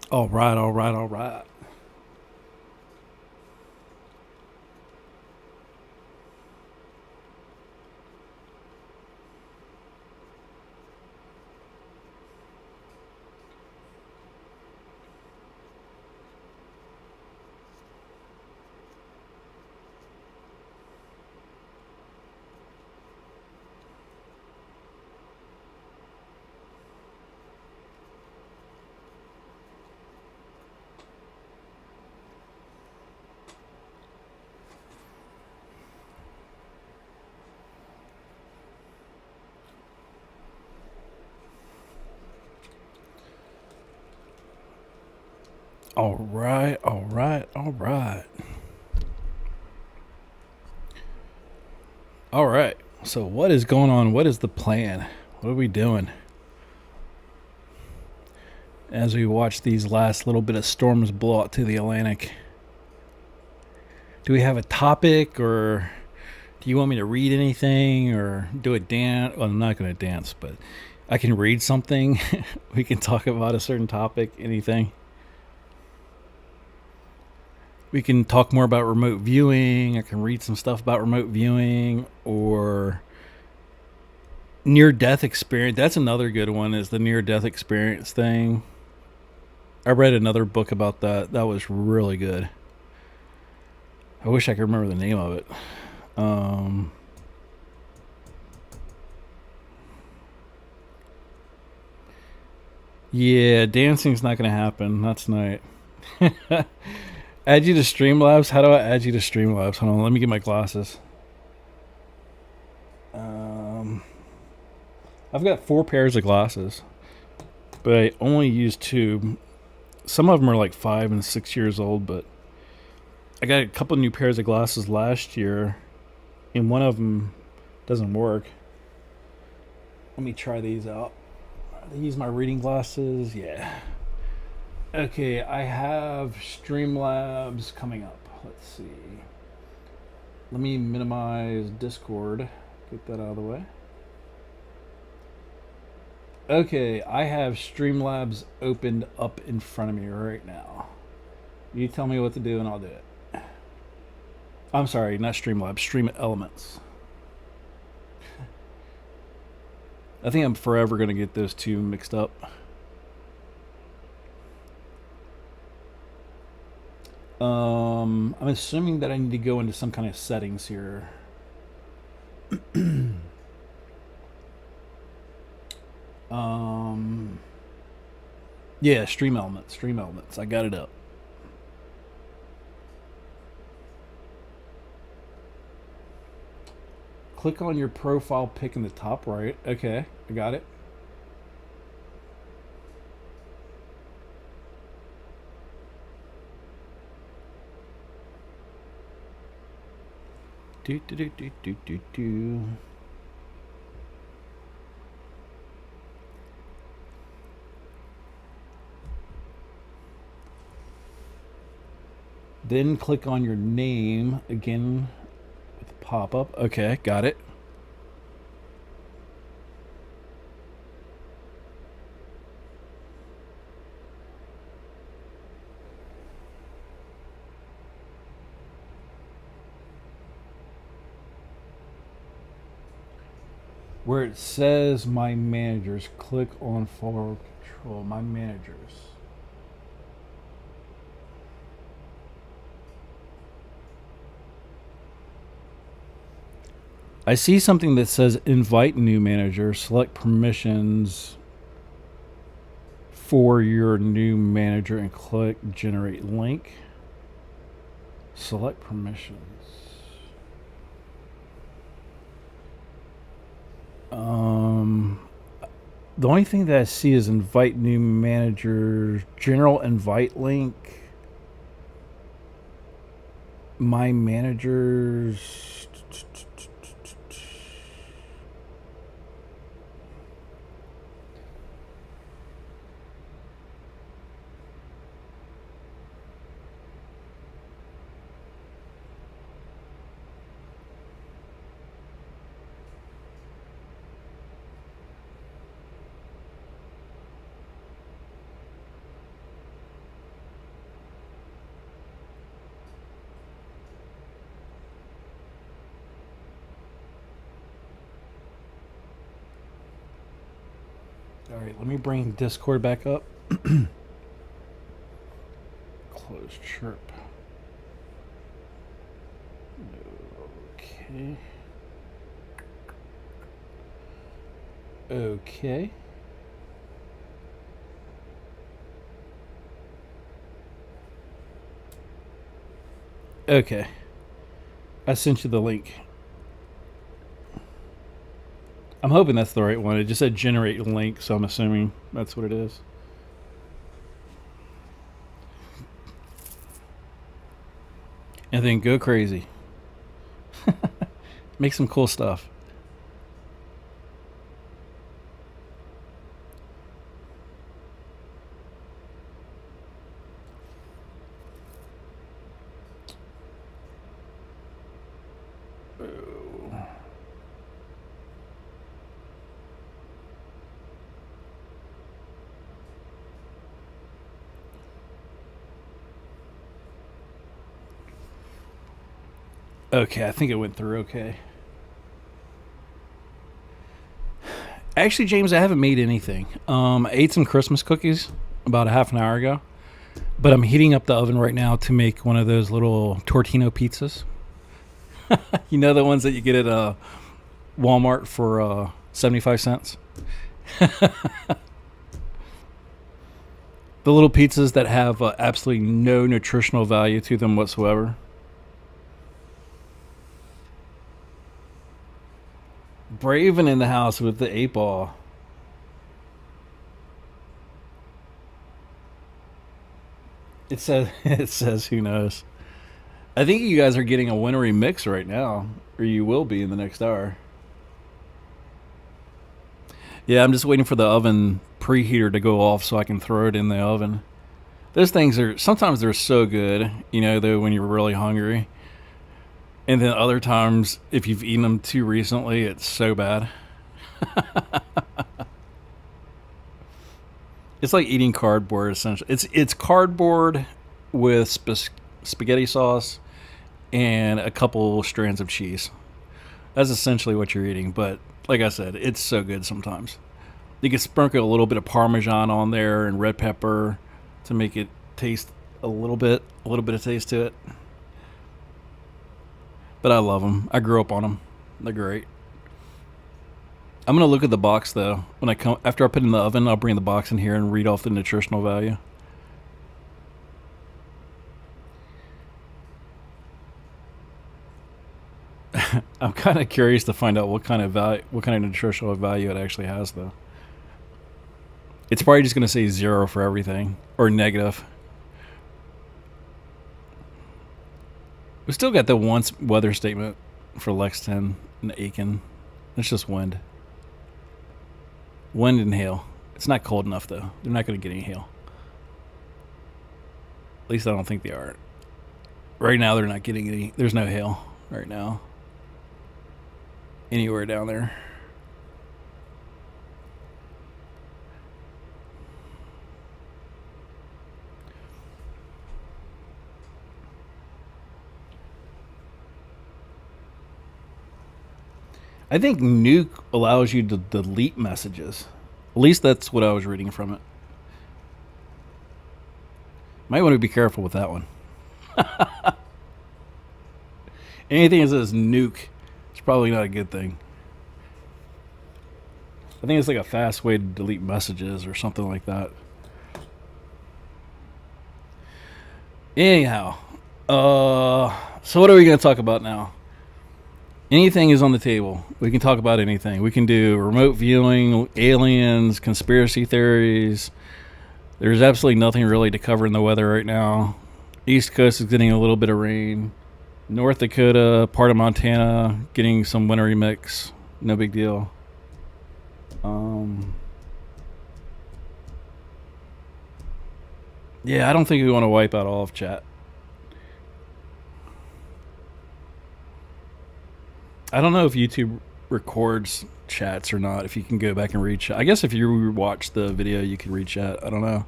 All right, all right, all right. All right, all right, all right. All right. So, what is going on? What is the plan? What are we doing? As we watch these last little bit of storms blow out to the Atlantic. Do we have a topic, or do you want me to read anything, or do a dance? Well, I'm not going to dance, but I can read something. We can talk about a certain topic, anything. We can talk more about remote viewing. I can read some stuff about remote viewing, or near death experience. That's another good one, is the near death experience thing. I read another book about that. That was really good. I wish I could remember the name of it. Yeah, dancing's not going to happen. That's tonight. Add you to Streamlabs? How do I add you to Streamlabs? Hold on, let me get my glasses. I've got 4 pairs of glasses, but I only use 2. Some of them are like 5 and 6 years old, but I got a couple new pairs of glasses last year, and one of them doesn't work. Let me try these out. I use my reading glasses. Yeah. Okay, I have Streamlabs coming up. Let's see. Let me minimize Discord. Get that out of the way. Okay, I have Streamlabs opened up in front of me right now. You tell me what to do and I'll do it. I'm sorry, not Streamlabs, Stream Elements. I think I'm forever going to get those two mixed up. I'm assuming that I need to go into some kind of settings here. Yeah, Stream Elements. I got it up. Click on your profile pic in the top right. Okay, I got it. Do. Then click on your name again with the pop-up. Okay, got it. Where it says My Managers, click on Forward Control. My Managers. I see something that says invite new manager. Select permissions for your new manager and click generate link. Select permissions. The only thing that I see is invite new manager, general invite link. My managers. All right, let me bring Discord back up. Close chirp. Okay. Okay. Okay. I sent you the link. I'm hoping that's the right one. It just said generate link, so I'm assuming that's what it is. And then go crazy. Make some cool stuff. Okay, I think it went through okay. Actually, James, I haven't made anything. I ate some Christmas cookies about a half an hour ago, but I'm heating up the oven right now to make one of those little tortino pizzas. You know, the ones that you get at Walmart for 75 cents? The little pizzas that have absolutely no nutritional value to them whatsoever. Braven in the house with the 8-ball. It says who knows. I think you guys are getting a wintry mix right now, or you will be in the next hour. Yeah, I'm just waiting for the oven preheater to go off so I can throw it in the oven. Those things are sometimes they're so good, you know, though, when you're really hungry. And then other times, if you've eaten them too recently, it's so bad. It's like eating cardboard, essentially. It's cardboard with spaghetti sauce and a couple strands of cheese. That's essentially what you're eating. But like I said, it's so good sometimes. You can sprinkle a little bit of Parmesan on there and red pepper to make it taste a little bit of taste to it. But I love them. I grew up on them. They're great. I'm gonna look at the box though. When I come after I put it in the oven, I'll bring the box in here and read off the nutritional value. I'm kind of curious to find out what kind of nutritional value it actually has though. It's probably just gonna say 0 for everything or negative. We still got the once weather statement for Lexington and Aiken. It's just wind. Wind and hail. It's not cold enough, though. They're not going to get any hail. At least I don't think they are. Right now, they're not getting any. There's no hail right now. Anywhere down there. I think Nuke allows you to delete messages. At least that's what I was reading from it. Might want to be careful with that one. Anything that says Nuke, it's probably not a good thing. I think it's like a fast way to delete messages or something like that. Anyhow, so what are we going to talk about now? Anything is on the table. We can talk about anything. We can do remote viewing, aliens, conspiracy theories. There's absolutely nothing really to cover in the weather right now. East Coast is getting a little bit of rain. North Dakota, part of Montana, getting some wintry mix. No big deal. Yeah, I don't think we want to wipe out all of chat. I don't know if YouTube records chats or not, if you can go back and read chat. I guess if you watch the video, you can read chat. I don't know.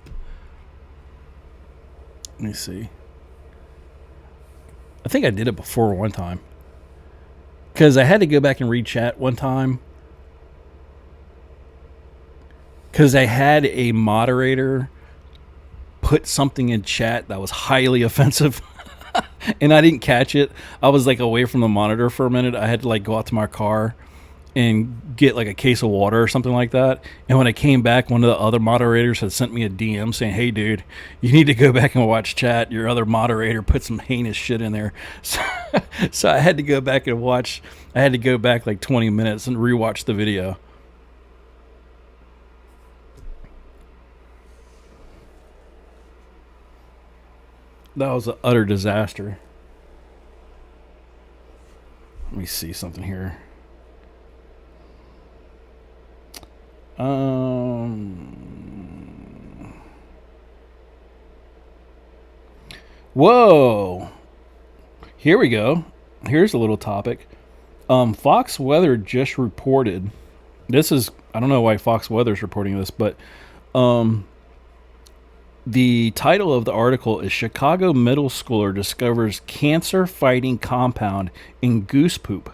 Let me see. I think I did it before one time. Because I had to go back and read chat one time. because I had a moderator put something in chat that was highly offensive. And I didn't catch it. I was like away from the monitor for a minute. I had to like go out to my car and get like a case of water or something like that. And when I came back, one of the other moderators had sent me a DM saying, "Hey dude, you need to go back and watch chat. Your other moderator put some heinous shit in there." So I had to go back and watch. I had to go back like 20 minutes and rewatch the video. That was an utter disaster. Let me see something here. Whoa. Here we go. Here's a little topic. Fox Weather just reported. This is, I don't know why Fox Weather is reporting this, but the title of the article is Chicago Middle Schooler Discovers Cancer-Fighting Compound in Goose Poop.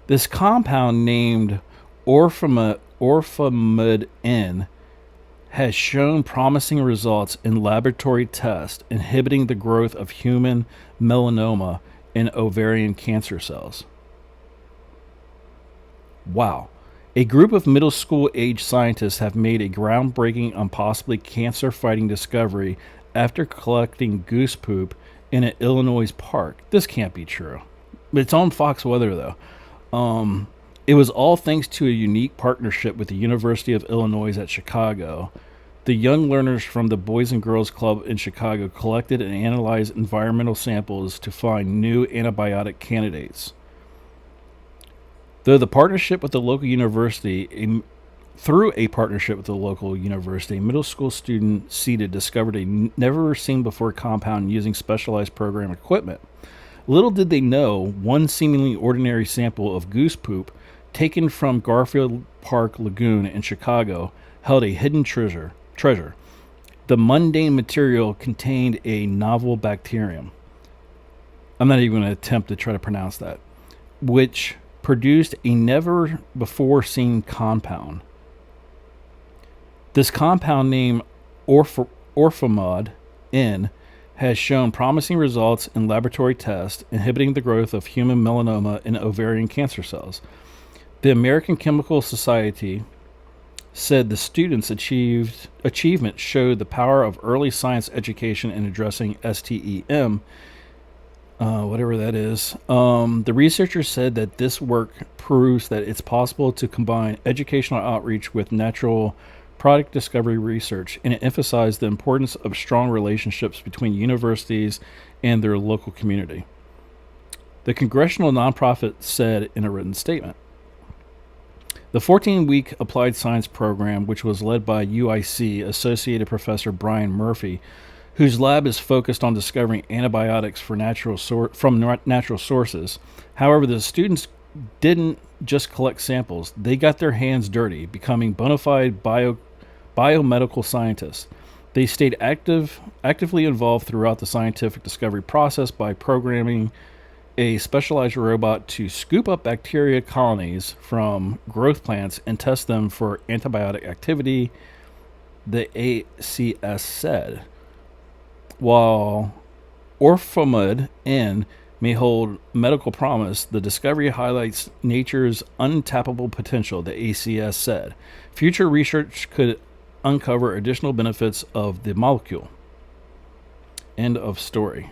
This compound, named Orphamid N, has shown promising results in laboratory tests inhibiting the growth of human melanoma in ovarian cancer cells. Wow. A group of middle school age scientists have made a groundbreaking and possibly cancer-fighting discovery after collecting goose poop in an Illinois park. This can't be true. It's on Fox Weather, though. It was all thanks to a unique partnership with the University of Illinois at Chicago. The young learners from the Boys and Girls Club in Chicago collected and analyzed environmental samples to find new antibiotic candidates. Through a partnership with the local university, a middle school student seated discovered a never-seen-before compound using specialized program equipment. Little did they know, one seemingly ordinary sample of goose poop taken from Garfield Park Lagoon in Chicago held a hidden treasure. The mundane material contained a novel bacterium. I'm not even going to attempt to try to pronounce that, which produced a never-before-seen compound. This compound, named Orphamid N, has shown promising results in laboratory tests inhibiting the growth of human melanoma in ovarian cancer cells. The American Chemical Society said the students' achievement showed the power of early science education in addressing STEM, whatever that is. The researchers said that this work proves that it's possible to combine educational outreach with natural product discovery research, and it emphasized the importance of strong relationships between universities and their local community. The congressional nonprofit said in a written statement, the 14-week applied science program, which was led by UIC Associated Professor Brian Murphy, whose lab is focused on discovering antibiotics from natural sources. However, the students didn't just collect samples. They got their hands dirty, becoming bona fide biomedical scientists. They stayed actively involved throughout the scientific discovery process by programming a specialized robot to scoop up bacteria colonies from growth plants and test them for antibiotic activity, the ACS said. While Orphamid N may hold medical promise, the discovery highlights nature's untappable potential, the ACS said. Future research could uncover additional benefits of the molecule. End of story.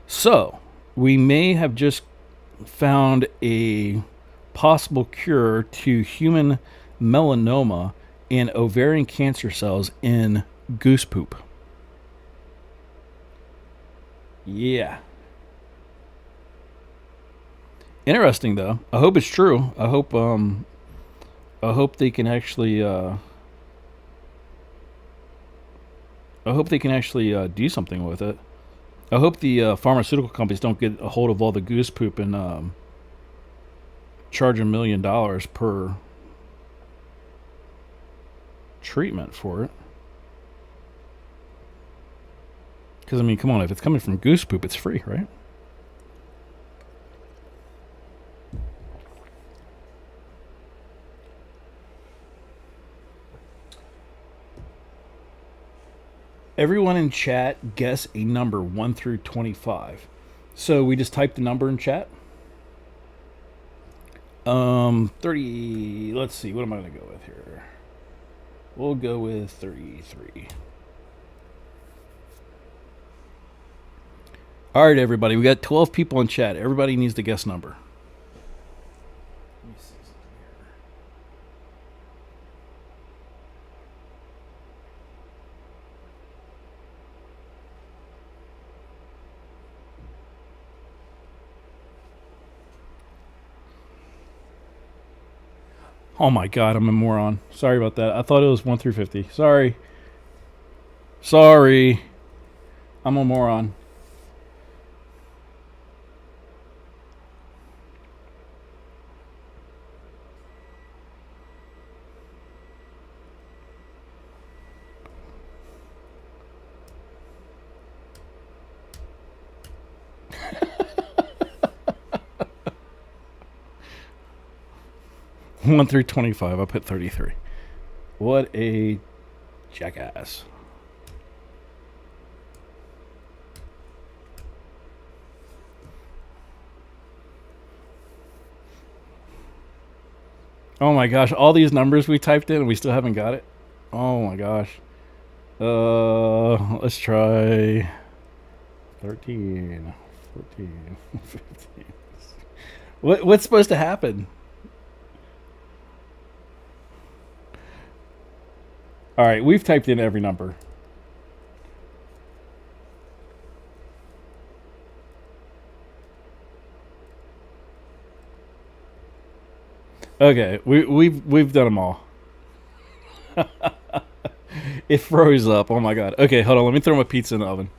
So, we may have just found a possible cure to human melanoma and ovarian cancer cells in goose poop. Yeah. Interesting, though. I hope it's true. I hope they can actually do something with it. I hope the pharmaceutical companies don't get a hold of all the goose poop and charge $1 million per treatment for it. Because, I mean, come on, if it's coming from goose poop, it's free, right? Everyone in chat guess a number 1 through 25. So we just type the number in chat. 30. Let's see. What am I going to go with here? We'll go with 33. All right, everybody. We got 12 people in chat. Everybody needs to guess number. Let me see something here. Oh my God, I'm a moron. Sorry about that. I thought it was 1 through 50. Sorry. I'm a moron. One through 25. I put 33. What a jackass. Oh my gosh, all these numbers we typed in and we still haven't got it. Oh my gosh. Let's try 13, 14, 15. What's supposed to happen? All right, we've typed in every number. Okay, we've done them all. It froze up. Oh my God. Okay, hold on. Let me throw my pizza in the oven.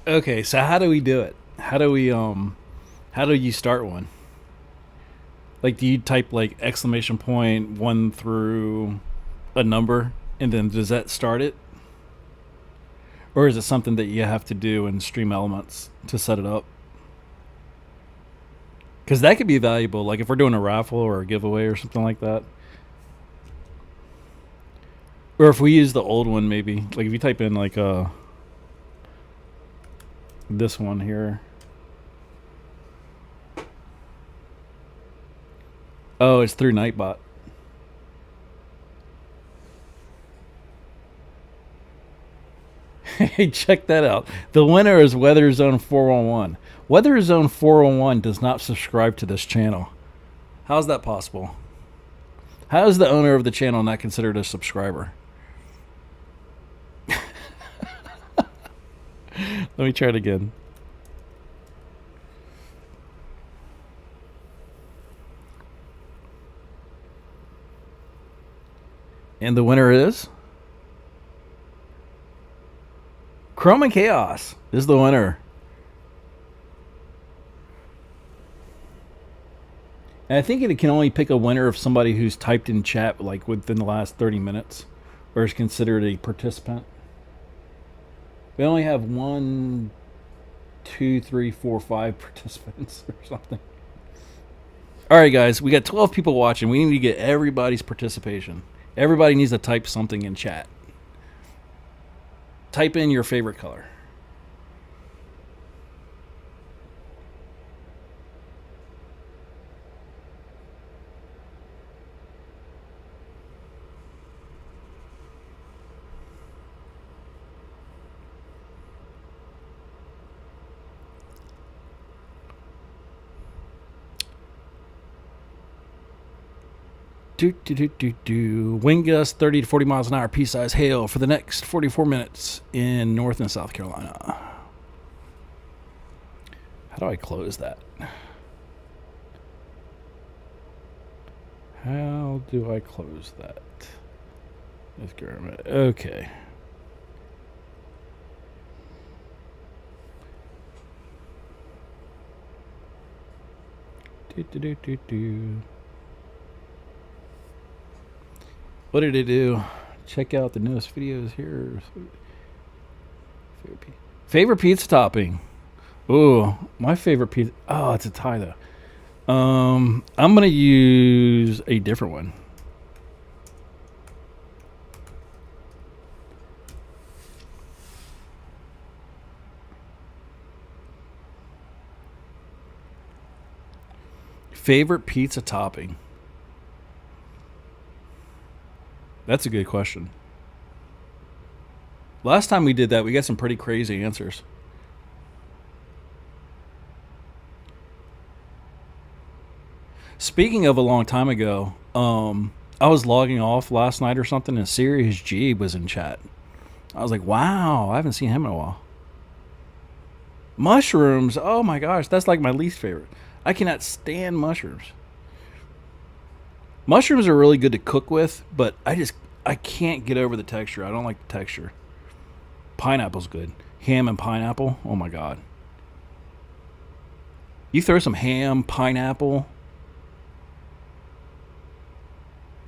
Okay, so how do we do it? How do you start one? Like, do you type like exclamation point 1 through a number and then does that start it? Or is it something that you have to do in Stream Elements to set it up? Because that could be valuable, like if we're doing a raffle or a giveaway or something like that. Or if we use the old one, maybe. Like if you type in like this one here. Oh, it's through Nightbot. Hey, check that out. The winner is Weather Zone 411. Weather Zone 411 does not subscribe to this channel. How is that possible? How is the owner of the channel not considered a subscriber? Let me try it again. And the winner is Chrome and Chaos is the winner. And I think it can only pick a winner if somebody who's typed in chat like within the last 30 minutes or is considered a participant. We only have 1, 2, 3, 4, 5 participants or something. All right, guys, we got 12 people watching. We need to get everybody's participation. Everybody needs to type something in chat. Type in your favorite color. Wind gust 30 to 40 miles an hour, pea-size hail for the next 44 minutes in North and South Carolina. How do I close that? How do I close that? Let's go. Okay. What did it do? Check out the newest videos here. Favorite pizza topping. Ooh, my favorite pizza. Oh, it's a tie though. I'm gonna use a different one. Favorite pizza topping. That's a good question. Last time we did that, we got some pretty crazy answers. Speaking of a long time ago, I was logging off last night or something, and Sirius G was in chat. I was like, wow, I haven't seen him in a while. Mushrooms, oh my gosh, that's like my least favorite. I cannot stand mushrooms. Mushrooms are really good to cook with, but I can't get over the texture. I don't like the texture. Pineapple's good. Ham and pineapple, oh my god. You throw some ham, pineapple,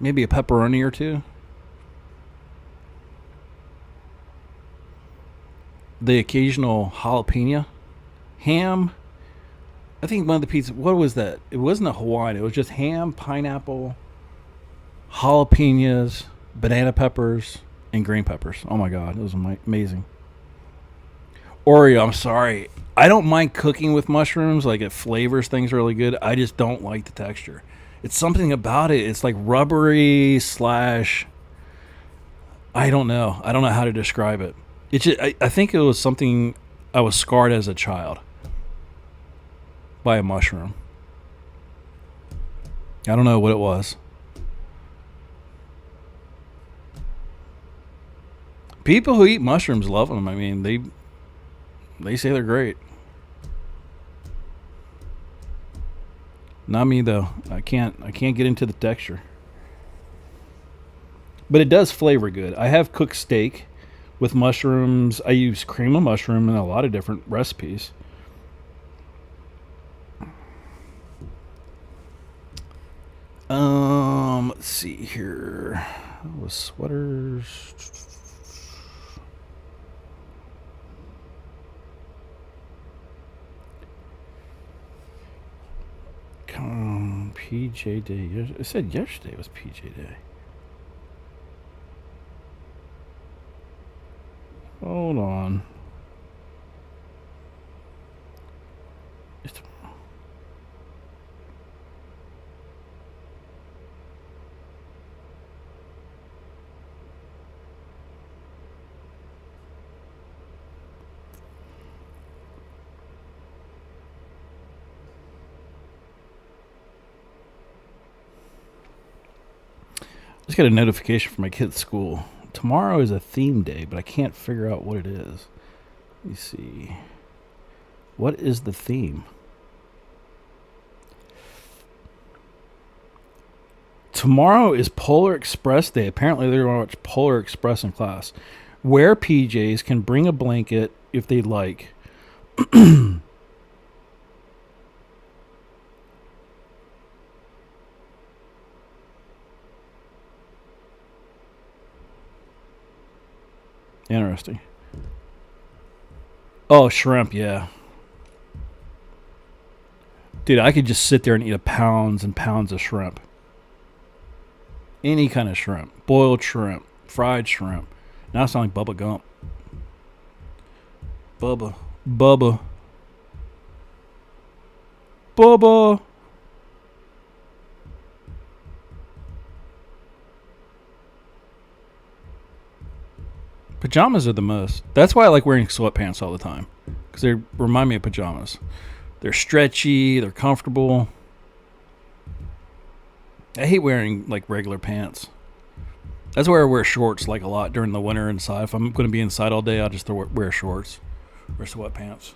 maybe a pepperoni or two. The occasional jalapeno. Ham. I think one of the pizzas, what was that? It wasn't a Hawaiian. It was just ham, pineapple, jalapenos, banana peppers, and green peppers. Oh my god, it was amazing. Oreo, I'm sorry. I don't mind cooking with mushrooms. Like, it flavors things really good. I just don't like the texture. It's something about it. It's like rubbery slash... I don't know. I don't know how to describe it. It's just, I think it was something... I was scarred as a child by a mushroom. I don't know what it was. People who eat mushrooms love them. I mean, they say they're great. Not me though. I can't get into the texture. But it does flavor good. I have cooked steak with mushrooms. I use cream of mushroom in a lot of different recipes. Let's see here. The sweaters. PJ Day. I said yesterday was PJ Day. Hold on. Just got a notification from my kid's school. Tomorrow is a theme day, but I can't figure out what it is. Let me see. What is the theme? Tomorrow is Polar Express Day. Apparently, they're going to watch Polar Express in class. Wear PJs, can bring a blanket if they'd like. Interesting. Oh, shrimp, yeah. Dude, I could just sit there and eat pounds and pounds of shrimp. Any kind of shrimp. Boiled shrimp. Fried shrimp. Now I sound like Bubba Gump. Bubba. Bubba. Bubba. Pajamas are the most. That's why I like wearing sweatpants all the time. Because they remind me of pajamas. They're stretchy. They're comfortable. I hate wearing like regular pants. That's where I wear shorts like a lot during the winter inside. If I'm going to be inside all day, I'll just wear shorts or sweatpants.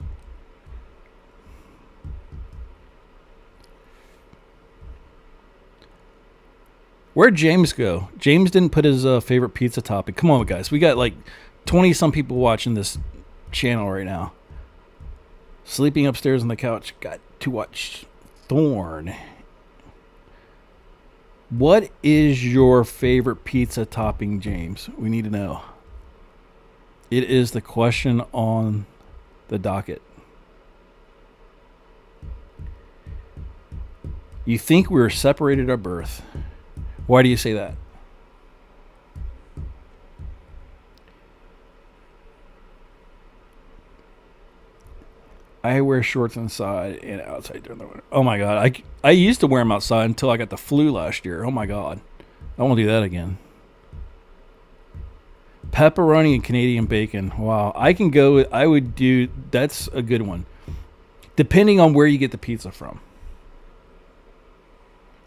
Where'd James go? James didn't put his favorite pizza topping. Come on, guys. We got like 20-some people watching this channel right now. Sleeping upstairs on the couch. Got to watch Thorn. What is your favorite pizza topping, James? We need to know. It is the question on the docket. You think we were separated at birth. Why do you say that? I wear shorts inside and outside during the winter. Oh my God. I used to wear them outside until I got the flu last year. Oh my God. I won't do that again. Pepperoni and Canadian bacon. Wow. I would do, that's a good one. Depending on where you get the pizza from.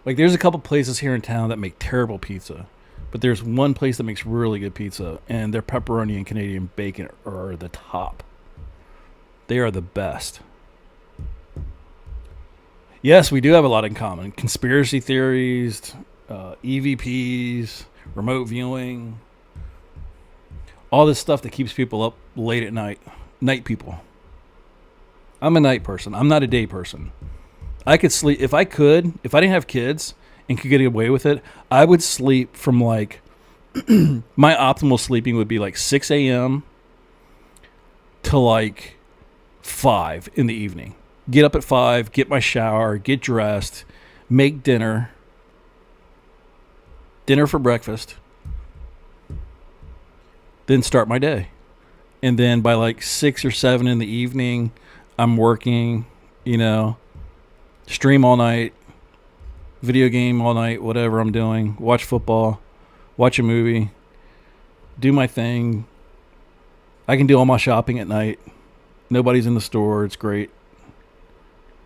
Like there's a couple places here in town that make terrible pizza. But there's one place that makes really good pizza. And their pepperoni and Canadian bacon are the top. They are the best. Yes, we do have a lot in common. Conspiracy theories, EVPs, remote viewing. All this stuff that keeps people up late at night. Night people. I'm a night person. I'm not a day person. I could sleep. If I didn't have kids and could get away with it, I would sleep from like, my optimal sleeping would be like 6 a.m. to like 5 in the evening. Get up at 5, get my shower, get dressed, make dinner for breakfast, then start my day. And then by like 6 or 7 in the evening, I'm working, stream all night, video game all night, whatever I'm doing, watch football, watch a movie, do my thing. I can do all my shopping at night. Nobody's in the store. It's great.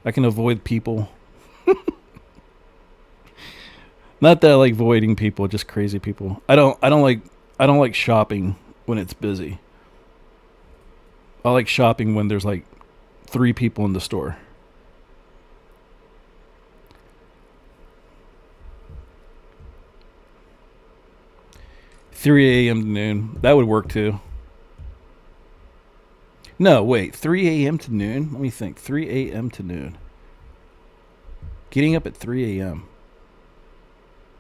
I can avoid people. Not that I like avoiding people, just crazy people. I don't like shopping when it's busy. I like shopping when there's like 3 people in the store. $3 a.m. to noon. That would work too. No, wait. 3 a.m. to noon? Let me think. 3 a.m. to noon. Getting up at 3 a.m.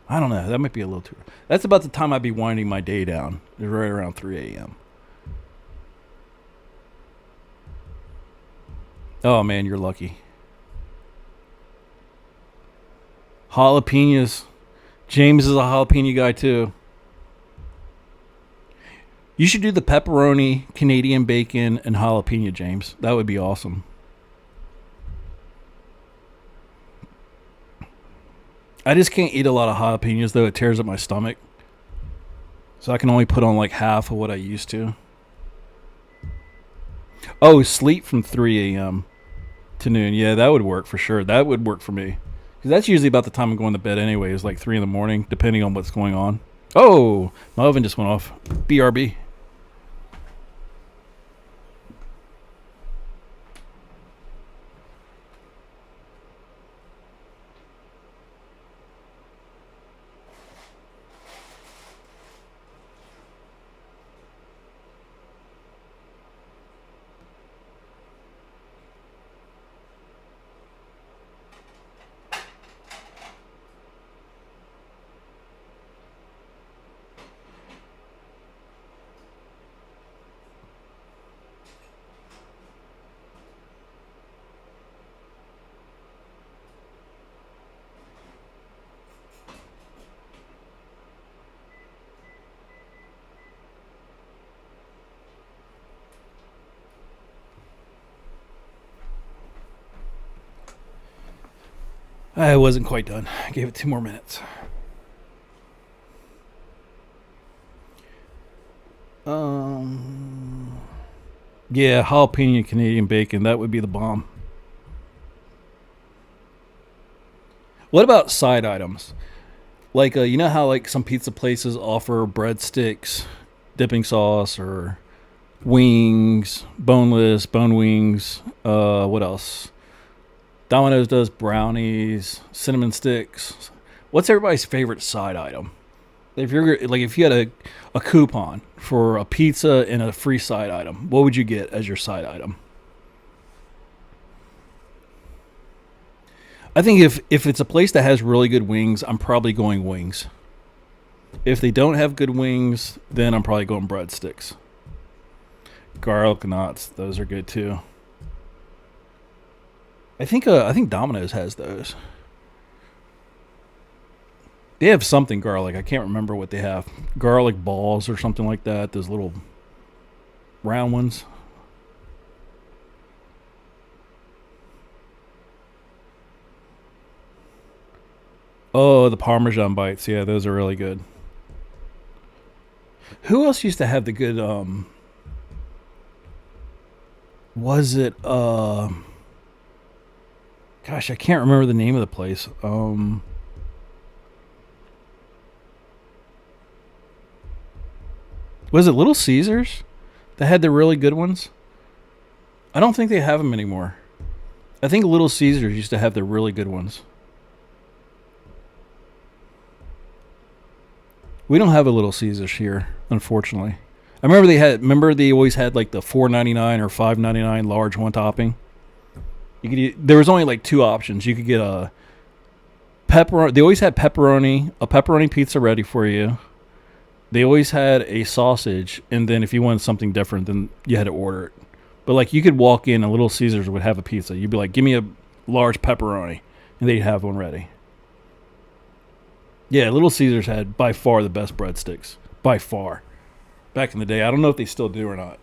I don't know. That might be a little too... That's about the time I'd be winding my day down. Right around 3 a.m. Oh, man, you're lucky. Jalapenos. James is a jalapeno guy, too. You should do the pepperoni, Canadian bacon, and jalapeno, James. That would be awesome. I just can't eat a lot of jalapenos, though. It tears up my stomach. So I can only put on like half of what I used to. Oh, sleep from 3 a.m. to noon. Yeah, that would work for sure. That would work for me. Because that's usually about the time I'm going to bed anyway. It's like 3 in the morning, depending on what's going on. Oh, my oven just went off. BRB. I wasn't quite done. I gave it 2 more minutes. Yeah, jalapeno Canadian bacon. That would be the bomb. What about side items? Like, you know how like some pizza places offer breadsticks, dipping sauce, or wings, boneless, bone wings. What else? Domino's does brownies, cinnamon sticks. What's everybody's favorite side item? If you're like, if you had a coupon for a pizza and a free side item, what would you get as your side item? I think if it's a place that has really good wings, I'm probably going wings. If they don't have good wings, then I'm probably going breadsticks. Garlic knots, those are good too. I think Domino's has those. They have something garlic. I can't remember what they have. Garlic balls or something like that. Those little round ones. Oh, the Parmesan bites. Yeah, those are really good. Who else used to have the good was it gosh, I can't remember the name of the place. Was it Little Caesars that had the really good ones? I don't think they have them anymore. I think Little Caesars used to have the really good ones. We don't have a Little Caesars here, unfortunately. I remember they always had like the $4.99 or $5.99 large one topping. There was only like 2 options. You could get a pepperoni. They always had a pepperoni pizza ready for you. They always had a sausage, and then if you wanted something different, then you had to order it. But like you could walk in and Little Caesars would have a pizza. You'd be like, "Give me a large pepperoni," and they'd have one ready. Yeah, Little Caesars had by far the best breadsticks. By far. Back in the day. I don't know if they still do or not.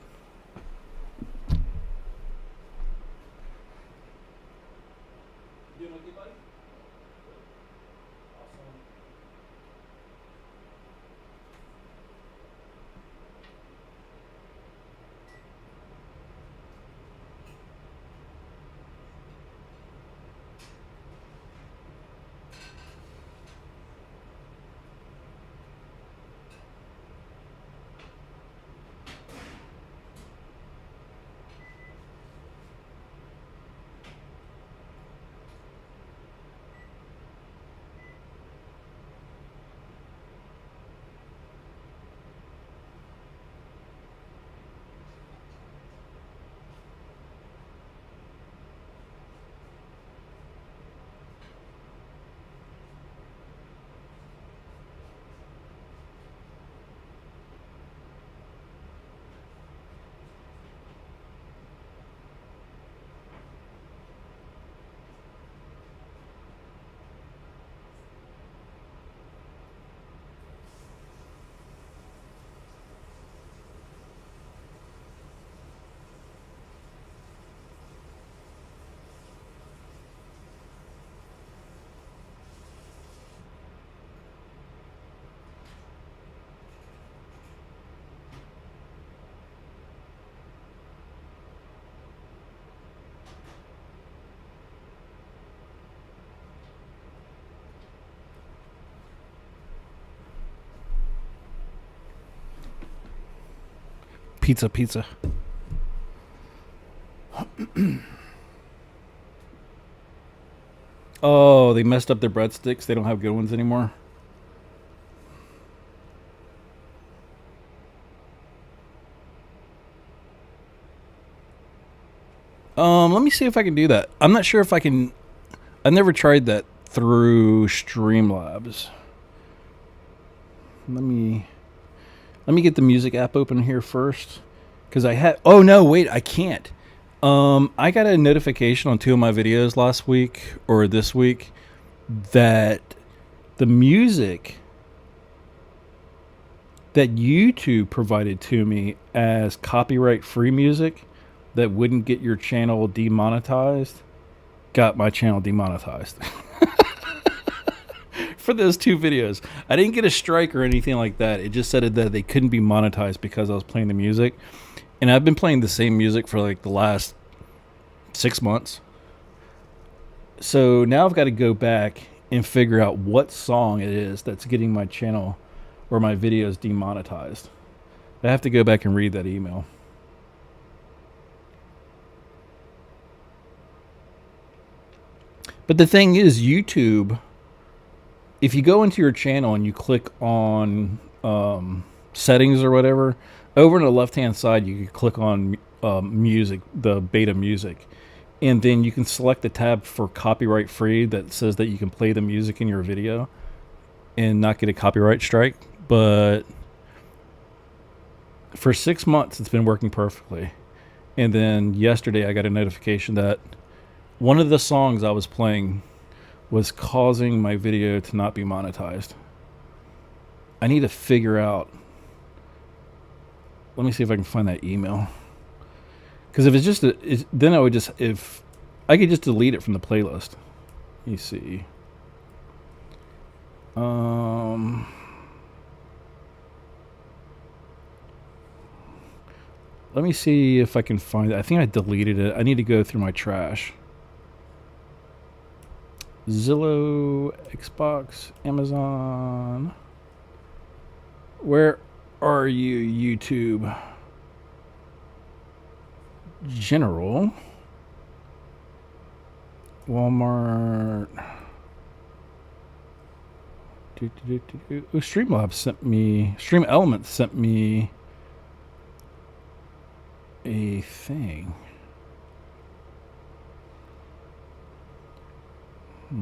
Pizza. Oh, they messed up their breadsticks. They don't have good ones anymore. Let me see if I can do that. I'm not sure if I can. I've never tried that through Streamlabs. Let me get the music app open here first, because I had. Oh no, wait, I can't. I got a notification on 2 of my videos last week or this week that the music that YouTube provided to me as copyright free music that wouldn't get your channel demonetized got my channel demonetized. for those 2 videos. I didn't get a strike or anything like that. It just said that they couldn't be monetized because I was playing the music. And I've been playing the same music for like the last 6 months. So now I've got to go back and figure out what song it is that's getting my channel or my videos demonetized. I have to go back and read that email. But the thing is, YouTube, if you go into your channel and you click on settings or whatever, over on the left-hand side, you can click on music, the beta music. And then you can select the tab for copyright free that says that you can play the music in your video and not get a copyright strike. But for 6 months, it's been working perfectly. And then yesterday, I got a notification that one of the songs I was playing was causing my video to not be monetized. I need to figure out. Let me see if I can find that email. Because if it's just then I would just, if I could just delete it from the playlist. Let me see. Let me see if I can find it. I think I deleted it. I need to go through my trash. Zillow, Xbox, Amazon. Where are you, YouTube? General. Walmart. Oh, Streamlabs sent me. Stream Elements sent me a thing.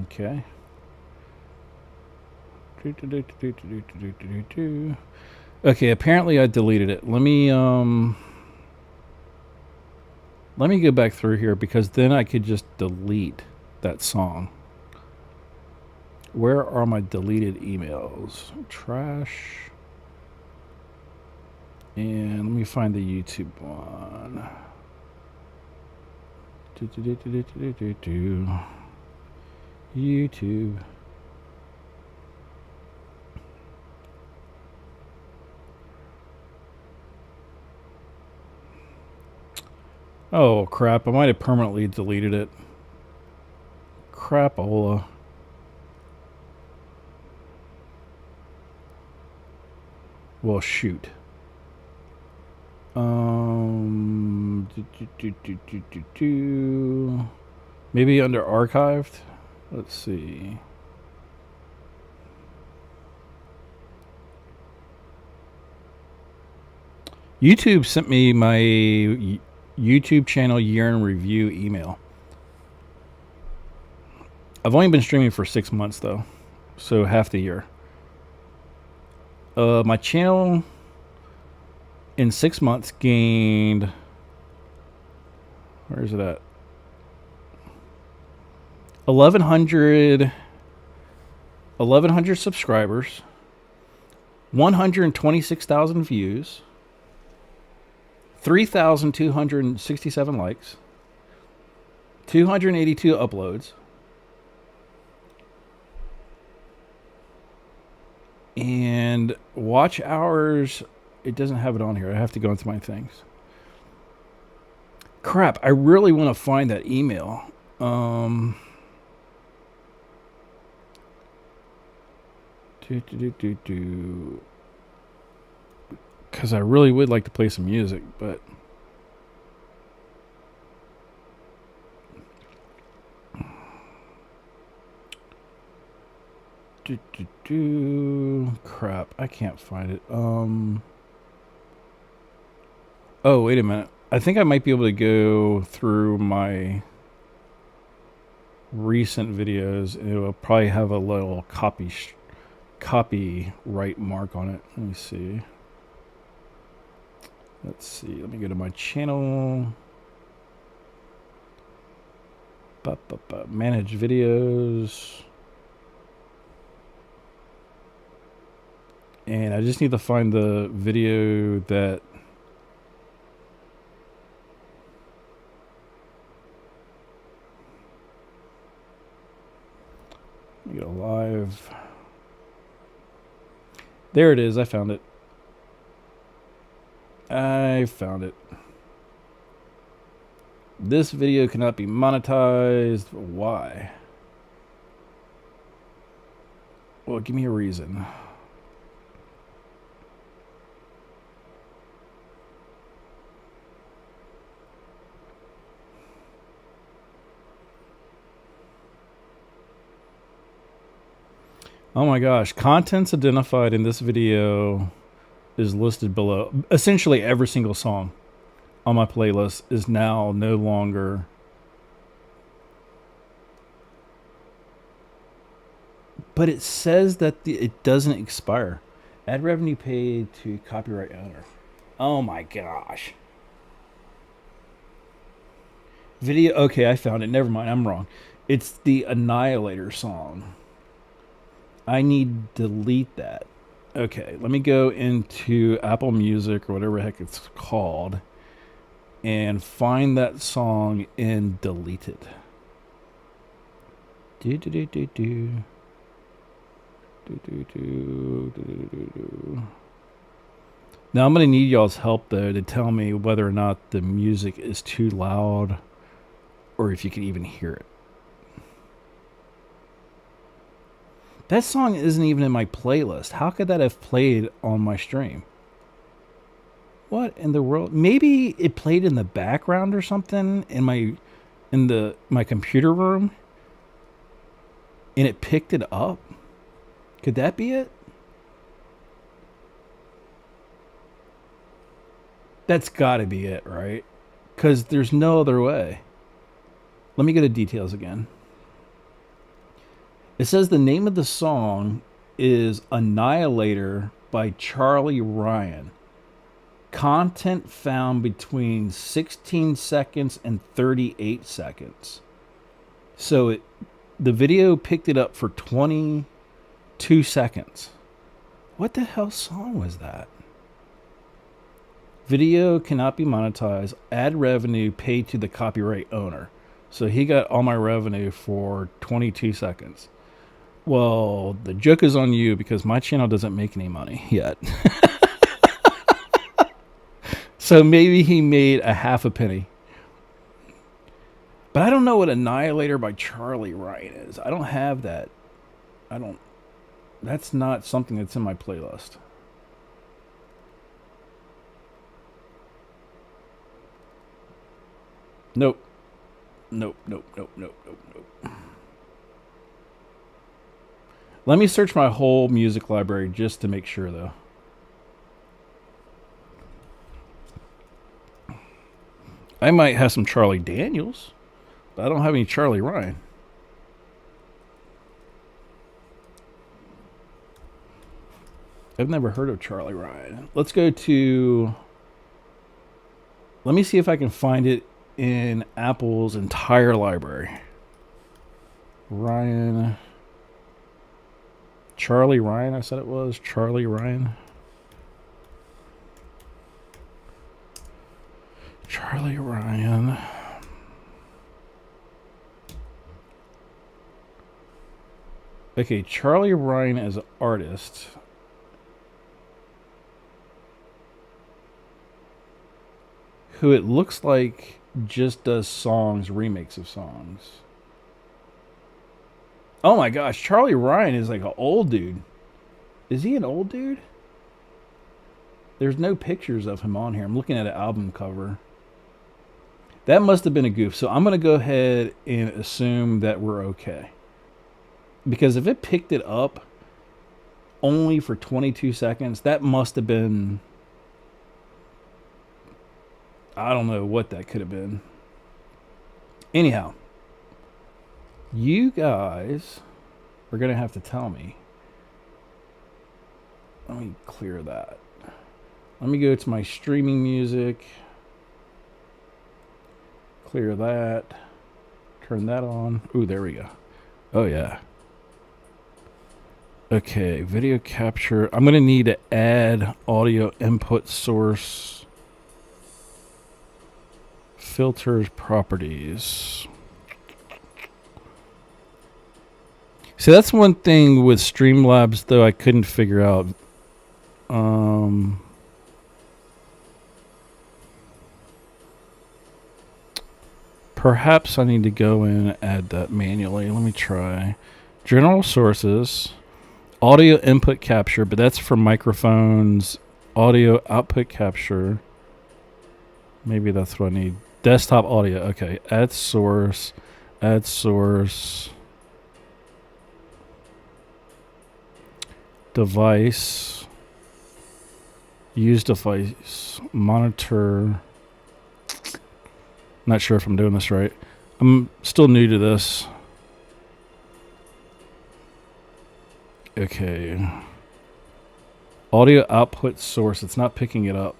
Okay. Okay, apparently I deleted it. Let me go back through here because then I could just delete that song. Where are my deleted emails? Trash. And let me find the YouTube one. YouTube. Oh crap, I might have permanently deleted it. Crapola. Well, shoot. Maybe under archived. Let's see. YouTube sent me my YouTube channel year in review email. I've only been streaming for 6 months though, so half the year. My channel in 6 months gained, where is it at? 1,100 subscribers, 126,000 views, 3,267 likes, 282 uploads, and watch hours. It doesn't have it on here. I have to go into my things. Crap, I really want to find that email. Because I really would like to play some music, but crap, I can't find it. Oh, wait a minute. I think I might be able to go through my recent videos and it will probably have a little copyright mark on it. Let me see. Let's see. Let me go to my channel. Manage videos. And I just need to find the video that we go live. There it is. I found it. I found it. This video cannot be monetized. Why? Well, give me a reason. Oh my gosh. Contents identified in this video is listed below. Essentially every single song on my playlist is now no longer. But it says that it doesn't expire. Ad revenue paid to copyright owner. Oh my gosh. Video. Okay, I found it. Never mind. I'm wrong. It's the Annihilator song. I need to delete that. Okay, let me go into Apple Music or whatever the heck it's called and find that song and delete it. Now I'm going to need y'all's help though to tell me whether or not the music is too loud or if you can even hear it. That song isn't even in my playlist. How could that have played on my stream? What in the world? Maybe it played in the background or something in my computer room and it picked it up. Could that be it? That's got to be it, right? Because there's no other way. Let me go to details again. It says the name of the song is Annihilator by Charlie Ryan. Content found between 16 seconds and 38 seconds. So the video picked it up for 22 seconds. What the hell song was that? Video cannot be monetized. Ad revenue paid to the copyright owner. So he got all my revenue for 22 seconds. Well, the joke is on you because my channel doesn't make any money yet. So maybe he made a half a penny. But I don't know what Annihilator by Charlie Ryan is. I don't have that. That's not something that's in my playlist. Nope. Nope. Let me search my whole music library just to make sure, though. I might have some Charlie Daniels, but I don't have any Charlie Ryan. I've never heard of Charlie Ryan. Let's go to... Let me see if I can find it in Apple's entire library. Ryan... Charlie Ryan, I said it was. Charlie Ryan. Charlie Ryan. Okay, Charlie Ryan as an artist. Who it looks like just does songs, remakes of songs. Oh my gosh, Charlie Ryan is like an old dude. Is he an old dude? There's no pictures of him on here. I'm looking at an album cover. That must have been a goof. So I'm going to go ahead and assume that we're okay. Because if it picked it up only for 22 seconds, that must have been... I don't know what that could have been. Anyhow. You guys are going to have to tell me. Let me clear that. Let me go to my streaming music. Clear that. Turn that on. Ooh, there we go. Oh, yeah. Okay, video capture. I'm going to need to add audio input source. Filters, properties. See, that's one thing with Streamlabs, though, I couldn't figure out. Perhaps I need to go in and add that manually. Let me try. General sources, audio input capture, but that's for microphones. Audio output capture. Maybe that's what I need. Desktop audio. Okay. Add source. Add source. Device. Use device. Monitor. Not sure if I'm doing this right. I'm still new to this. Okay. Audio output source. It's not picking it up.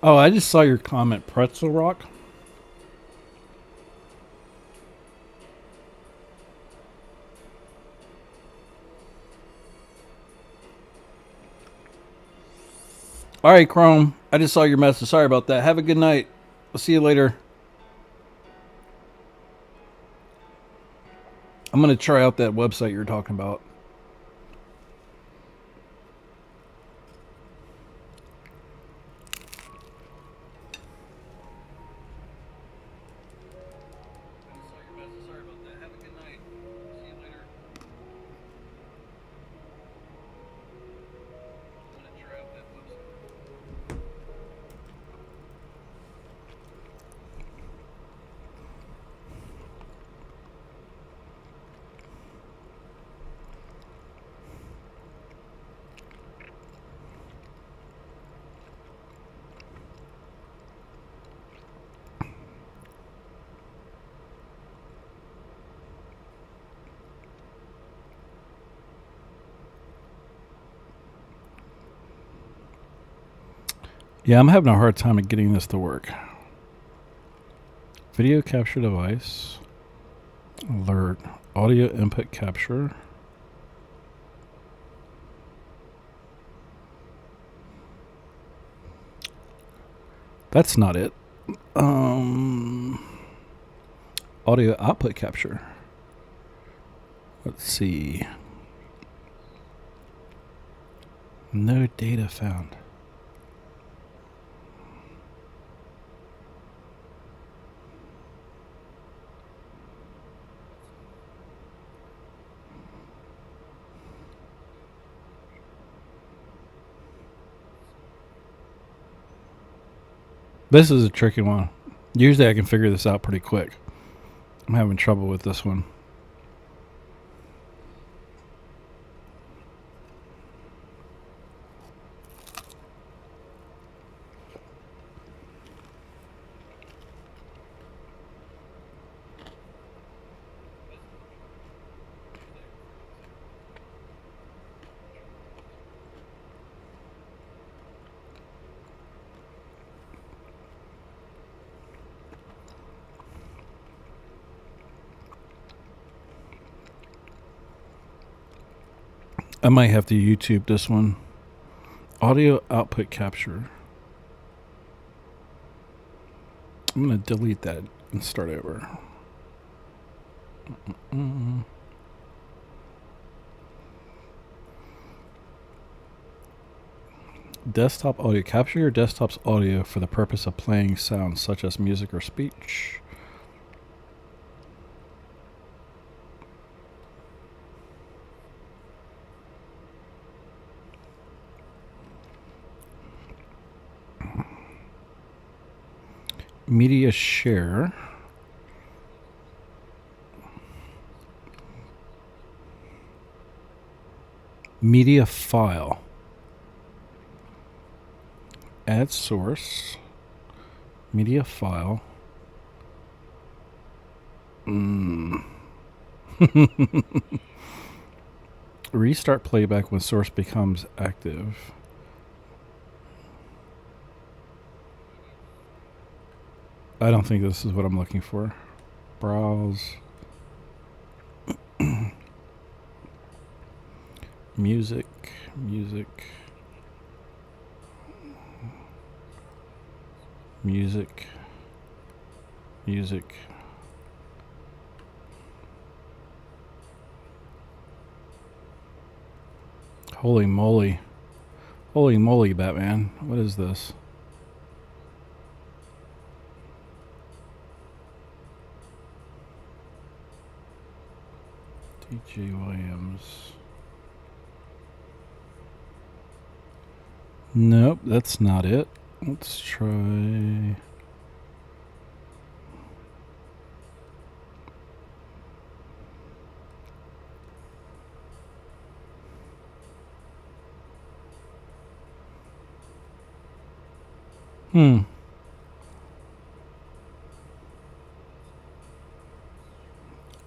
Oh, I just saw your comment, Pretzel Rock. All right, Chrome. I just saw your message. Sorry about that. Have a good night. I'll see you later. I'm going to try out that website you're talking about. Yeah, I'm having a hard time at getting this to work. Video capture device. Alert. Audio input capture. That's not it. Audio output capture. Let's see. No data found. This is a tricky one. Usually I can figure this out pretty quick. I'm having trouble with this one. I might have to YouTube this one. Audio output capture. I'm going to delete that and start over. Desktop audio. Capture your desktop's audio for the purpose of playing sounds such as music or speech. Media share. Media file. Add source. Media file. Restart playback when source becomes active. I don't think this is what I'm looking for. Browse. Music. Music. Music. Music. Holy moly. Holy moly, Batman. What is this? DJ Williams. Nope, that's not it. Let's try...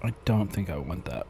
I don't think I want that.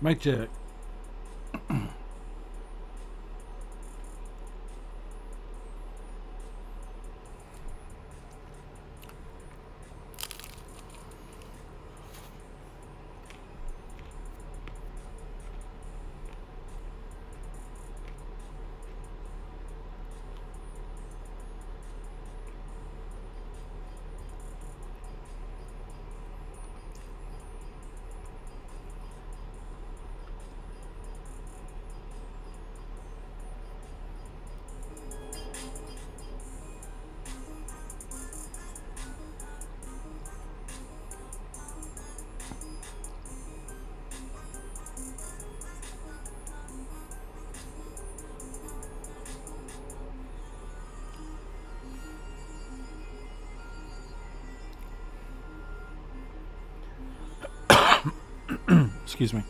Mic check. Excuse me.